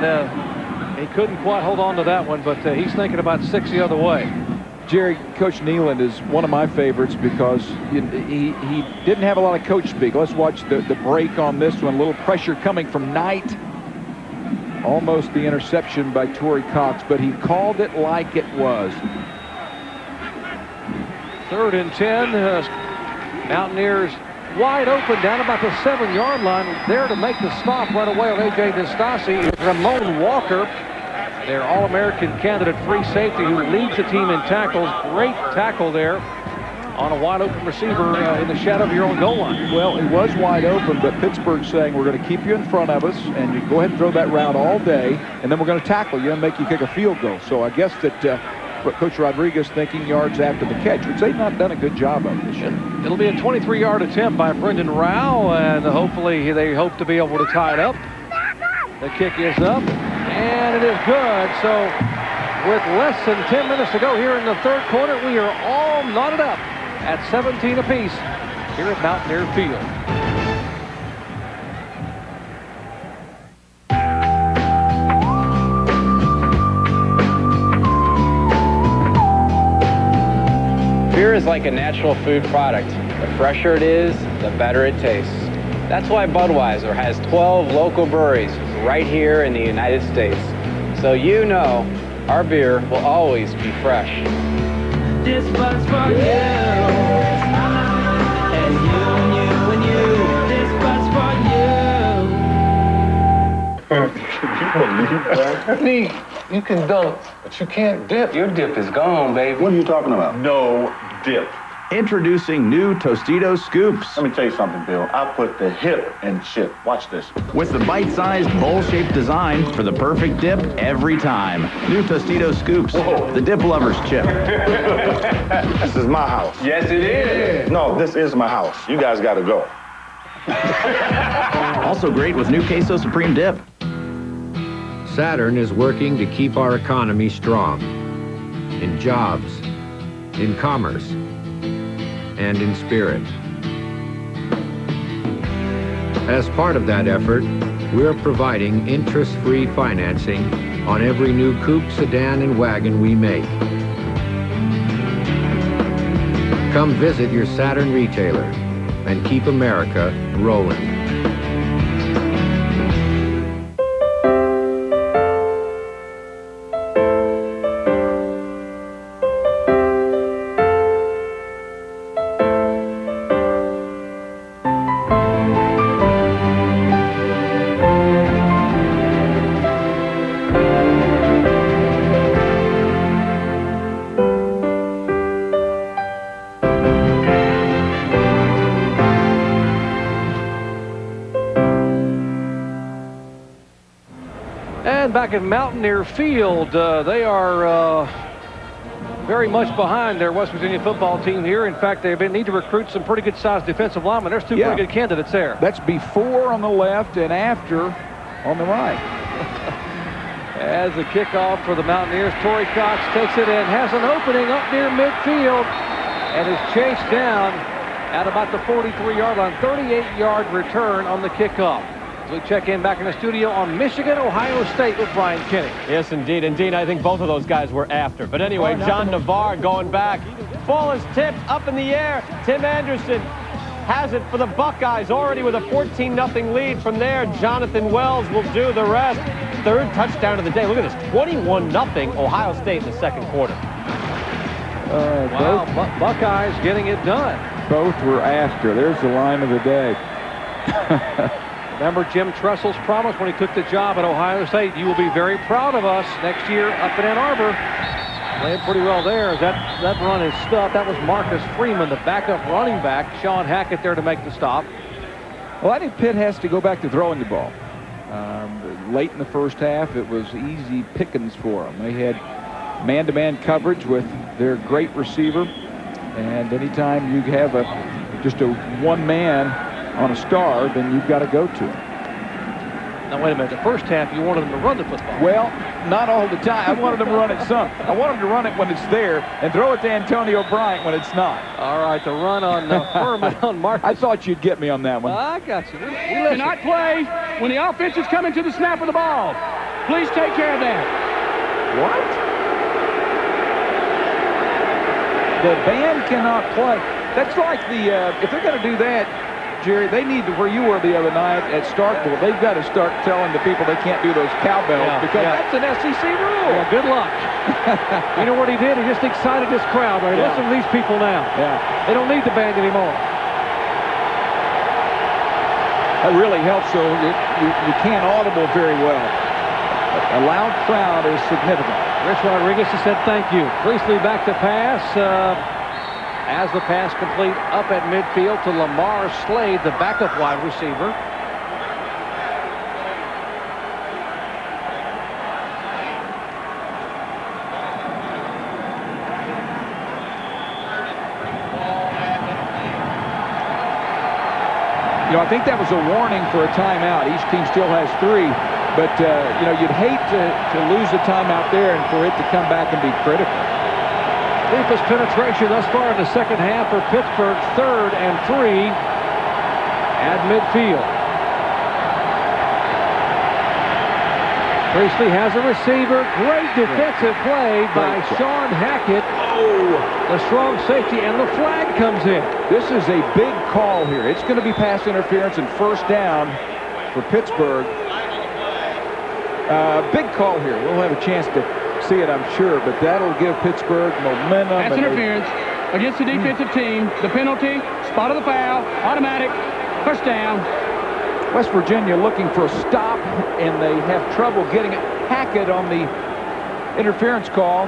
he couldn't quite hold on to that one, but he's thinking about 6 the other way. Jerry, Coach Nealon is one of my favorites because he didn't have a lot of coach speak. Let's watch the break on this one. A little pressure coming from Knight. Almost the interception by Torrey Cox, but he called it like it was. 3rd and 10. Mountaineers wide open down about the 7-yard line. There to make the stop right away on A.J. Nastasi is Ramon Walker, their All-American candidate free safety who leads the team in tackles. Great tackle there on a wide open receiver in the shadow of your own goal line. Well, it was wide open, but Pittsburgh's saying we're going to keep you in front of us and you go ahead and throw that route all day, and then we're going to tackle you and make you kick a field goal. So I guess that Coach Rodriguez thinking yards after the catch, which they've not done a good job of this year. It'll be a 23-yard attempt by Brendan Rao, and hopefully they hope to be able to tie it up. The kick is up, and it is good. So with less than 10 minutes to go here in the third quarter, we are all knotted up at 17 apiece here at Mountaineer Field. Beer is like a natural food product. The fresher it is, the better it tastes. That's why Budweiser has 12 local breweries right here in the United States. So you know our beer will always be fresh. This one's for you. And you. This one's for you. You can dunk, but you can't dip. Your dip is gone, baby. What are you talking about? No dip. Introducing new Tostitos Scoops. Let me tell you something, Bill. I put the hip in chip. Watch this. With the bite-sized, bowl-shaped design for the perfect dip every time. New Tostitos Scoops. Whoa. The dip lover's chip. This is my house. Yes, it is. No, this is my house. You guys got to go. Also great with new Queso Supreme dip. Saturn is working to keep our economy strong. In jobs, in commerce, and in spirit. As part of that effort, we're providing interest-free financing on every new coupe, sedan, and wagon we make. Come visit your Saturn retailer and keep America rolling. Back at Mountaineer Field, they are very much behind their West Virginia football team here. In fact, they need to recruit some pretty good-sized defensive linemen. There's two pretty good candidates there. That's before on the left and after on the right. As a kickoff for the Mountaineers, Torrey Cox takes it in, has an opening up near midfield, and is chased down at about the 43-yard line. 38-yard return on the kickoff. We check in back in the studio on Michigan, Ohio State with Brian Kenny. Yes, indeed. Indeed, I think both of those guys were after. But anyway, John Navarre going back. Ball is tipped up in the air. Tim Anderson has it for the Buckeyes, already with a 14-0 lead. From there, Jonathan Wells will do the rest. Third touchdown of the day. Look at this, 21-0 Ohio State in the second quarter. Wow, Buckeyes getting it done. Both were after. There's the line of the day. Remember Jim Tressel's promise when he took the job at Ohio State? You will be very proud of us next year up in Ann Arbor. Playing pretty well there. That run is stuffed. That was Marcus Freeman, the backup running back. Sean Hackett there to make the stop. Well, I think Pitt has to go back to throwing the ball. Late in the first half, it was easy pickings for them. They had man-to-man coverage with their great receiver. And anytime you have just a one-man on a star, then you've got to go to him. Now, wait a minute. The first half, you wanted them to run the football. Well, not all the time. I wanted them to run it some. I want them to run it when it's there and throw it to Antonio Bryant when it's not. All right, the run on Furman on Marcus. I thought you'd get me on that one. I got you. We cannot play when the offense is coming to the snap of the ball. Please take care of that. What? The band cannot play. That's like if they're going to do that, Jerry, they need to, where you were the other night at Starkville, they've got to start telling the people they can't do those cowbells because that's an SEC rule. Yeah, good luck. You know what he did? He just excited this crowd. Right? Listen to these people now. Yeah. They don't need the band anymore. That really helps, so you can't audible very well. A loud crowd is significant. Rich Rodriguez has said thank you. Priestley back to pass. As the pass complete up at midfield to Lamar Slade, the backup wide receiver. You know, I think that was a warning for a timeout. Each team still has 3, but you know, you'd hate to lose a timeout there and for it to come back and be critical. Deepest penetration thus far in the second half for Pittsburgh. 3rd and 3 at midfield. Priestley has a receiver. Great defensive play by Sean Hackett. The strong safety, and the flag comes in. This is a big call here. It's going to be pass interference and first down for Pittsburgh. Big call here. We'll have a chance to see it, I'm sure, but that'll give Pittsburgh momentum. That's interference against the defensive team. The penalty, spot of the foul, automatic, first down. West Virginia looking for a stop, and they have trouble getting it. Hackett on the interference call.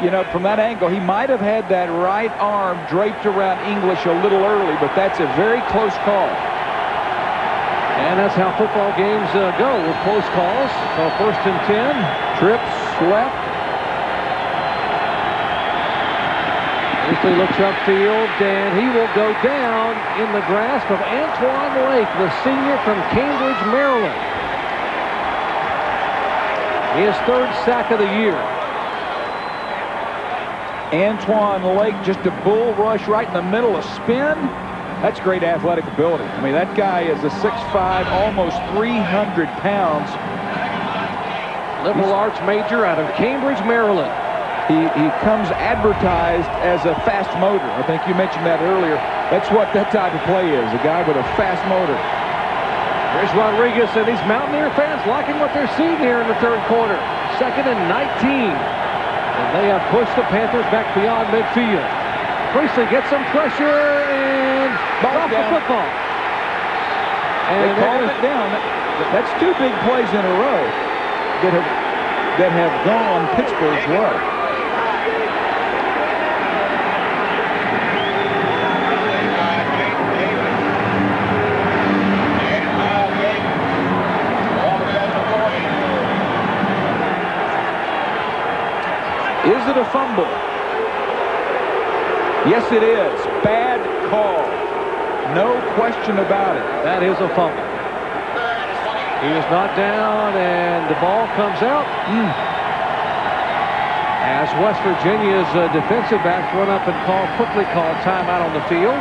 You know, from that angle, he might have had that right arm draped around English a little early, but that's a very close call. And that's how football games go, with close calls. So 1st and 10. Trips left. Priestley looks upfield, and he will go down in the grasp of Antoine Lake, the senior from Cambridge, Maryland. His 3rd sack of the year. Antoine Lake, just a bull rush right in the middle, a spin. That's great athletic ability. I mean, that guy is a 6'5", almost 300 pounds. Liberal arts major out of Cambridge, Maryland. He comes advertised as a fast motor. I think you mentioned that earlier. That's what that type of play is, a guy with a fast motor. There's Rodriguez, and these Mountaineer fans liking what they're seeing here in the 3rd quarter. 2nd and 19. And they have pushed the Panthers back beyond midfield. Priestley gets some pressure and drops the football. And they called it down. That's 2 big plays in a row that have gone Pittsburgh's way. Is it a fumble? Yes, it is. Bad call. No question about it. That is a fumble. He is not down, and the ball comes out. As West Virginia's defensive backs run up and quickly call timeout on the field.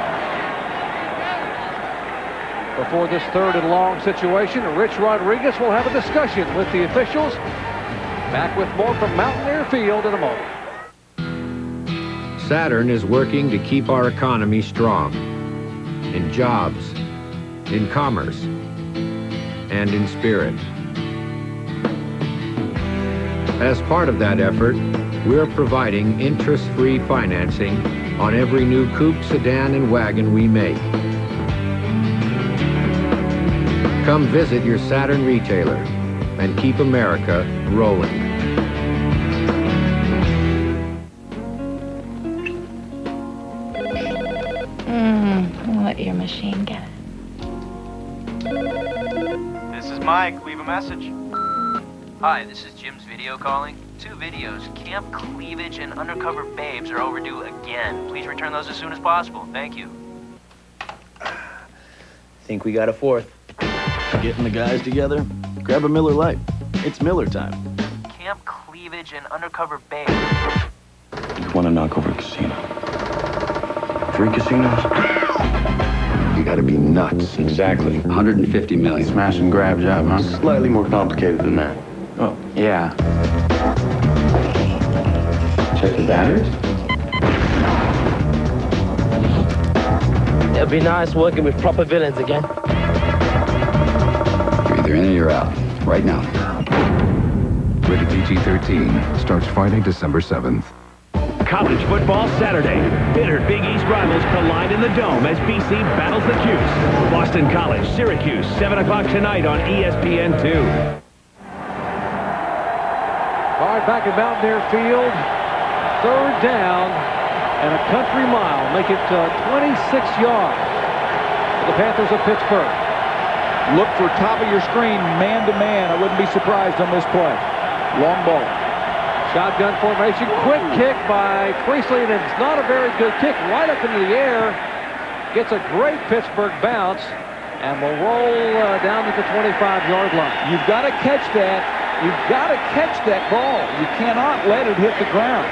Before this 3rd and long situation, Rich Rodriguez will have a discussion with the officials. Back with more from Mountaineer Field in a moment. Saturn is working to keep our economy strong. In jobs, in commerce, and in spirit. As part of that effort, we're providing interest-free financing on every new coupe, sedan, and wagon we make. Come visit your Saturn retailer and keep America rolling. I'll let your machine get it. This is Mike. Leave a message. Hi, this is Jim's video calling. 2 videos, Camp Cleavage and Undercover Babes, are overdue again. Please return those as soon as possible. Thank you. Think we got a 4th. Getting the guys together? Grab a Miller Lite. It's Miller time. Camp Cleavage and Undercover Babes. You want to knock over a casino? 3 casinos? You gotta be nuts. Exactly. 150 million. Smash and grab job, huh? Slightly more complicated than that. Oh, yeah. Check the batteries? It'd be nice working with proper villains again. You're either in or you're out. Right now. Rated PG-13. Starts Friday, December 7th. College football Saturday. Bitter Big East rivals collide in the Dome as BC battles the Cuse. Boston College, Syracuse, 7 o'clock tonight on ESPN2. All right, back at Mountaineer Field. 3rd down and a country mile. Make it 26 yards for the Panthers of Pittsburgh. Look for top of your screen, man-to-man. I wouldn't be surprised on this play. Long ball. Shotgun formation, quick kick by Priestley, and it's not a very good kick. Right up into the air, gets a great Pittsburgh bounce, and will roll down to the 25-yard line. You've got to catch that. You've got to catch that ball. You cannot let it hit the ground.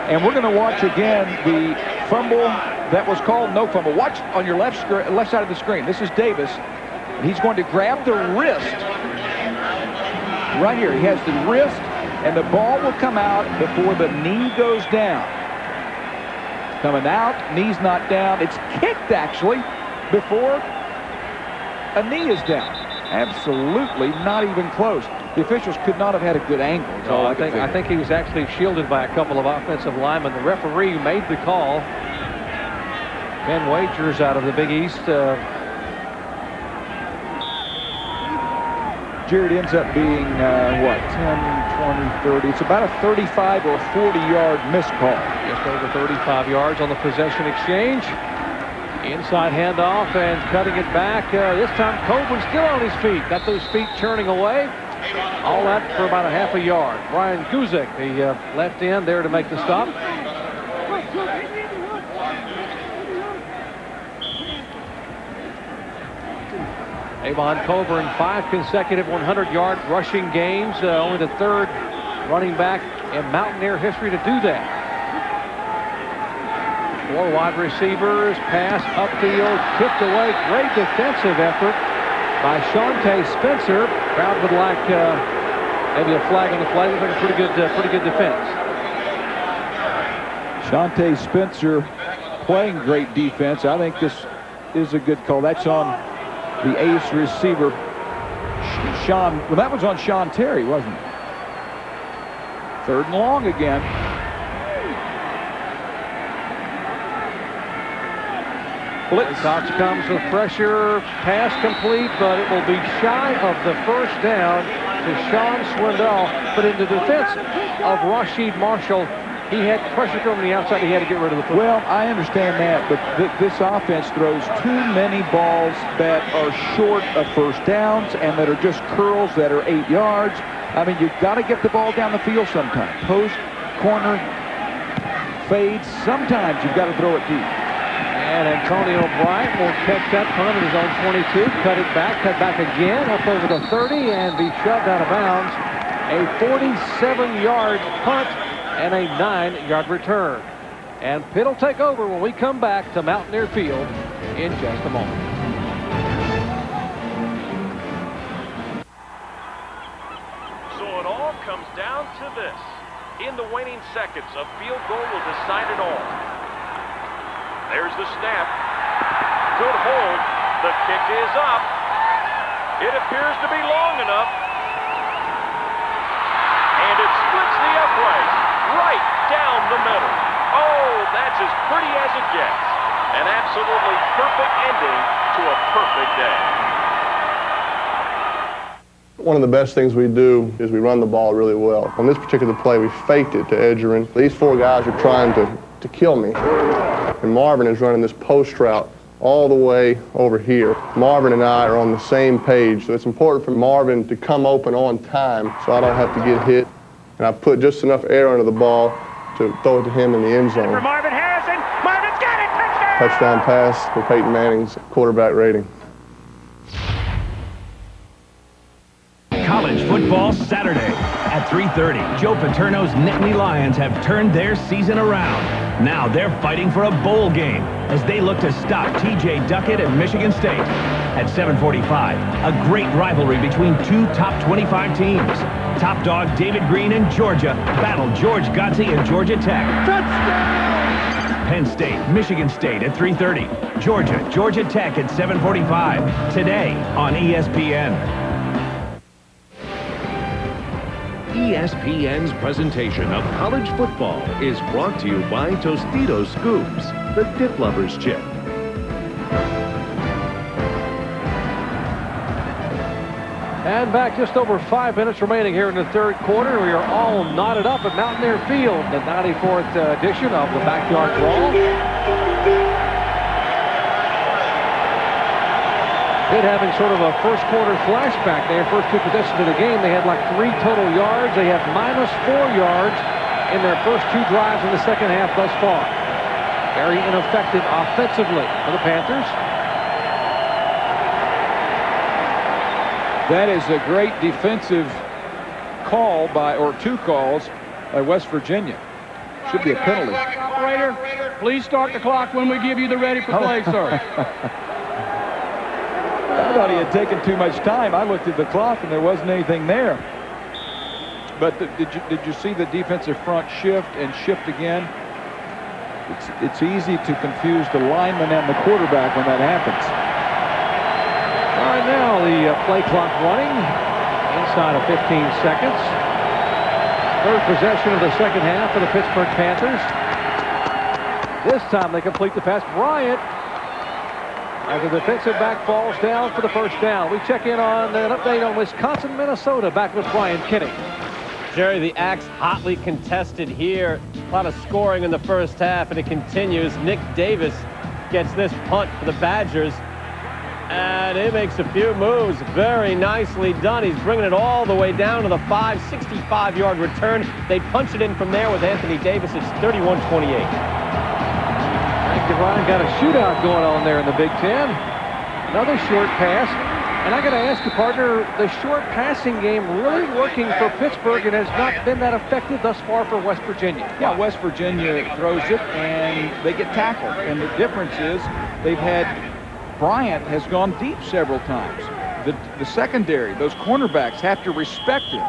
And we're going to watch again the fumble that was called no fumble. Watch on your left side of the screen. This is Davis. And he's going to grab the wrist. Right here, he has the wrist, and the ball will come out before the knee goes down. Coming out, knee's not down. It's kicked, actually, before a knee is down. Absolutely not even close. The officials could not have had a good angle. So I think he was actually shielded by a couple of offensive linemen. The referee made the call. Ben Wagers out of the Big East. Jared, ends up being, what, 10, 20, 30. It's about a 35 or 40-yard missed call. Just over 35 yards on the possession exchange. Inside handoff and cutting it back. This time Coburn still on his feet. Got those feet churning away. All that for about a half a yard. Brian Guzik, the left end, there to make the stop. Avon Coburn, 5 consecutive 100-yard rushing games. Only the 3rd running back in Mountaineer history to do that. 4 wide receivers, pass upfield, kicked away. Great defensive effort by Shante Spencer. Crowd would like maybe a flag on the play. Looks like a pretty good defense. Shante Spencer playing great defense. I think this is a good call. That's on the ace receiver, Sean. Well, that was on Sean Terry, wasn't it? 3rd and long again. Cox comes with pressure, pass complete, but it will be shy of the 1st down to Sean Swindoll. But in the defense of Rasheed Marshall, he had pressure coming the outside. He had to get rid of the football. Well, I understand that, but this offense throws too many balls that are short of 1st downs and that are just curls that are 8 yards. I mean, you've got to get the ball down the field sometime. Post, corner, fades. Sometimes you've got to throw it deep. And Antonio Bryant will catch that punt at his own 22. Cut back again, up over the 30, and be shoved out of bounds. A 47-yard punt and a 9-yard return. And Pitt will take over when we come back to Mountaineer Field in just a moment. So it all comes down to this. In the waning seconds, a field goal will decide it all. There's the snap. Good hold. The kick is up. It appears to be long enough. And it splits the upright right down the middle. Oh, that's as pretty as it gets. An absolutely perfect ending to a perfect day. One of the best things we do is we run the ball really well. On this particular play, we faked it to Edgerrin. These 4 guys are trying to kill me. And Marvin is running this post route all the way over here. Marvin and I are on the same page, so it's important for Marvin to come open on time so I don't have to get hit. And I put just enough air under the ball to throw it to him in the end zone. For Marvin Harrison, Marvin's got it, touchdown! Touchdown pass for Peyton Manning's quarterback rating. College football Saturday at 3:30. Joe Paterno's Nittany Lions have turned their season around. Now they're fighting for a bowl game as they look to stop T.J. Duckett at Michigan State. At 7:45, a great rivalry between 2 top 25 teams. Top dog David Green and Georgia battle George Godsey and Georgia Tech. Touchdown! Penn State, Michigan State at 3:30. Georgia Tech at 7:45. Today on ESPN. ESPN's presentation of college football is brought to you by Tostitos Scoops, the dip lover's chip. And back, just over 5 minutes remaining here in the 3rd quarter. We are all knotted up at Mountaineer Field, the 94th edition of the Backyard Brawl. Pitt having sort of a 1st quarter flashback there. First 2 possessions of the game, they had like 3 total yards. They have -4 yards in their first 2 drives in the 2nd half thus far. Very ineffective offensively for the Panthers. That is a great defensive call or 2 calls by West Virginia. Should be a penalty. Operator, please start the clock when we give you the ready for play, sir. I thought he had taken too much time. I looked at the clock and there wasn't anything there. But did you see the defensive front shift and shift again? It's easy to confuse the lineman and the quarterback when that happens. All right, now the play clock running inside of 15 seconds. 3rd possession of the 2nd half for the Pittsburgh Panthers. This time they complete the pass. Bryant as the defensive back falls down for the first down. We check in on an update on Wisconsin, Minnesota. Back with Brian Kinney. Jerry, the Axe hotly contested here. A lot of scoring in the first half, and it continues. Nick Davis gets this punt for the Badgers, and he makes a few moves. Very nicely done. He's bringing it all the way down to the 65-yard return. They punch it in from there with Anthony Davis. It's 31-28. Thank you, Ryan. Got a shootout going on there in the Big Ten. Another short pass. And I got to ask you, partner, the short passing game really working for Pittsburgh and has not been that effective thus far for West Virginia. Yeah, West Virginia throws it and they get tackled. And the difference is they've had Bryant has gone deep several times. The secondary, those cornerbacks have to respect him.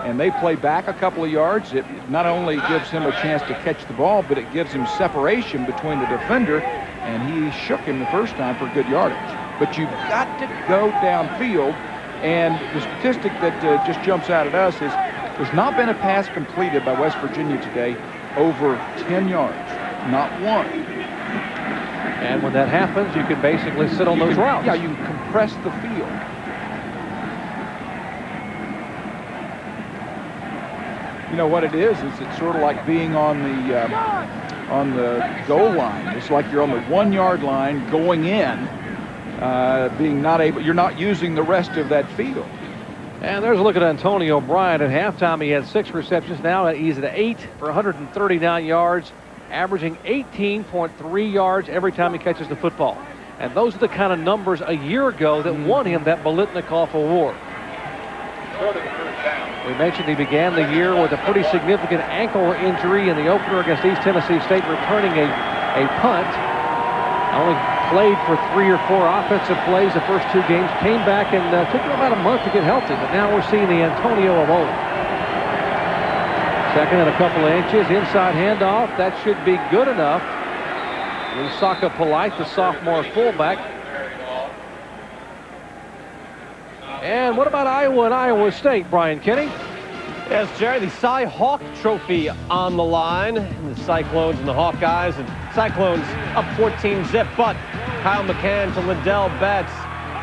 And they play back a couple of yards. It not only gives him a chance to catch the ball, but it gives him separation between the defender. And he shook him the first time for good yardage. But you've got to go downfield, and the statistic that just jumps out at us is there's not been a pass completed by West Virginia today over 10 yards, not one. And when that happens, you can basically sit on those routes. Yeah, you can compress the field. You know what it is it's sort of like being on the goal line. It's like you're on the 1 yard line going in. You're not using the rest of that field. And there's a look at Antonio Bryant. At halftime, he had 6 receptions. Now he's at 8 for 139 yards, averaging 18.3 yards every time he catches the football. And those are the kind of numbers a year ago that won him that Biletnikoff Award. We mentioned he began the year with a pretty significant ankle injury in the opener against East Tennessee State, returning a punt. Only played for 3 or 4 offensive plays the first 2 games. Came back and took him about a month to get healthy. But now we're seeing the Antonio of old. Second and a couple of inches. Inside handoff. That should be good enough. Lusaka Polite, the sophomore fullback. And what about Iowa and Iowa State, Brian Kinney? Yes, Jerry, the Cy Hawk Trophy on the line. The Cyclones and the Hawkeyes. And Cyclones up 14-zip, but Kyle McCann to Liddell Betts,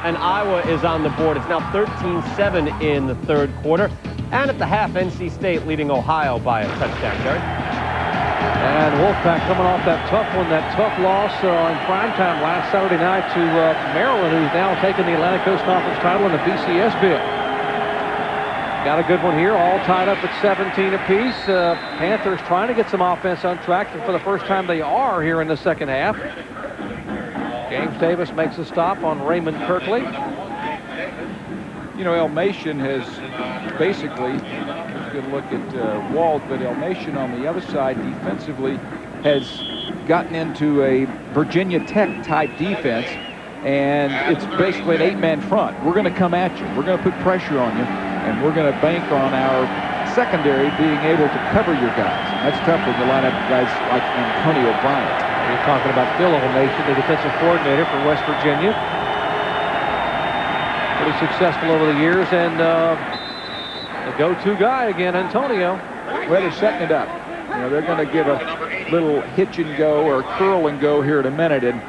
and Iowa is on the board. It's now 13-7 in the third quarter. And at the half, NC State leading Ohio by a touchdown, Jerry. And Wolfpack coming off that tough one, that tough loss in primetime last Saturday night to Maryland, who's now taken the Atlantic Coast Conference title in the BCS bid. Got a good one here, all tied up at 17 apiece. Panthers trying to get some offense on track, and for the first time they are here in the second half. James Davis makes a stop on Raymond Kirkley. You know, Elmation has basically, let's get a look at Walt, but Elmation on the other side defensively has gotten into a Virginia Tech type defense, and it's basically an 8-man front. We're going to come at you. We're going to put pressure on you. And we're going to bank on our secondary being able to cover your guys. That's tough when you line up guys like Antonio Bryant. We're talking about Phil Elmation, the defensive coordinator for West Virginia. Pretty successful over the years, and the go-to guy again, Antonio. Well, they're setting it up. You know, they're going to give a little hitch and go or curl and go here in a minute, and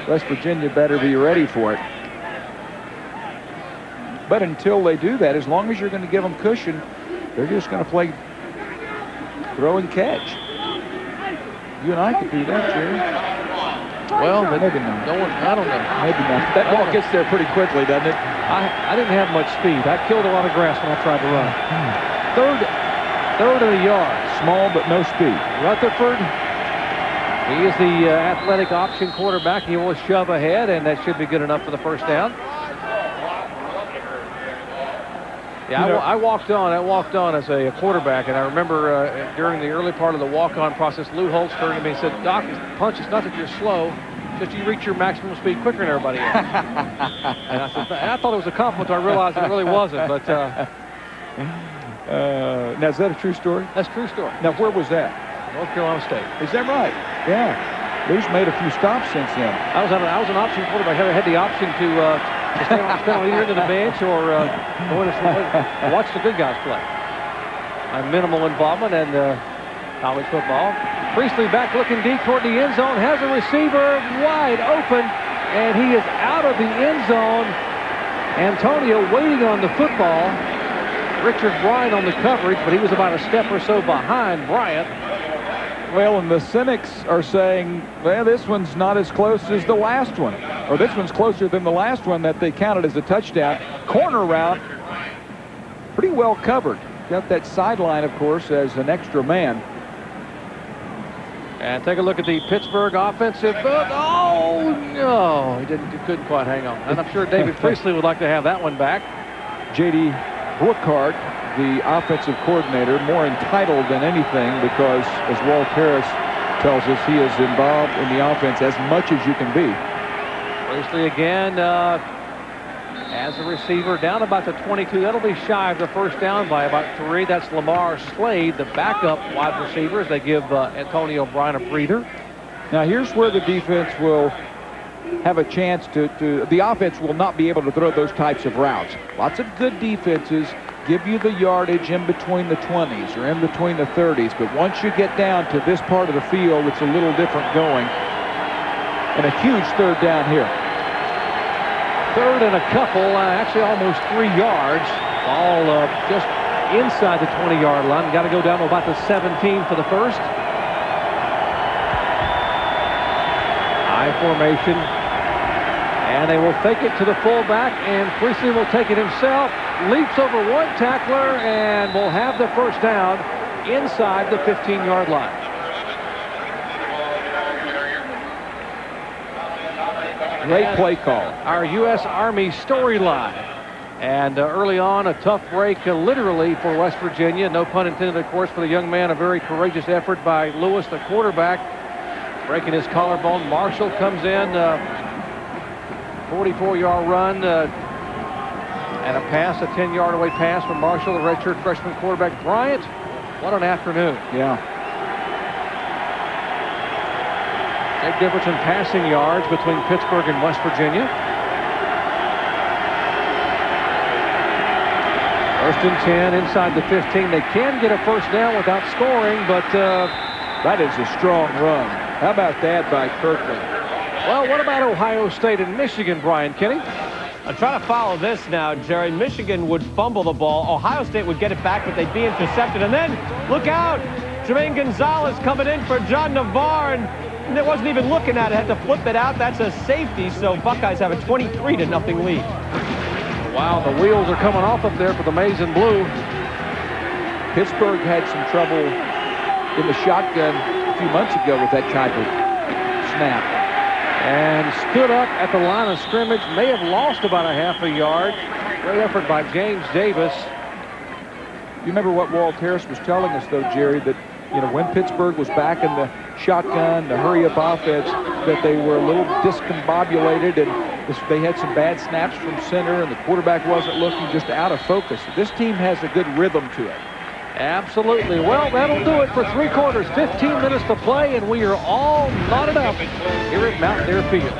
West Virginia better be ready for it. But until they do that, as long as you're going to give them cushion, they're just going to play throw and catch. You and I could do that, Jerry. Well, maybe not. No one, I don't know. Maybe not. That ball gets there pretty quickly, doesn't it? I didn't have much speed. I killed a lot of grass when I tried to run. Third of the yard. Small but no speed. Rutherford, he is the athletic option quarterback. He will shove ahead, and that should be good enough for the first down. Yeah, I walked on as a quarterback, and I remember during the early part of the walk-on process, Lou Holtz turned to me and said, "Doc, punch, it's not that you're slow, just you reach your maximum speed quicker than everybody else." And I thought it was a compliment. I realized it really wasn't. But now, is that a true story? That's a true story. Now, where was that? North Carolina State. Is that right? Yeah. Lou's made a few stops since then. I was an option quarterback. I had the option to stay on either into the bench or go in and watch the good guys play. My minimal involvement in college football. Priestley back looking deep toward the end zone. Has a receiver wide open. and he is out of the end zone. Antonio waiting on the football. Richard Bryant on the coverage, but he was about a step or so behind Bryant. Well, and the cynics are saying, well, this one's not as close as the last one, or this one's closer than the last one that they counted as a touchdown. Corner route, pretty well covered. Got that sideline, of course, as an extra man. And take a look at the Pittsburgh offensive. Oh, no, he couldn't quite hang on. And I'm sure David Priestley would like to have that one back. J.D. Brookhart, the offensive coordinator, more entitled than anything because, as Walt Harris tells us, he is involved in the offense as much as you can be. Priestley again as a receiver down about the 22. That'll be shy of the first down by about 3. That's Lamar Slade, the backup wide receiver, as they give Antonio Bryant a breather. Now here's where the defense will have a chance the offense will not be able to throw those types of routes. Lots of good defenses give you the yardage in between the 20s or in between the 30s, but once you get down to this part of the field, it's a little different going. And a huge third down here. Third and a couple, actually almost 3 yards. Ball just inside the 20-yard line. Got to go down to about the 17 for the first. High formation. And they will fake it to the fullback, and Priestley will take it himself. Leaps over one tackler, and will have the first down inside the 15-yard line. Great play call. Our U.S. Army storyline. And early on, a tough break, literally, for West Virginia. No pun intended, of course, for the young man. A very courageous effort by Lewis, the quarterback, breaking his collarbone. Marshall comes in, 44-yard run, and a pass, a 10-yard away pass from Marshall, the redshirt freshman quarterback. Bryant, what an afternoon. Yeah. Big difference in passing yards between Pittsburgh and West Virginia. First and 10 inside the 15. They can get a first down without scoring, but that is a strong run. How about that by Kirkland? Well, what about Ohio State and Michigan, Brian Kenny? I'm trying to follow this now, Jerry. Michigan would fumble the ball. Ohio State would get it back, but they'd be intercepted. And then, look out! Jermaine Gonzalez coming in for John Navarre, and it wasn't even looking at it. Had to flip it out. That's a safety, so Buckeyes have a 23-0 lead. Wow, the wheels are coming off up there for the maize and blue. Pittsburgh had some trouble in the shotgun a few months ago with that type of snap. And stood up at the line of scrimmage, may have lost about a half a yard. Great effort by James Davis. You remember what Walt Harris was telling us, though, Jerry, that when Pittsburgh was back in the shotgun, the hurry-up offense, that they were a little discombobulated, and they had some bad snaps from center, and the quarterback wasn't looking, just out of focus. This team has a good rhythm to it. Absolutely. Well, that'll do it for 3 quarters. 15 minutes to play, and we are all knotted up here at Mountaineer Field.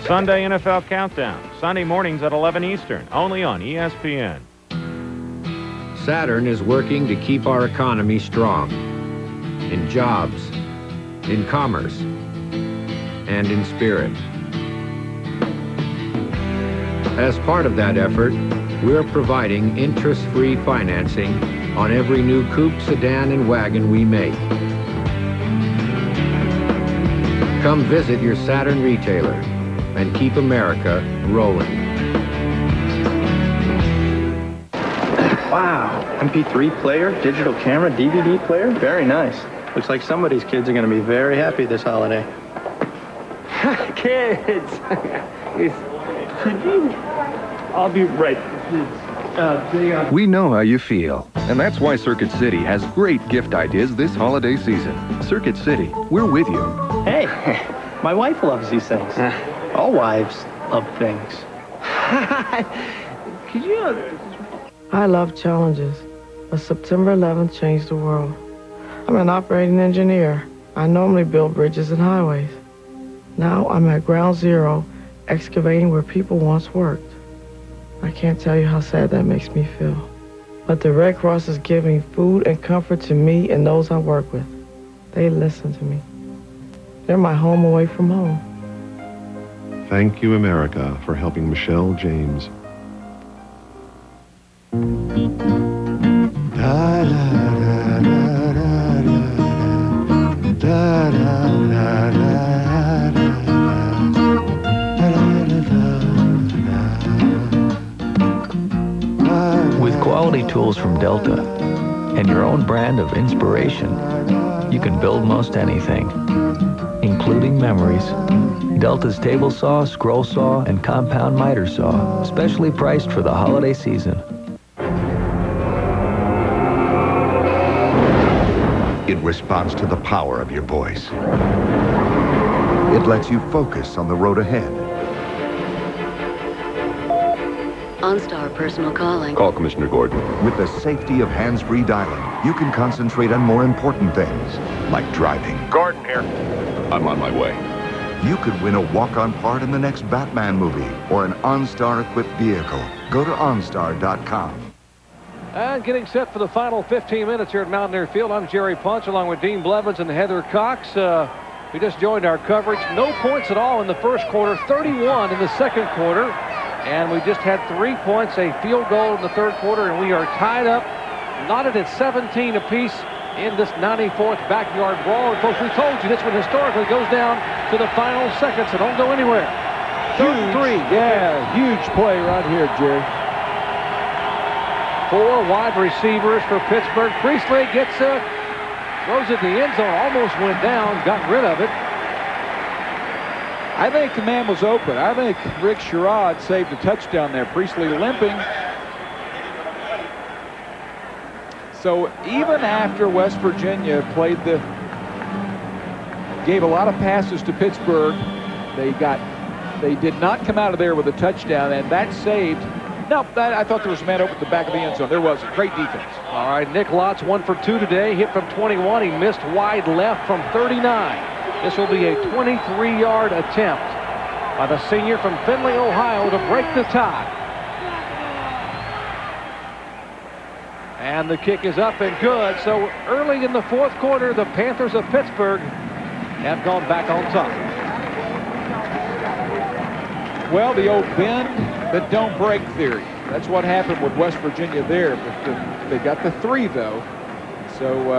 Sunday NFL Countdown, Sunday mornings at 11 Eastern, only on ESPN. Saturn is working to keep our economy strong in jobs, in commerce, and in spirit. As part of that effort, we're providing interest-free financing on every new coupe, sedan, and wagon we make. Come visit your Saturn retailer and keep America rolling. Wow, MP3 player, digital camera, DVD player, very nice. Looks like somebody's kids are going to be very happy this holiday. Kids! I'll be right. We know how you feel, and that's why Circuit City has great gift ideas this holiday season. Circuit City, we're with you. Hey, my wife loves these things. All wives love things. Could you... I love challenges, but September 11th changed the world. I'm an operating engineer. I normally build bridges and highways. Now I'm at ground zero, excavating where people once worked. I can't tell you how sad that makes me feel. But the Red Cross is giving food and comfort to me and those I work with. They listen to me. They're my home away from home. Thank you, America, for helping Michelle James. With quality tools from Delta and your own brand of inspiration, you can build most anything, including memories. Delta's table saw, scroll saw, and compound miter saw, specially priced for the holiday season. It responds to the power of your voice. It lets you focus on the road ahead. OnStar Personal Calling. Call Commissioner Gordon. With the safety of hands-free dialing, you can concentrate on more important things, like driving. Gordon here. I'm on my way. You could win a walk-on part in the next Batman movie or an OnStar-equipped vehicle. Go to OnStar.com. And getting set for the final 15 minutes here at Mountaineer Field. I'm Jerry Punch along with Dean Blevins and Heather Cox. We just joined our coverage. No points at all in the first quarter, 31 in the second quarter. And we just had 3 points, a field goal in the third quarter, and we are tied up, knotted at 17 apiece in this 94th backyard brawl. And folks, we told you this one historically goes down to the final seconds, so don't go anywhere. Third and 3. Yeah, huge play right here, Jerry. 4 wide receivers for Pittsburgh. Priestley gets throws it in the end zone, almost went down, got rid of it. I think the man was open. I think Rick Sherrod saved a touchdown there. Priestley limping. So even after West Virginia gave a lot of passes to Pittsburgh, they did not come out of there with a touchdown, and that saved. No, I thought there was a man open at the back of the end zone. There wasn't. Great defense. All right, Nick Lott's 1 for 2 today. Hit from 21. He missed wide left from 39. This will be a 23-yard attempt by the senior from Findlay, Ohio, to break the tie. And the kick is up and good. So early in the fourth quarter, the Panthers of Pittsburgh have gone back on top. Well, the old bend but don't break theory. That's what happened with West Virginia there. But they got the 3, though. So,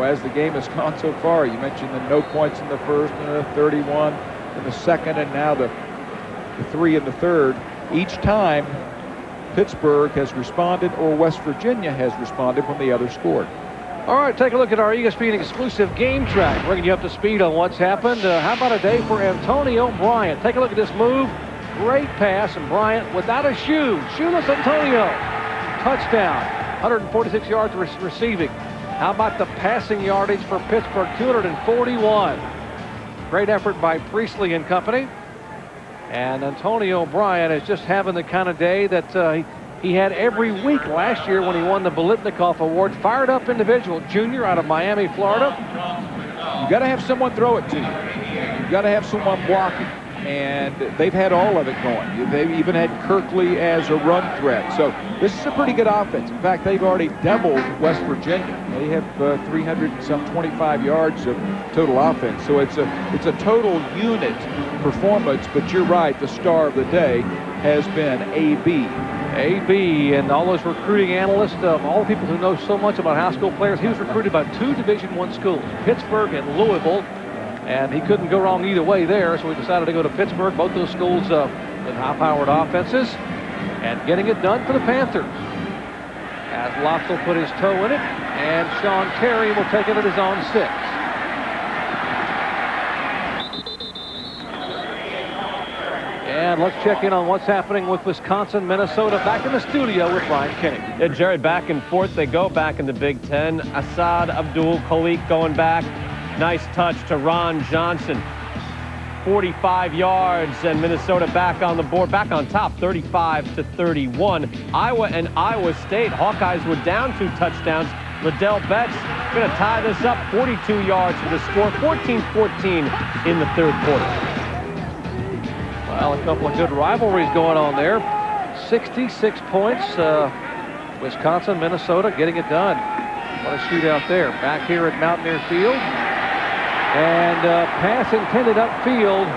as the game has gone so far, you mentioned the no points in the first and the 31 in the second, and now the 3 in the third. Each time, Pittsburgh has responded or West Virginia has responded when the other scored. All right, take a look at our ESPN exclusive game track, bringing you up to speed on what's happened. How about a day for Antonio Bryant? Take a look at this move. Great pass, and Bryant without a shoe. Shoeless Antonio. Touchdown. 146 yards receiving. How about the passing yardage for Pittsburgh? 241. Great effort by Priestley and company. And Antonio Bryant is just having the kind of day that he had every week last year when he won the Bolitnikoff Award. Fired up individual, junior out of Miami, Florida. You got to have someone throw it to you. You got to have someone blocking. And they've had all of it going. They've even had Kirkley as a run threat. So this is a pretty good offense. In fact, they've already doubled West Virginia. They have 325 yards of total offense. So it's a total unit performance. But you're right, the star of the day has been AB. AB and all those recruiting analysts, all the people who know so much about high school players. He was recruited by 2 Division I schools, Pittsburgh and Louisville. And he couldn't go wrong either way there, so we decided to go to Pittsburgh. Both those schools with high-powered offenses, and getting it done for the Panthers. As Lotz will put his toe in it, and Sean Terry will take it at his own 6. And let's check in on what's happening with Wisconsin, Minnesota. Back in the studio with Brian Kenny. Yeah, Jared, back and forth they go back in the Big Ten. Assad Abdul Khalik going back. Nice touch to Ron Johnson. 45 yards, and Minnesota back on the board, back on top, 35-31. Iowa and Iowa State. Hawkeyes were down 2 touchdowns. Liddell Betts going to tie this up, 42 yards for the score, 14-14 in the third quarter. Well, a couple of good rivalries going on there. 66 points. Wisconsin, Minnesota getting it done. What a shootout there. Back here at Mountaineer Field. And pass intended upfield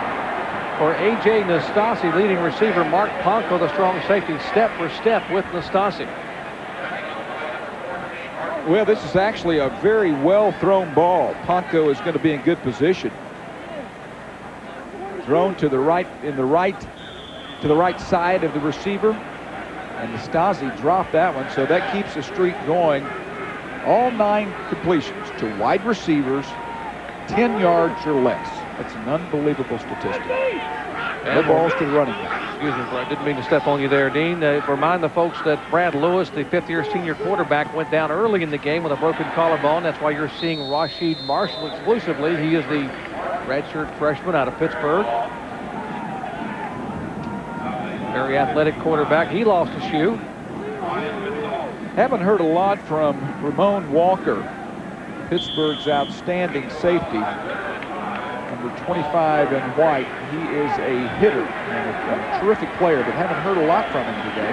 for A.J. Nastasi, leading receiver Mark Ponko, the strong safety, step for step with Nastasi. Well, this is actually a very well thrown ball. Ponko is going to be in good position. Thrown to the right, to the right side of the receiver, and Nastasi dropped that one, so that keeps the streak going. All 9 completions to wide receivers, 10 yards or less. That's an unbelievable statistic. No balls to the running back. Excuse me, I didn't mean to step on you there, Dean. Remind the folks that Brad Lewis, the 5th-year senior quarterback, went down early in the game with a broken collarbone. That's why you're seeing Rashid Marshall exclusively. He is the redshirt freshman out of Pittsburgh. Very athletic quarterback. He lost a shoe. Haven't heard a lot from Ramon Walker, Pittsburgh's outstanding safety. Number 25 in white. He is a hitter and a terrific player, but haven't heard a lot from him today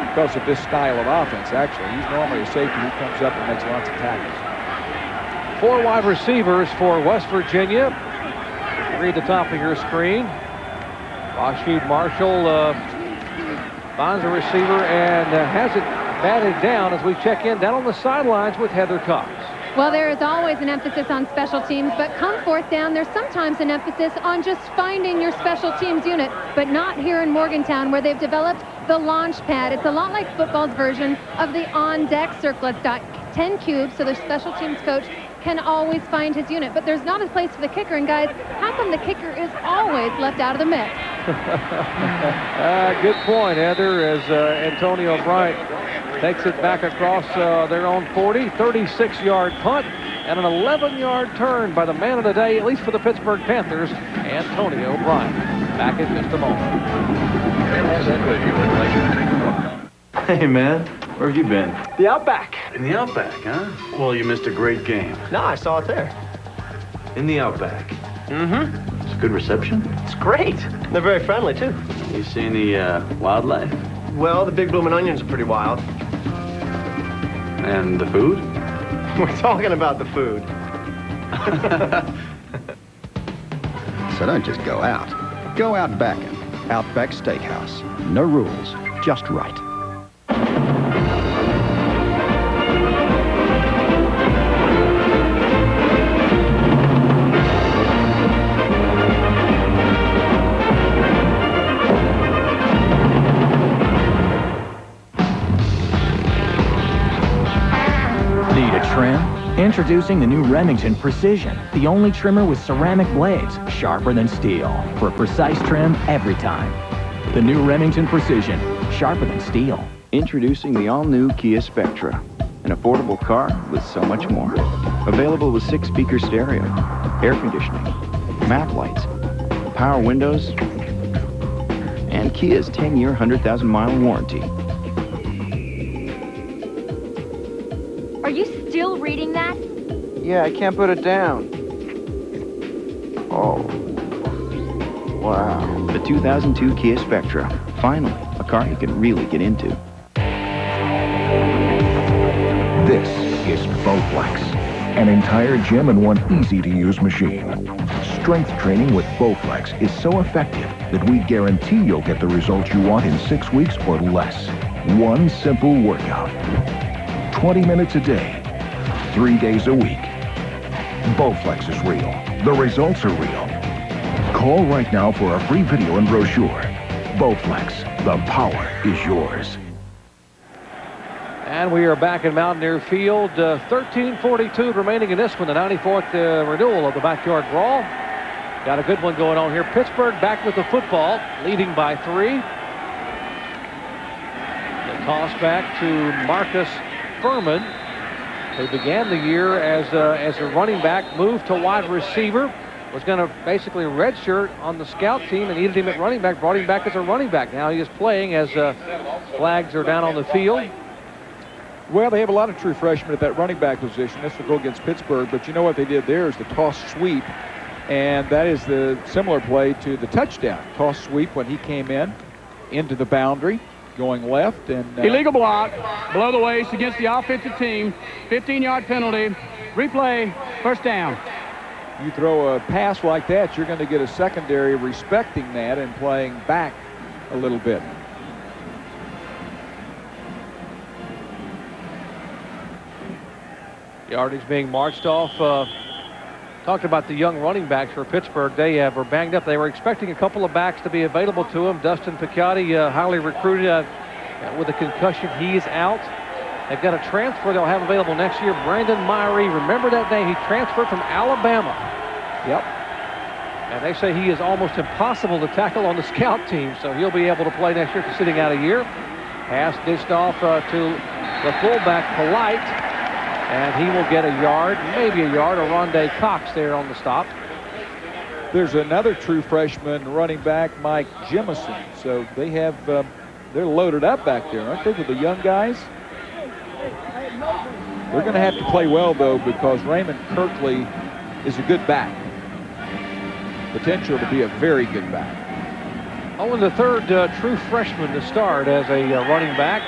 because of this style of offense, actually. He's normally a safety who comes up and makes lots of tackles. 4 wide receivers for West Virginia. Read the top of your screen. Rashid Marshall finds a receiver and has it batted down as we check in down on the sidelines with Heather Cox. Well, there is always an emphasis on special teams, but come 4th down, there's sometimes an emphasis on just finding your special teams unit, but not here in Morgantown, where they've developed the launch pad. It's a lot like football's version of the on-deck circle. It's got 10 cubes, so the special teams coach can always find his unit, but there's not a place for the kicker. And guys, how come the kicker is always left out of the mix? Good point, Heather, as Antonio Bryant takes it back across their own 40, 36-yard punt, and an 11-yard turn by the man of the day, at least for the Pittsburgh Panthers, Antonio Bryant. Back in just a moment. Hey, man, where have you been? The Outback. In the Outback, huh? Well, you missed a great game. No, I saw it there. In the Outback. Mm-hmm. It's a good reception? It's great. They're very friendly, too. You see any wildlife? Well, the big bloomin' onions are pretty wild. And the food? We're talking about the food. So don't just go out. Go out backing. Outback Steakhouse. No rules, just right. Introducing the new Remington Precision, the only trimmer with ceramic blades, sharper than steel, for precise trim every time. The new Remington Precision, sharper than steel. Introducing the all-new Kia Spectra, an affordable car with so much more. Available with 6-speaker stereo, air conditioning, map lights, power windows, and Kia's 10-year, 100,000-mile warranty. Are you still reading that? Yeah, I can't put it down. Oh. Wow. The 2002 Kia Spectra. Finally, a car you can really get into. This is Bowflex, an entire gym in one easy-to-use machine. Strength training with Bowflex is so effective that we guarantee you'll get the results you want in 6 weeks or less. One simple workout. 20 minutes a day, 3 days a week. Bowflex is real. The results are real. Call right now for a free video and brochure. Bowflex, the power is yours. And we are back in Mountaineer Field. 13:42 remaining in this one, the 94th renewal of the Backyard Brawl. Got a good one going on here. Pittsburgh back with the football, leading by 3. The toss back to Marcus Furman, who began the year as a running back, moved to wide receiver, was going to basically redshirt on the scout team and needed him at running back, brought him back as a running back. Now he is playing as flags are down on the field. Well, they have a lot of true freshmen at that running back position. This will go against Pittsburgh, but you know what they did there is the toss sweep, and that is the similar play to the touchdown. Toss sweep when he came in into the boundary, going left, and illegal block below the waist against the offensive team. 15-yard penalty. Replay, first down. You throw a pass like that, you're going to get a secondary respecting that and playing back a little bit. Yardage being marched off. Talked about the young running backs for Pittsburgh. They were banged up. They were expecting a couple of backs to be available to them. Dustin Picciotti, highly recruited with a concussion. He is out. They've got a transfer they'll have available next year. Brandon Myrie. Remember that name? He transferred from Alabama. Yep. And they say he is almost impossible to tackle on the scout team, so he'll be able to play next year for sitting out a year. Pass dished off to the fullback, Polite, and he will get a yard, maybe a yard. Rondé Cox there on the stop. There's another true freshman running back, Mike Jemison. So they have, they're loaded up back there, aren't they, with the young guys? They're going to have to play well, though, because Raymond Kirkley is a good back. Potential to be a very good back. Only the third true freshman to start as a running back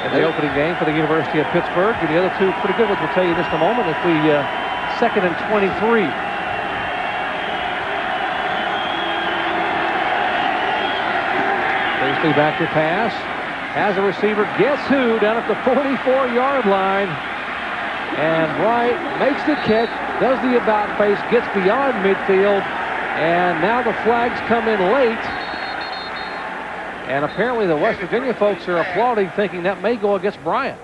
in the opening game for the University of Pittsburgh. And the other two pretty good ones. We'll tell you in just a moment. If we 2nd and 23. Basically back to pass. Has a receiver. Guess who? Down at the 44-yard line. And Bryant makes the catch, does the about face, gets beyond midfield, and now the flags come in late. And apparently the West Virginia folks are applauding, thinking that may go against Bryant.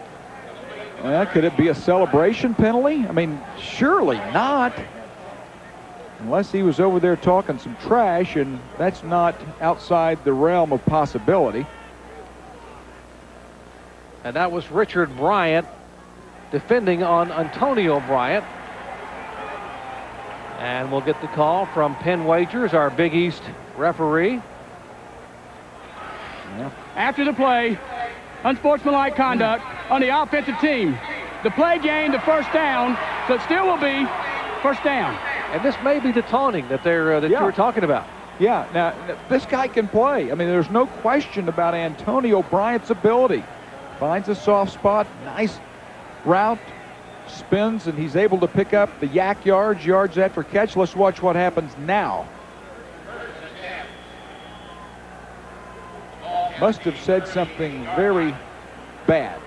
Well, could it be a celebration penalty? I mean, surely not. Unless he was over there talking some trash, and that's not outside the realm of possibility. And that was Richard Bryant defending on Antonio Bryant. And we'll get the call from Penn Wagers, our Big East referee. Yeah. After the play, unsportsmanlike conduct on the offensive team. The play gained the first down, so it still will be first down. And this may be the taunting that they're you were talking about. Yeah, now this guy can play. I mean, there's no question about Antonio Bryant's ability. Finds a soft spot, nice route, spins, and he's able to pick up the yards after catch. Let's watch what happens now. Must have said something very bad,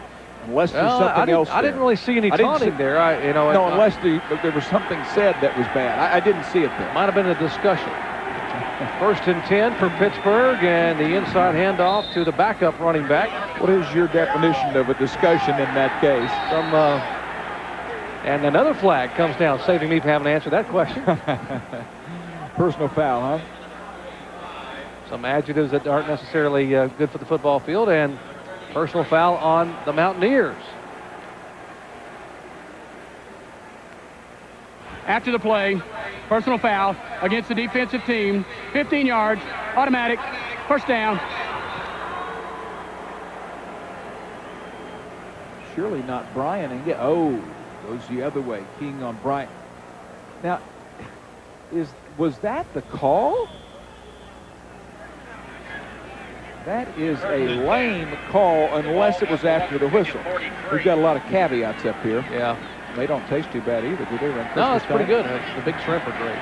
unless there's something else. I didn't really see any taunting there. No, unless there was something said that was bad. I didn't see it there. Might have been a discussion. 1st and 10 for Pittsburgh, and the inside handoff to the backup running back. What is your definition of a discussion in that case? And another flag comes down, saving me from having to answer that question. Personal foul, huh? Some adjectives that aren't necessarily good for the football field, and personal foul on the Mountaineers. After the play, personal foul against the defensive team. 15 yards, automatic, first down. Surely not Bryant. And goes the other way, keying on Bryant. Now, was that the call? That is a lame call unless it was after the whistle. We've got a lot of caveats up here. Yeah. They don't taste too bad either, do they? No, it's pretty good. The big shrimp are great.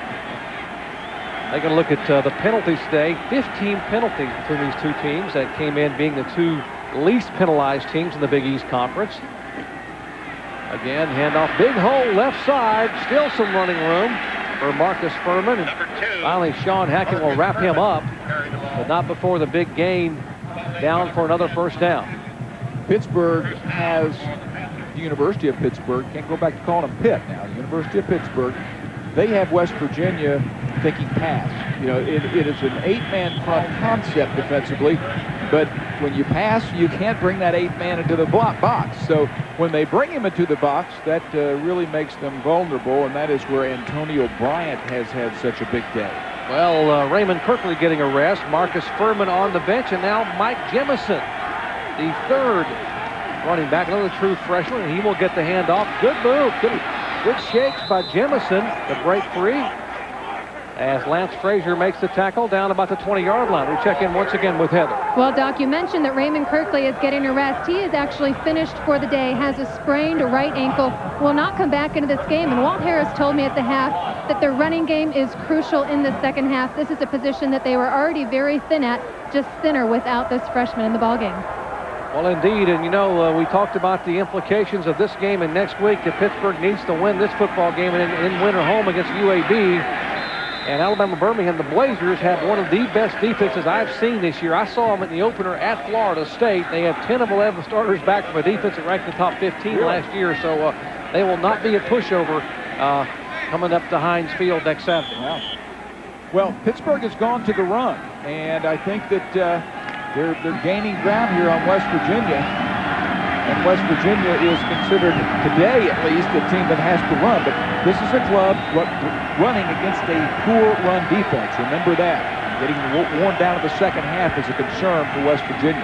They're going to look at the penalties today. 15 penalties between these two teams that came in being the two least penalized teams in the Big East Conference. Again, handoff, big hole left side. Still some running room for Marcus Furman. And finally, Sean Hackett will wrap him up, but not before the big gain down for another first down. Pittsburgh has the University of Pittsburgh. Can't go back to calling them Pitt now. The University of Pittsburgh. They have West Virginia thinking pass. You know, it is an 8-man front concept defensively, but when you pass, you can't bring that 8-man into the box. So when they bring him into the box, that really makes them vulnerable, and that is where Antonio Bryant has had such a big day. Well, Raymond Kirkley getting a rest. Marcus Furman on the bench, and now Mike Jemison, the third running back, another true freshman, and he will get the handoff. Good move. Good shakes by Jemison to break free. as Lance Frazier makes the tackle down about the 20-yard line. We check in once again with Heather. Well, Doc, you mentioned that Raymond Kirkley is getting a rest. He is actually finished for the day, has a sprained right ankle, will not come back into this game. And Walt Harris told me at the half that their running game is crucial in the second half. This is a position that they were already very thin at, just thinner without this freshman in the ballgame. Well, indeed, and you know, we talked about the implications of this game, and next week that Pittsburgh needs to win this football game and win at home against UAB. And Alabama Birmingham, the Blazers, have one of the best defenses I've seen this year. I saw them in the opener at Florida State. They have 10 of 11 starters back from a defense that ranked in the top 15 last year, so they will not be a pushover coming up to Heinz Field next Saturday. Well, Pittsburgh has gone to the run, and I think that they're gaining ground here on West Virginia. And West Virginia is considered, today at least, a team that has to run. But this is a club running against a poor run defense. Remember that. Getting worn down in the second half is a concern for West Virginia.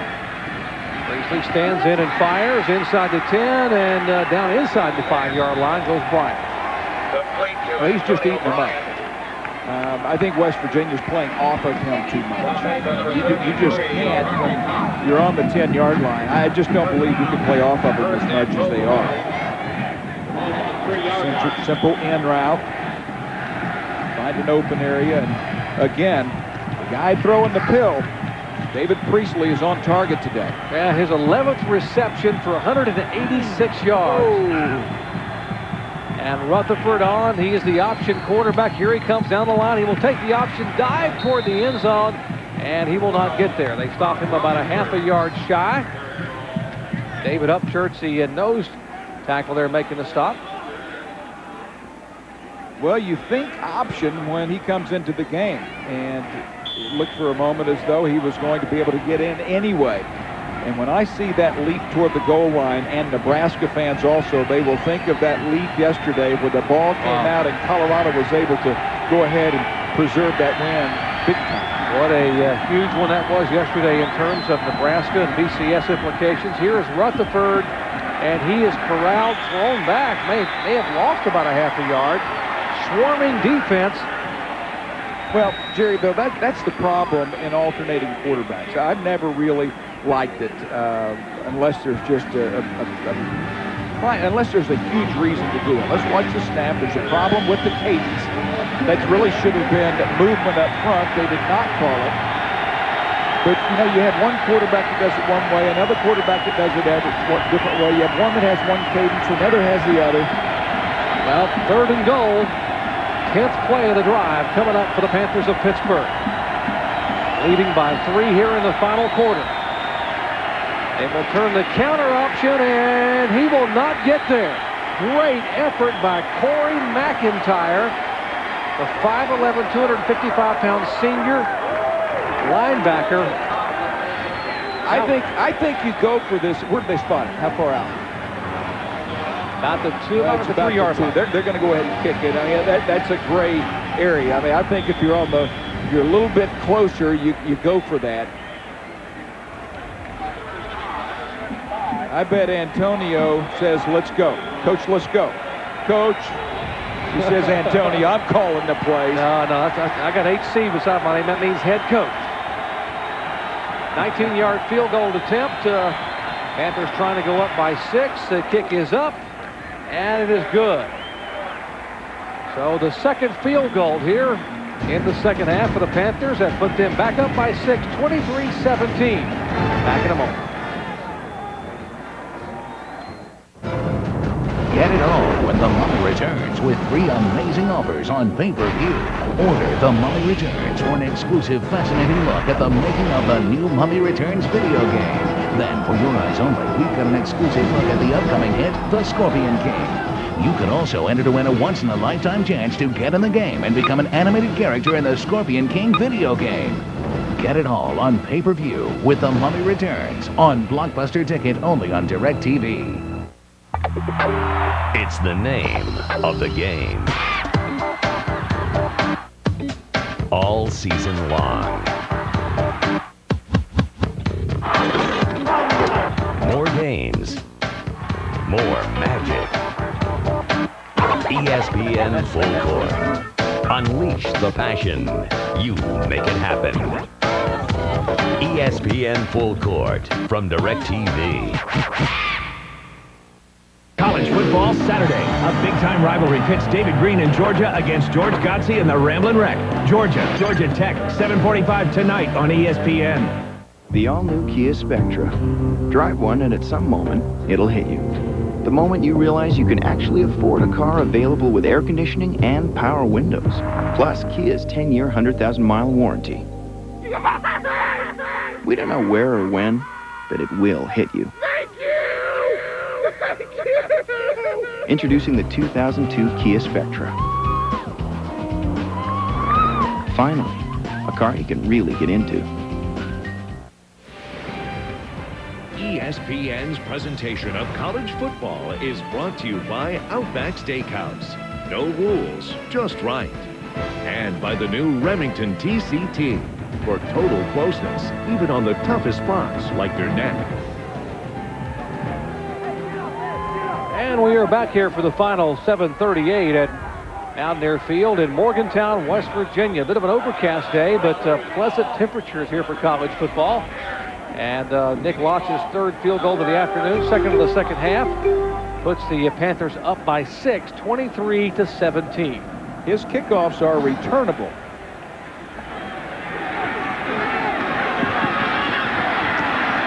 Priestley stands in and fires inside the 10, and down inside the 5-yard line goes Bryant. Well, he's just eating them up. I think West Virginia's playing off of him too much. You just can't when you're on the 10-yard line. I just don't believe you can play off of them as much as they are. Simple in route. Find an open area. And again, the guy throwing the pill, David Priestley, is on target today. Yeah, his 11th reception for 186 yards. Oh. And Rutherford on. He is the option quarterback. Here he comes down the line. He will take the option dive toward the end zone, and he will not get there. They stop him about a half a yard shy. David Upchurch, the nose tackle there, making the stop. Well, you think option when he comes into the game, and it looked for a moment as though he was going to be able to get in anyway. And when I see that leap toward the goal line, and Nebraska fans also, they will think of that leap yesterday where the ball came out and Colorado was able to go ahead and preserve that win big time. What a huge one that was yesterday in terms of Nebraska and BCS implications. Here is Rutherford, and he is corralled, thrown back. May have lost about a half a yard. Swarming defense. Well, Jerry, though, that's the problem in alternating quarterbacks. I've never really liked it unless there's just unless there's a huge reason to do it. Let's watch the snap. There's a problem with the cadence. That really should have been movement up front. They did not call it. But, you know, you have one quarterback that does it one way, another quarterback that does it a different way. You have one that has one cadence, another has the other. Well, 3rd and goal. 10th play of the drive coming up for the Panthers of Pittsburgh. Leading by 3 here in the final quarter. They will turn the counter option, and he will not get there. Great effort by Corey McIntyre, the 5'11", 255-pound senior linebacker. I think you go for this. Where did they spot it? How far out? About the 3-yard line. They're going to go ahead and kick it. I mean, that's a gray area. I mean, I think if you're a little bit closer, you go for that. I bet Antonio says, let's go. Coach, let's go. Coach, he says, Antonio, I'm calling the plays. No, I got HC beside my name. That means head coach. 19-yard field goal attempt. Panthers trying to go up by 6. The kick is up, and it is good. So the second field goal here in the second half for the Panthers that put them back up by 6, 23-17. Back in a moment. Get it all when the Mummy returns with 3 amazing offers on pay-per-view. Order the Mummy Returns for an exclusive, fascinating look at the making of the new Mummy Returns video game. Then, for your eyes only, we've got an exclusive look at the upcoming hit, The Scorpion King. You can also enter to win a once-in-a-lifetime chance to get in the game and become an animated character in the Scorpion King video game. Get it all on pay-per-view with the Mummy Returns on Blockbuster Ticket only on DirecTV. It's the name of the game. All season long. More games. More magic. ESPN Full Court. Unleash the passion. You make it happen. ESPN Full Court from DirecTV. College football Saturday. A big-time rivalry pits David Green in Georgia against George Godsey and the Ramblin' Wreck. Georgia Tech, 7:45 tonight on ESPN. The all-new Kia Spectra. Drive one and at some moment, it'll hit you. The moment you realize you can actually afford a car available with air conditioning and power windows. Plus, Kia's 10-year, 100,000-mile warranty. We don't know where or when, but it will hit you. Thank you! Thank you! Introducing the 2002 Kia Spectra. Finally, a car you can really get into. ESPN's presentation of college football is brought to you by Outback Steakhouse. No rules, just right. And by the new Remington TCT for total closeness, even on the toughest spots like your neck. And we are back here for the final 7:38 at Mountaineer Field in Morgantown, West Virginia. A bit of an overcast day, but pleasant temperatures here for college football. And Nick Lotch's third field goal of the afternoon, second of the second half, puts the Panthers up by 6, 23-17. His kickoffs are returnable.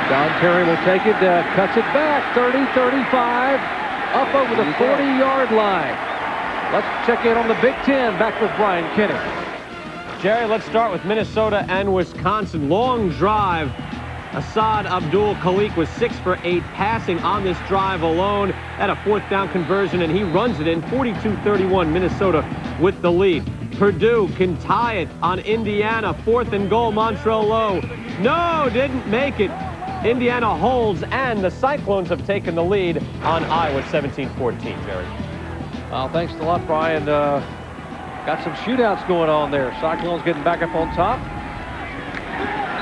John Terry will take it, cuts it back, 30-35, up over the 40-yard line. Let's check in on the Big Ten, back with Brian Kenny. Jerry, let's start with Minnesota and Wisconsin. Long drive. Assad Abdul Khalik was 6 for 8 passing on this drive alone at a 4th down conversion, and he runs it in. 42-31, Minnesota with the lead. Purdue can tie it on Indiana. 4th and goal, Montrell Lowe. No, didn't make it. Indiana holds, and the Cyclones have taken the lead on Iowa 17-14, Jerry. Well, thanks a lot, Brian. Got some shootouts going on there. Cyclones getting back up on top.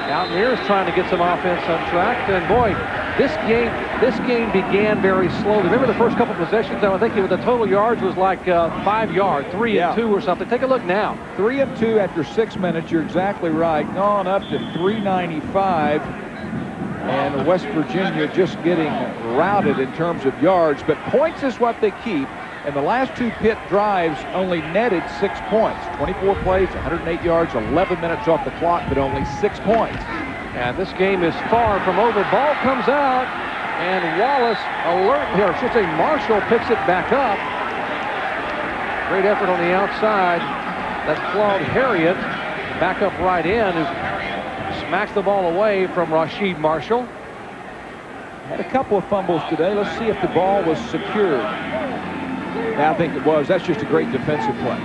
Mountaineers trying to get some offense on track. And boy, this game began very slowly. Remember the first couple possessions, I think the total yards was like 5 yards, 3 and 2 or something. Take a look now. 3 and 2 after 6 minutes. You're exactly right. Gone up to 395. And West Virginia just getting routed in terms of yards. But points is what they keep. And the last 2 Pitt drives only netted 6 points. 24 plays, 108 yards, 11 minutes off the clock, but only 6 points. And this game is far from over. Ball comes out, and Wallace or I should say Marshall picks it back up. Great effort on the outside. That's Claude Harriet, back up right in, who smacks the ball away from Rasheed Marshall. Had a couple of fumbles today. Let's see if the ball was secured. I think it was. That's just a great defensive play.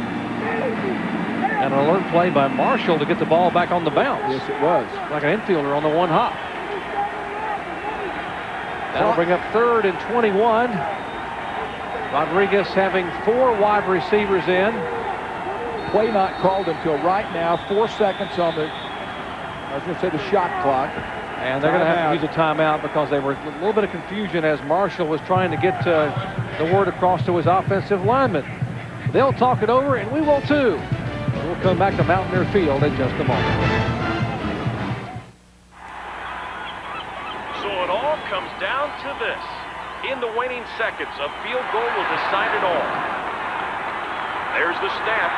And an alert play by Marshall to get the ball back on the bounce. Yes, it was. Like an infielder on the one hop. That'll bring up 3rd and 21. Rodriguez having 4 wide receivers in. Play not called until right now. 4 seconds on the, I was going to say, the shot clock. And they're going to have to use a timeout because they were a little bit of confusion as Marshall was trying to get the word across to his offensive lineman. They'll talk it over, and we will too. We'll come back to Mountaineer Field in just a moment. So it all comes down to this. In the waning seconds, a field goal will decide it all. There's the snap.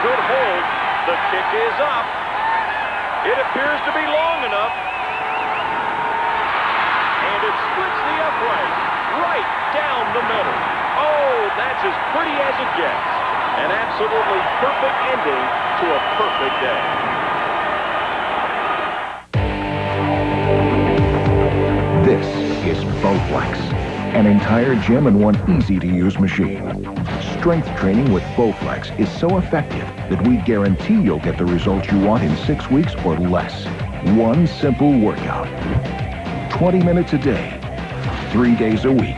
Good hold. The kick is up. It appears to be long enough. And it splits the upright right down the middle. Oh, that's as pretty as it gets. An absolutely perfect ending to a perfect day. This is Bowflex, an entire gym in one easy-to-use machine. Strength training with Bowflex is so effective that we guarantee you'll get the results you want in 6 weeks or less. One simple workout. 20 minutes a day, 3 days a week.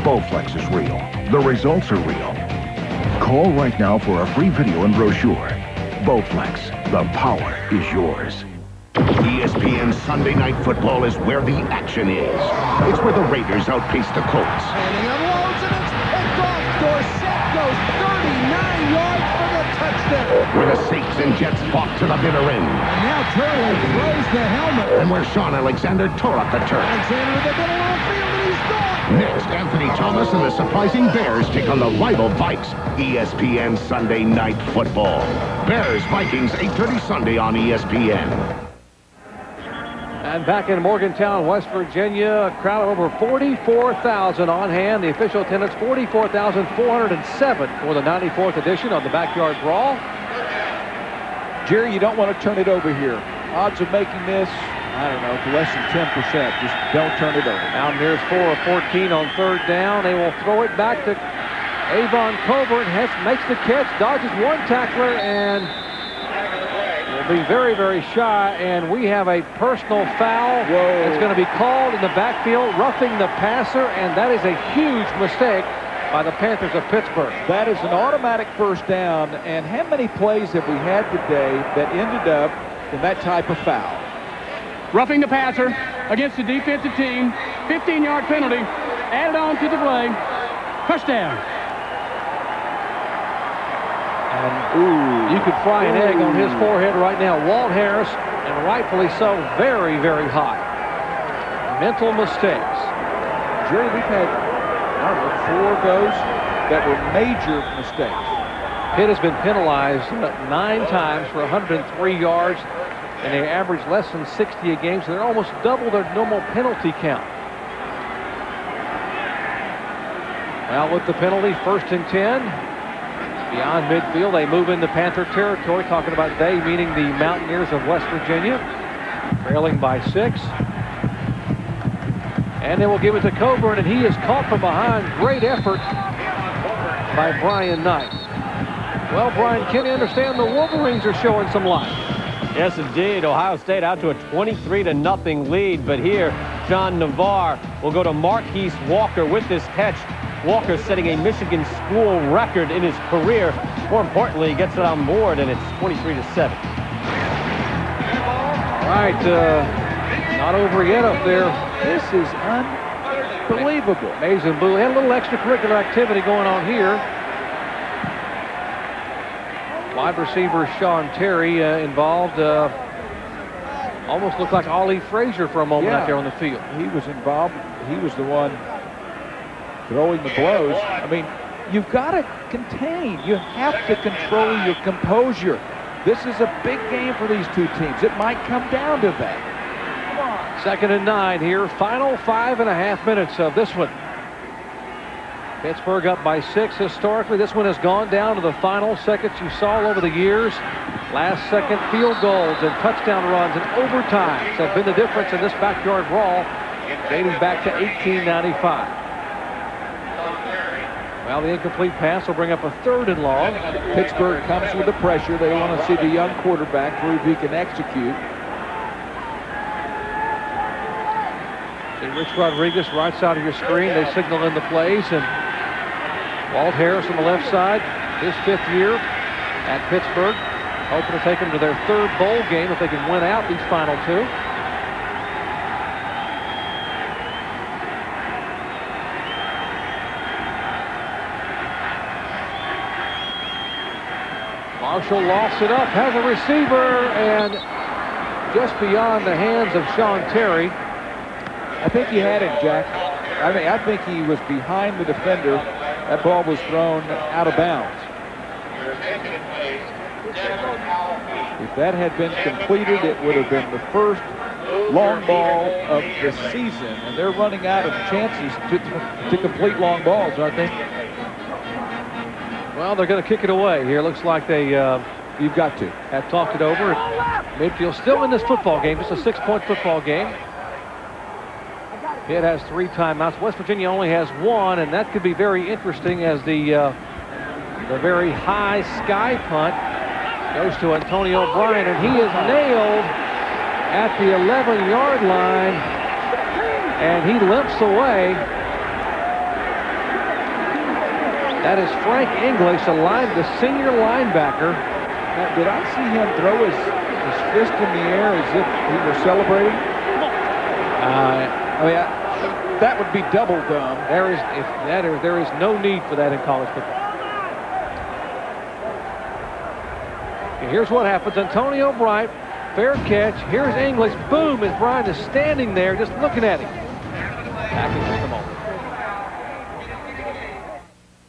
Bowflex is real. The results are real. Call right now for a free video and brochure. Bowflex, the power is yours. ESPN Sunday Night Football is where the action is. It's where the Raiders outpace the Colts. And he unloads and it's picked off. Dorsett goes 39 yards for touchdown. Where the Saints and Jets fought to the bitter end. And now Turley throws the helmet. And where Sean Alexander tore up the turf. Alexander to the middle of the field, and he's gone. Next, Anthony Thomas and the surprising Bears take on the rival Vikes. ESPN Sunday Night Football. Bears-Vikings, 8:30 Sunday on ESPN. And back in Morgantown, West Virginia, a crowd of over 44,000 on hand. The official attendance, 44,407 for the 94th edition of the Backyard Brawl. Jerry, you don't want to turn it over here. Odds of making this, I don't know, to less than 10%. Just don't turn it over. Mountaineers 4 of 14 on third down. They will throw it back to Avon Coburn. Hess makes the catch, dodges one tackler, and will be very, very shy. And we have a personal foul. Whoa. It's going to be called in the backfield, roughing the passer, and that is a huge mistake by the Panthers of Pittsburgh. That is an automatic first down. And how many plays have we had today that ended up in that type of foul? Roughing the passer against the defensive team. 15-yard penalty added on to the play. Touchdown. And you could fry an egg on his forehead right now. Walt Harris, and rightfully so, very, very high. Mental mistakes. Jerry, we've had, I don't know, 4 of those that were major mistakes. Pitt has been penalized 9 times for 103 yards, and they average less than 60 a game, so they're almost double their normal penalty count. Well, with the penalty, 1st and 10. Beyond midfield, they move into Panther territory. Talking about they, meaning the Mountaineers of West Virginia. Trailing by 6. And they will give it to Coburn, and he is caught from behind. Great effort by Brian Knight. Well, Brian, can you understand the Wolverines are showing some life? Yes, indeed. Ohio State out to a 23-0 lead. But here, John Navarre will go to Marquise Walker with this catch. Walker setting a Michigan school record in his career. More importantly, he gets it on board, and it's 23-7. All right, not over yet up there. This is unbelievable. Amazing Blue had a little extracurricular activity going on here. Wide receiver Sean Terry involved. Almost looked like Ollie Frazier for a moment out there on the field. He was involved. He was the one throwing the blows. I mean, you've got to contain. You have to control your composure. This is a big game for these two teams. It might come down to that. 2nd and 9 here. Final 5.5 minutes of this one. Pittsburgh up by 6 historically. This one has gone down to the final seconds you saw over the years. Last second field goals and touchdown runs and overtimes have been the difference in this backyard brawl dating back to 1895. Well, the incomplete pass will bring up a 3rd and long. Pittsburgh comes with the pressure. They want to see the young quarterback prove he can execute. See Rich Rodriguez right side of your screen. They signal in the plays, and Walt Harris on the left side, his 5th year at Pittsburgh, hoping to take them to their 3rd bowl game if they can win out these final 2. Marshall lofts it up, has a receiver, and just beyond the hands of Sean Terry. I think he had him, Jack. I think he was behind the defender. That ball was thrown out of bounds. If that had been completed, it would have been the first long ball of the season. And they're running out of chances to complete long balls, aren't they? Well, they're going to kick it away here. Looks like they you've got to have talked it over. Midfield still in this football game. Just a 6-point football game. Pitt has 3 timeouts. West Virginia only has 1, and that could be very interesting as the very high sky punt goes to Antonio Bryan, and he is nailed at the 11-yard line, and he limps away. That is Frank English, the senior linebacker. Now, did I see him throw his fist in the air as if he were celebrating? That would be double dumb. There is no need for that in college football. And here's what happens. Antonio Bright, fair catch. Here's English. Boom, as Brian is standing there just looking at him. Back in just a moment.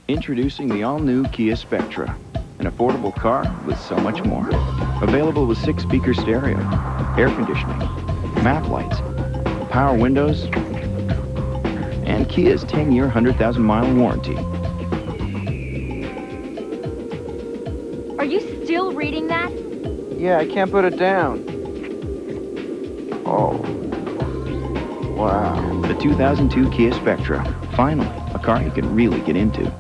Introducing the all-new Kia Spectra, an affordable car with so much more. Available with 6-speaker stereo, air conditioning, map lights, power windows, and Kia's 10-year, 100,000-mile warranty. Are you still reading that? Yeah, I can't put it down. Oh. Wow. The 2002 Kia Spectra. Finally, a car you can really get into.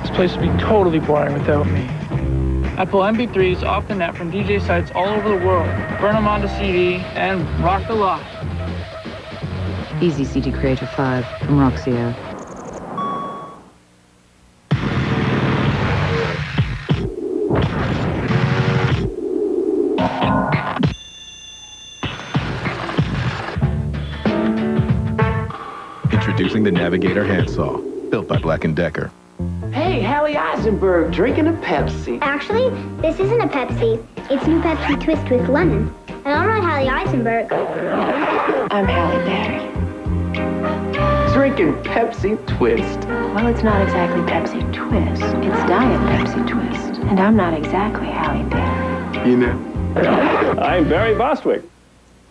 This place would be totally boring without me. I pull MP3s off the net from DJ sites all over the world, burn them onto CD, and rock the lot. Easy CD Creator 5 from Roxio. Introducing the Navigator handsaw, built by Black & Decker. Hey, Hallie Eisenberg, drinking a Pepsi. Actually, this isn't a Pepsi. It's new Pepsi Twist with lemon. And I'm not Hallie Eisenberg. I'm Halle Berry. Drinking Pepsi Twist. Well, it's not exactly Pepsi Twist. It's Diet Pepsi Twist. And I'm not exactly Halle Berry. You know. I'm Barry Bostwick.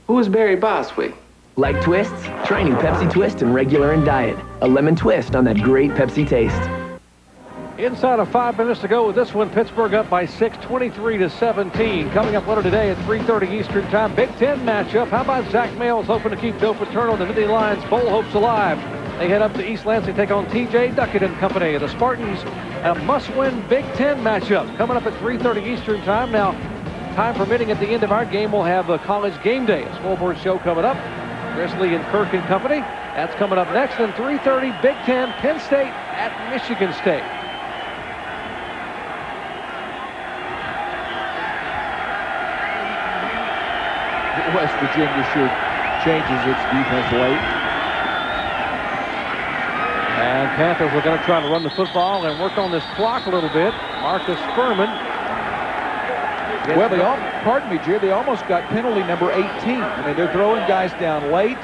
Who is Barry Bostwick? Like twists? Training Pepsi Twist in regular and diet. A lemon twist on that great Pepsi taste. Inside of 5 minutes to go with this one. Pittsburgh up by 6, 23-17. Coming up later today at 3:30 Eastern Time. Big Ten matchup. How about Zach Mayles hoping to keep Joe Paterno and the Nittany Lions bowl hopes alive? They head up to East Lansing, take on TJ Duckett and company. The Spartans, a must-win Big Ten matchup. Coming up at 3:30 Eastern Time. Now, time permitting, at the end of our game, we'll have a college game day. A scoreboard show coming up. Grizzly and Kirk and company. That's coming up next. And 3:30 Big Ten, Penn State at Michigan State. West Virginia sure changes its defense late. And Panthers are going to try to run the football and work on this clock a little bit. Marcus Furman. Well, pardon me, Jay, they almost got penalty number 18. I mean, they're throwing guys down late.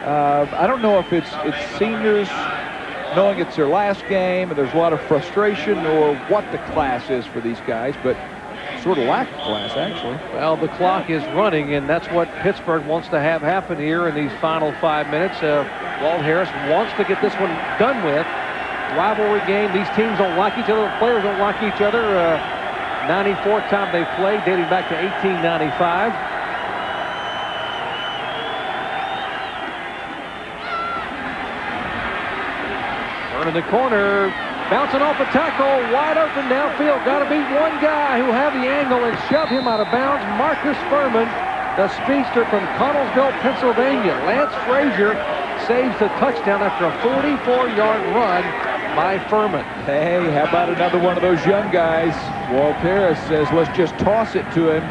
I don't know if it's seniors knowing it's their last game and there's a lot of frustration, or what the class is for these guys, but sort of lack of class, actually. Well, the clock is running, and that's what Pittsburgh wants to have happen here in these final 5 minutes. Walt Harris wants to get this one done with. Rivalry game. These teams don't like each other. The players don't like each other. 94th time they've played, dating back to 1895. Turn in the corner. Bouncing off a tackle, wide open downfield. Got to beat one guy who have the angle and shove him out of bounds. Marcus Furman, the speedster from Connellsville, Pennsylvania. Lance Frazier saves the touchdown after a 44-yard run by Furman. Hey, how about another one of those young guys? Walt Harris says, let's just toss it to him.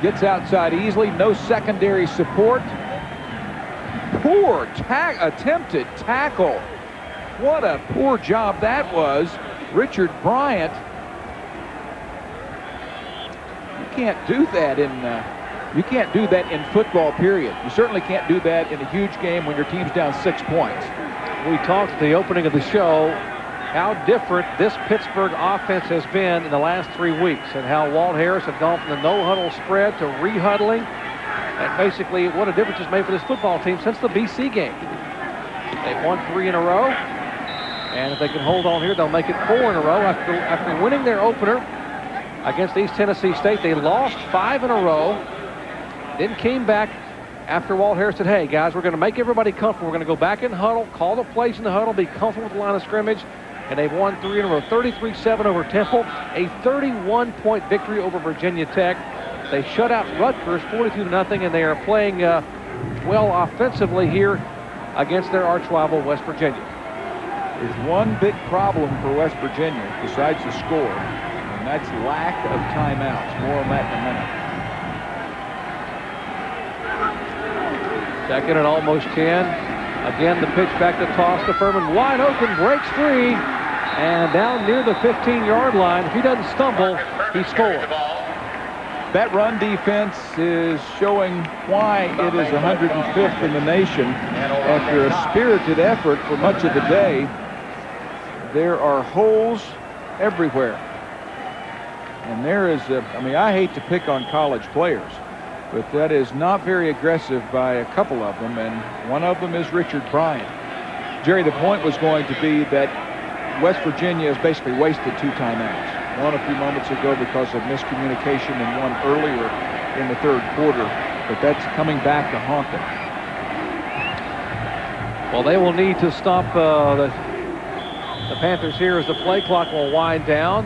Gets outside easily, no secondary support. Poor attempted tackle. What a poor job that was. Richard Bryant. You can't do that in football, period. You certainly can't do that in a huge game when your team's down 6 points. We talked at the opening of the show how different this Pittsburgh offense has been in the last 3 weeks, and how Walt Harris had gone from the no-huddle spread to re-huddling, and basically what a difference it's made for this football team since the BC game. They've won 3 in a row. And if they can hold on here, they'll make it 4 in a row. After winning their opener against East Tennessee State, they lost 5 in a row. Then came back after Walt Harris said, hey, guys, we're going to make everybody comfortable. We're going to go back in huddle, call the plays in the huddle, be comfortable with the line of scrimmage. And they've won 3 in a row, 33-7 over Temple, a 31-point victory over Virginia Tech. They shut out Rutgers 42-0, and they are playing well offensively here against their arch rival, West Virginia. There's one big problem for West Virginia besides the score, and that's lack of timeouts. More on that in a minute. Second and almost 10. Again, the pitch back to toss to Furman. Wide open, breaks free. And down near the 15-yard line, if he doesn't stumble, he scores. That run defense is showing why it is 105th in the nation. After a spirited effort for much of the day, there are holes everywhere. And there is, I hate to pick on college players, but that is not very aggressive by a couple of them, and one of them is Richard Bryant. Jerry, the point was going to be that West Virginia has basically wasted 2 timeouts. One a few moments ago because of miscommunication and one earlier in the third quarter, but that's coming back to haunt them. Well, they will need to stop the Panthers here as the play clock will wind down.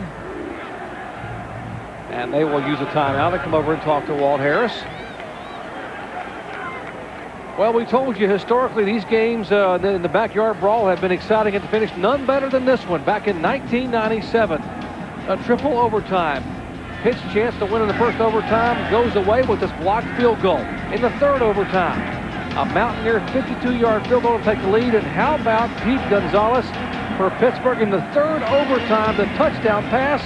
And they will use a timeout and come over and talk to Walt Harris. Well, we told you historically these games in the backyard brawl have been exciting at the finish. None better than this one back in 1997. A triple overtime. Pitt's chance to win in the first overtime goes away with this blocked field goal. In the third overtime, a Mountaineer 52-yard field goal to take the lead. And how about Pete Gonzalez for Pittsburgh in the third overtime, the touchdown pass.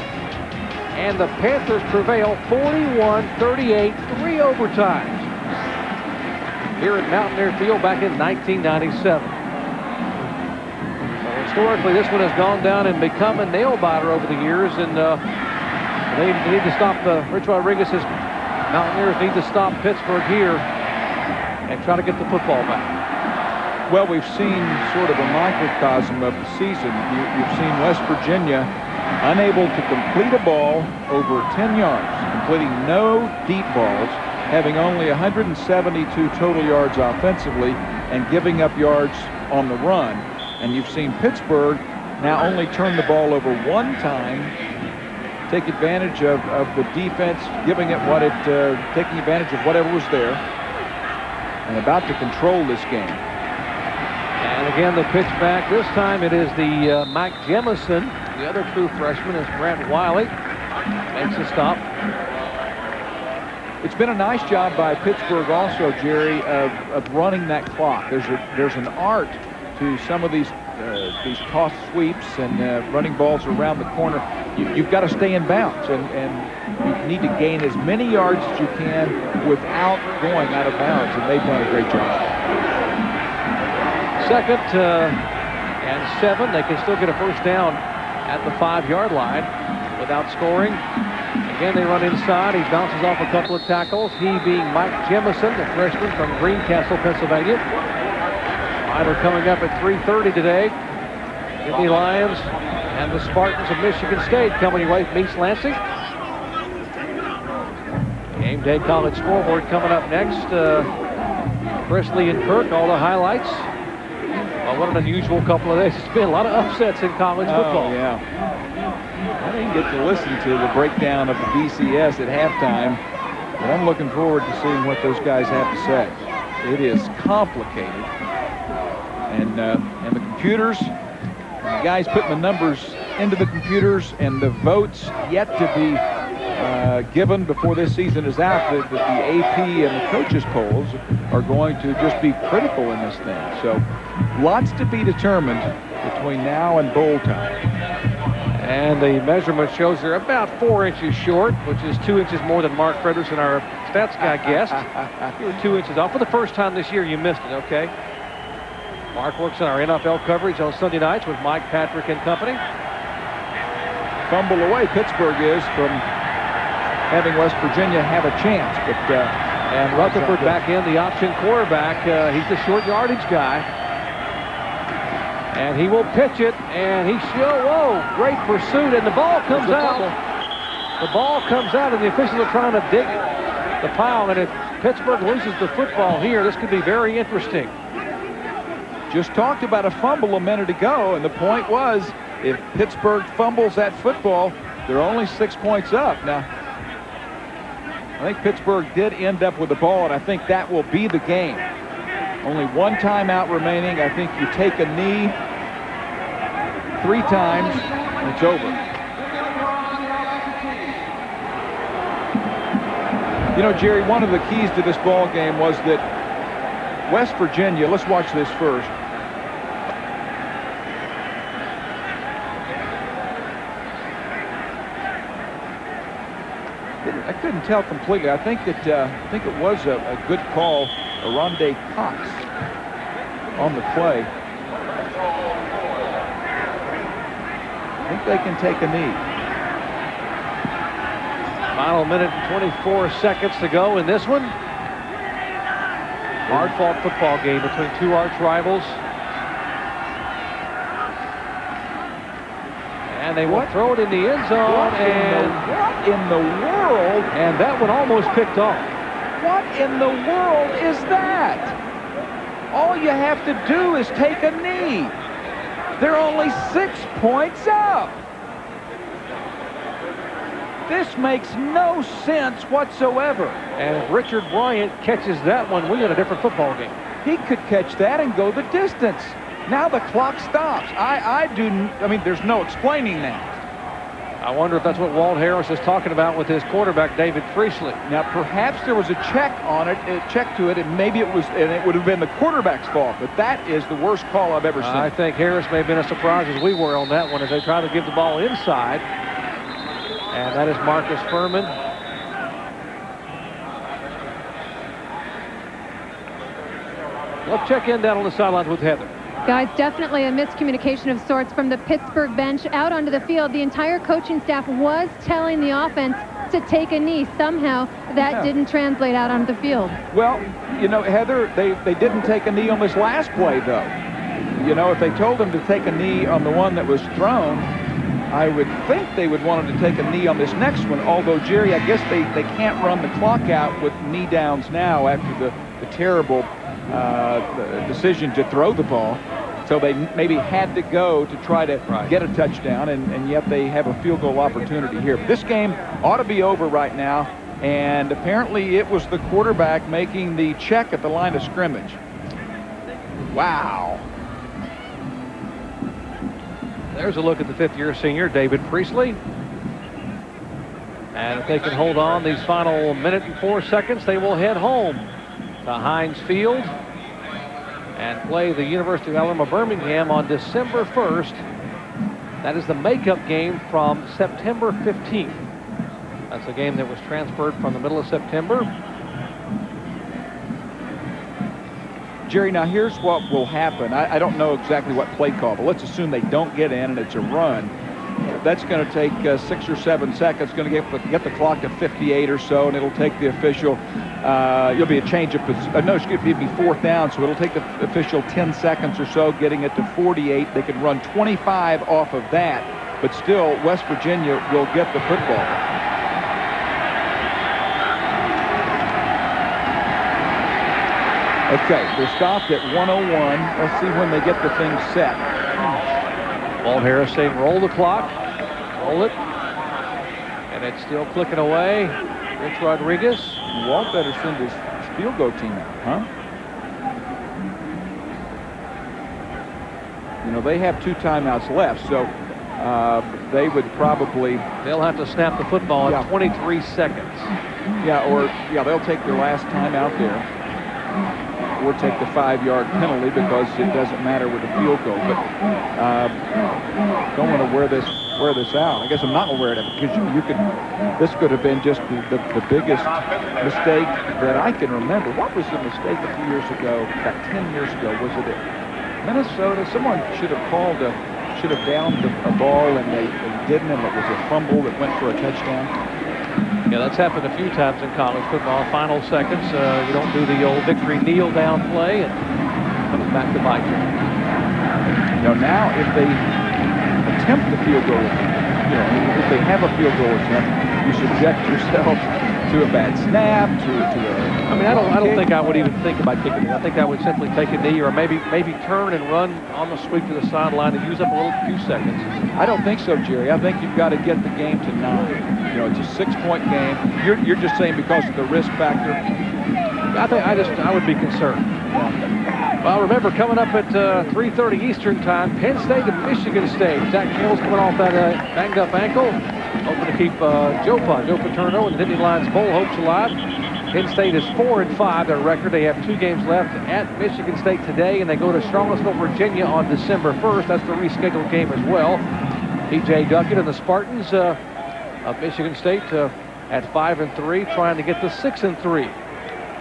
And the Panthers prevail 41-38, 3 overtimes here at Mountaineer Field back in 1997. Historically, this one has gone down and become a nail-biter over the years, and they need to stop Rich Rodriguez's Mountaineers need to stop Pittsburgh here and try to get the football back. Well, we've seen sort of a microcosm of the season. You've seen West Virginia unable to complete a ball over 10 yards, completing no deep balls, having only 172 total yards offensively, and giving up yards on the run. And you've seen Pittsburgh now only turn the ball over 1 time, take advantage of the defense, giving it what taking advantage of whatever was there, and about to control this game. And again, the pitch back. This time it is the Mike Jemison. The other true freshman is Brent Wiley. Makes a stop. It's been a nice job by Pittsburgh also, Jerry, of running that clock. There's an art to some of these toss sweeps and running balls around the corner. You've got to stay in bounds, and you need to gain as many yards as you can without going out of bounds, and they've done a great job. 2nd and 7. They can still get a first down at the 5-yard line without scoring. Again, they run inside. He bounces off a couple of tackles. He being Mike Jemison, the freshman from Greencastle, Pennsylvania. Final coming up at 3:30 today. The Lions and the Spartans of Michigan State coming away from East Lansing. Game day college scoreboard coming up next. Presley and Kirk, all the highlights. Well, what an unusual couple of days. It's been a lot of upsets in college football. Yeah. I didn't get to listen to the breakdown of the BCS at halftime, but I'm looking forward to seeing what those guys have to say. It is complicated. And the computers, the guys putting the numbers into the computers, and the votes yet to be given before this season is out, that the AP and the coaches polls are going to just be critical in this thing. So lots to be determined between now and bowl time. And the measurement shows they're about 4 inches short, which is 2 inches more than Mark Fredersen, our stats guy, guessed. You were 2 inches off. For the first time this year, you missed it, okay? Mark works on our NFL coverage on Sunday nights with Mike Patrick and company. Fumble away Pittsburgh is from having West Virginia have a chance. But and Rutherford back in, the option quarterback. He's the short yardage guy. And he will pitch it, and whoa, great pursuit, and the ball comes out. The ball comes out, and the officials are trying to dig the pile, and if Pittsburgh loses the football here, this could be very interesting. Just talked about a fumble a minute ago, and the point was, if Pittsburgh fumbles that football, they're only 6 points up. Now, I think Pittsburgh did end up with the ball, and I think that will be the game. Only 1 timeout remaining. I think you take a knee 3 times, and it's over. You know, Jerry, one of the keys to this ball game was that West Virginia, let's watch this first. I couldn't tell completely. I think that I think it was a good call, Aronde Cox on the play. I think they can take a knee. Final minute and 24 seconds to go in this one. Hard-fought football game between two arch rivals. And they will throw it in the end zone. What in the world? And that one almost picked off. What in the world is that? All you have to do is take a knee. They're only 6 points up. This makes no sense whatsoever. And if Richard Bryant catches that one, we got a different football game. He could catch that and go the distance. Now the clock stops. I mean, there's no explaining that. I wonder if that's what Walt Harris is talking about with his quarterback, David Priestley. Now, perhaps there was a check on it, and maybe it was, and it would have been the quarterback's fault. But that is the worst call I've ever seen. I think Harris may have been as surprised as we were on that one as they try to give the ball inside. And that is Marcus Furman. Let's check in down on the sidelines with Heather. Guys, definitely a miscommunication of sorts from the Pittsburgh bench out onto the field. The entire coaching staff was telling the offense to take a knee. Somehow that didn't translate out onto the field. Well, you know, Heather, they didn't take a knee on this last play, though. You know, if they told them to take a knee on the one that was thrown, I would think they would want them to take a knee on this next one. Although, Jerry, I guess they can't run the clock out with knee downs now after the terrible decision to throw the ball. So they maybe had to go to try to get a touchdown, and yet they have a field goal opportunity here. But this game ought to be over right now, and apparently it was the quarterback making the check at the line of scrimmage. Wow. There's a look at the fifth-year senior, David Priestley. And if they can hold on these final minute and 4 seconds, they will head home to Heinz Field and play the University of Alabama Birmingham on December 1st. That is the makeup game from September 15th. That's a game that was transferred from the middle of September. Jerry, now here's what will happen. I don't know exactly what play call, but let's assume they don't get in and it's a run. That's going to take 6 or 7 seconds. Going to get the clock to 58 or so, and it'll take the official. It'll be a change of position. No, excuse me, it'll be fourth down, so it'll take the official 10 seconds or so, getting it to 48. They can run 25 off of that, but still, West Virginia will get the football. Okay, they're stopped at 101. Let's see when they get the thing set. Walt Harris saying roll the clock, roll it, and it's still clicking away. Rich Rodriguez. Walt better send his field goal team out, huh? You know, they have 2 timeouts left, so they would probably... They'll have to snap the football in 23 seconds. They'll take their last timeout there, or take the 5-yard penalty because it doesn't matter with the field goal. But don't want to wear this out. I guess I'm not going to wear it out because this could have been just the biggest mistake that I can remember. What was the mistake a few years ago, about 10 years ago? Was it at Minnesota? Someone should have downed a ball and they didn't, and it was a fumble that went for a touchdown. Yeah, that's happened a few times in college football. Final seconds, you don't do the old victory kneel down play, and it comes back to bite you. Now if they attempt the field goal, if they have a field goal attempt, you subject yourself to a bad snap, I mean, I don't think I would even think about kicking it. I think I would simply take a knee, or maybe turn and run on the sweep to the sideline and use up a few seconds. I don't think so, Jerry. I think you've got to get the game to 9. It's a 6-point game. You're just saying because of the risk factor. I would be concerned. Well, remember, coming up at 3:30 Eastern time, Penn State and Michigan State. Zach Campbell's coming off that banged up ankle, hoping to keep Joe Paterno and Nittany Lions bowl hopes alive. Penn State is 4-5 their record. They have 2 games left at Michigan State today, and they go to Charlottesville, Virginia on December 1st. That's the rescheduled game as well. T.J. Duckett and the Spartans of Michigan State at 5-3, trying to get to 6-3.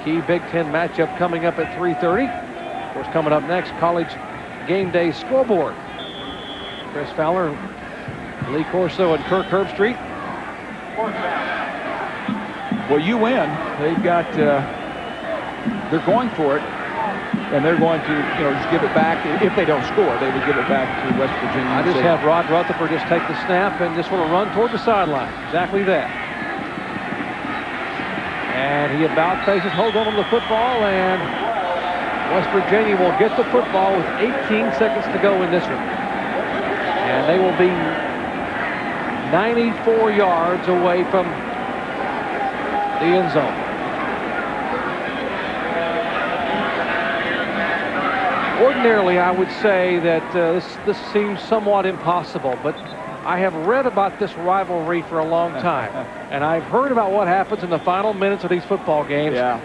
Key Big Ten matchup coming up at 3:30. Of course, coming up next, college game day scoreboard. Chris Fowler, Lee Corso, and Kirk Herbstreit. Well, you win. They've got, they're going for it, and they're going to, just give it back. If they don't score, they would give it back to West Virginia. I just have Rod Rutherford just take the snap and just want to run toward the sideline. Exactly that. And he about faces, hold on to the football, and West Virginia will get the football with 18 seconds to go in this one. And they will be 94 yards away from the end zone. Ordinarily, I would say that this seems somewhat impossible, but I have read about this rivalry for a long time, and I've heard about what happens in the final minutes of these football games. Yeah.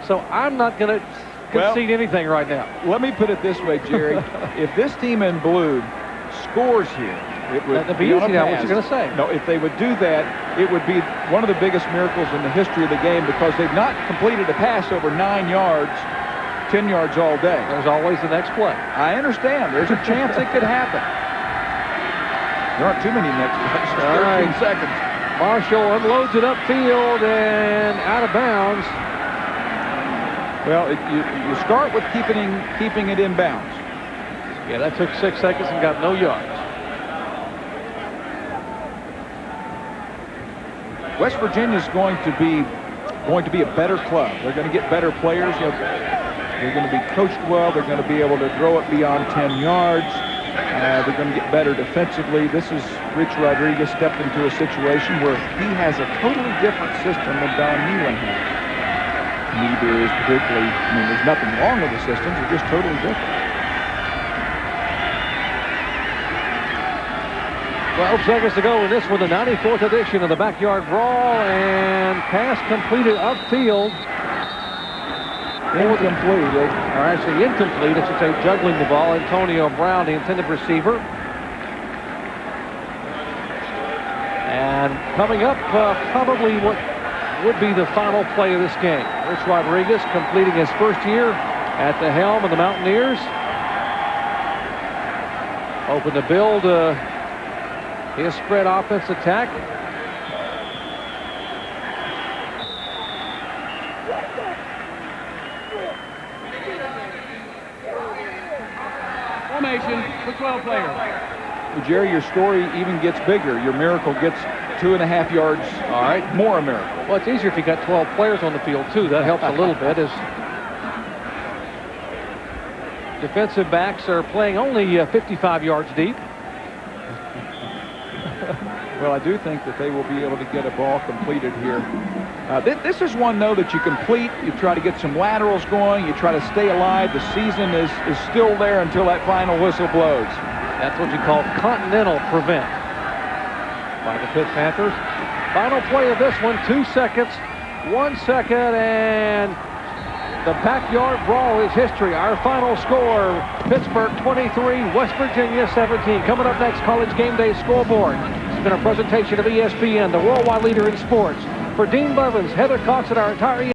So I'm not going to concede anything right now. Let me put it this way, Jerry. If this team in blue scores here, it would be easy now. What you're going to say? No, if they would do that, it would be one of the biggest miracles in the history of the game, because they've not completed a pass over 9 yards, 10 yards all day. There's always the next play. I understand. There's a chance it could happen. There aren't too many next plays. 13 seconds. Marshall unloads it upfield and out of bounds. Well, you start with keeping it in bounds. Yeah, that took 6 seconds and got no yards. West Virginia's going to be a better club. They're going to get better players. They're going to be coached well. They're going to be able to throw it beyond 10 yards. They're going to get better defensively. This is Rich Rodriguez stepped into a situation where he has a totally different system than Don Nehlen has. Neither is particularly, there's nothing wrong with the systems. They're just totally different. 12 seconds to go in this one, the 94th edition of the Backyard Brawl, and pass completed upfield. Incomplete. Or actually incomplete, I should say, juggling the ball. Antonio Brown, the intended receiver. And coming up, probably what would be the final play of this game. Rich Rodriguez completing his first year at the helm of the Mountaineers. Hoping to build his spread offense attack. Formation for 12 players. Well, Jerry, your story even gets bigger. Your miracle gets 2.5 yards. All right. More a miracle. Well, it's easier if you got 12 players on the field, too. That helps a little bit, as defensive backs are playing only 55 yards deep. Well, I do think that they will be able to get a ball completed here. This is one, though, that you complete. You try to get some laterals going. You try to stay alive. The season is still there until that final whistle blows. That's what you call continental prevent by the Pitt Panthers. Final play of this one, 2 seconds, 1 second, and the Backyard Brawl is history. Our final score, Pittsburgh 23, West Virginia 17. Coming up next, College Game Day scoreboard. It's been a presentation of ESPN, the worldwide leader in sports. For Dean Blevins, Heather Cox, and our entire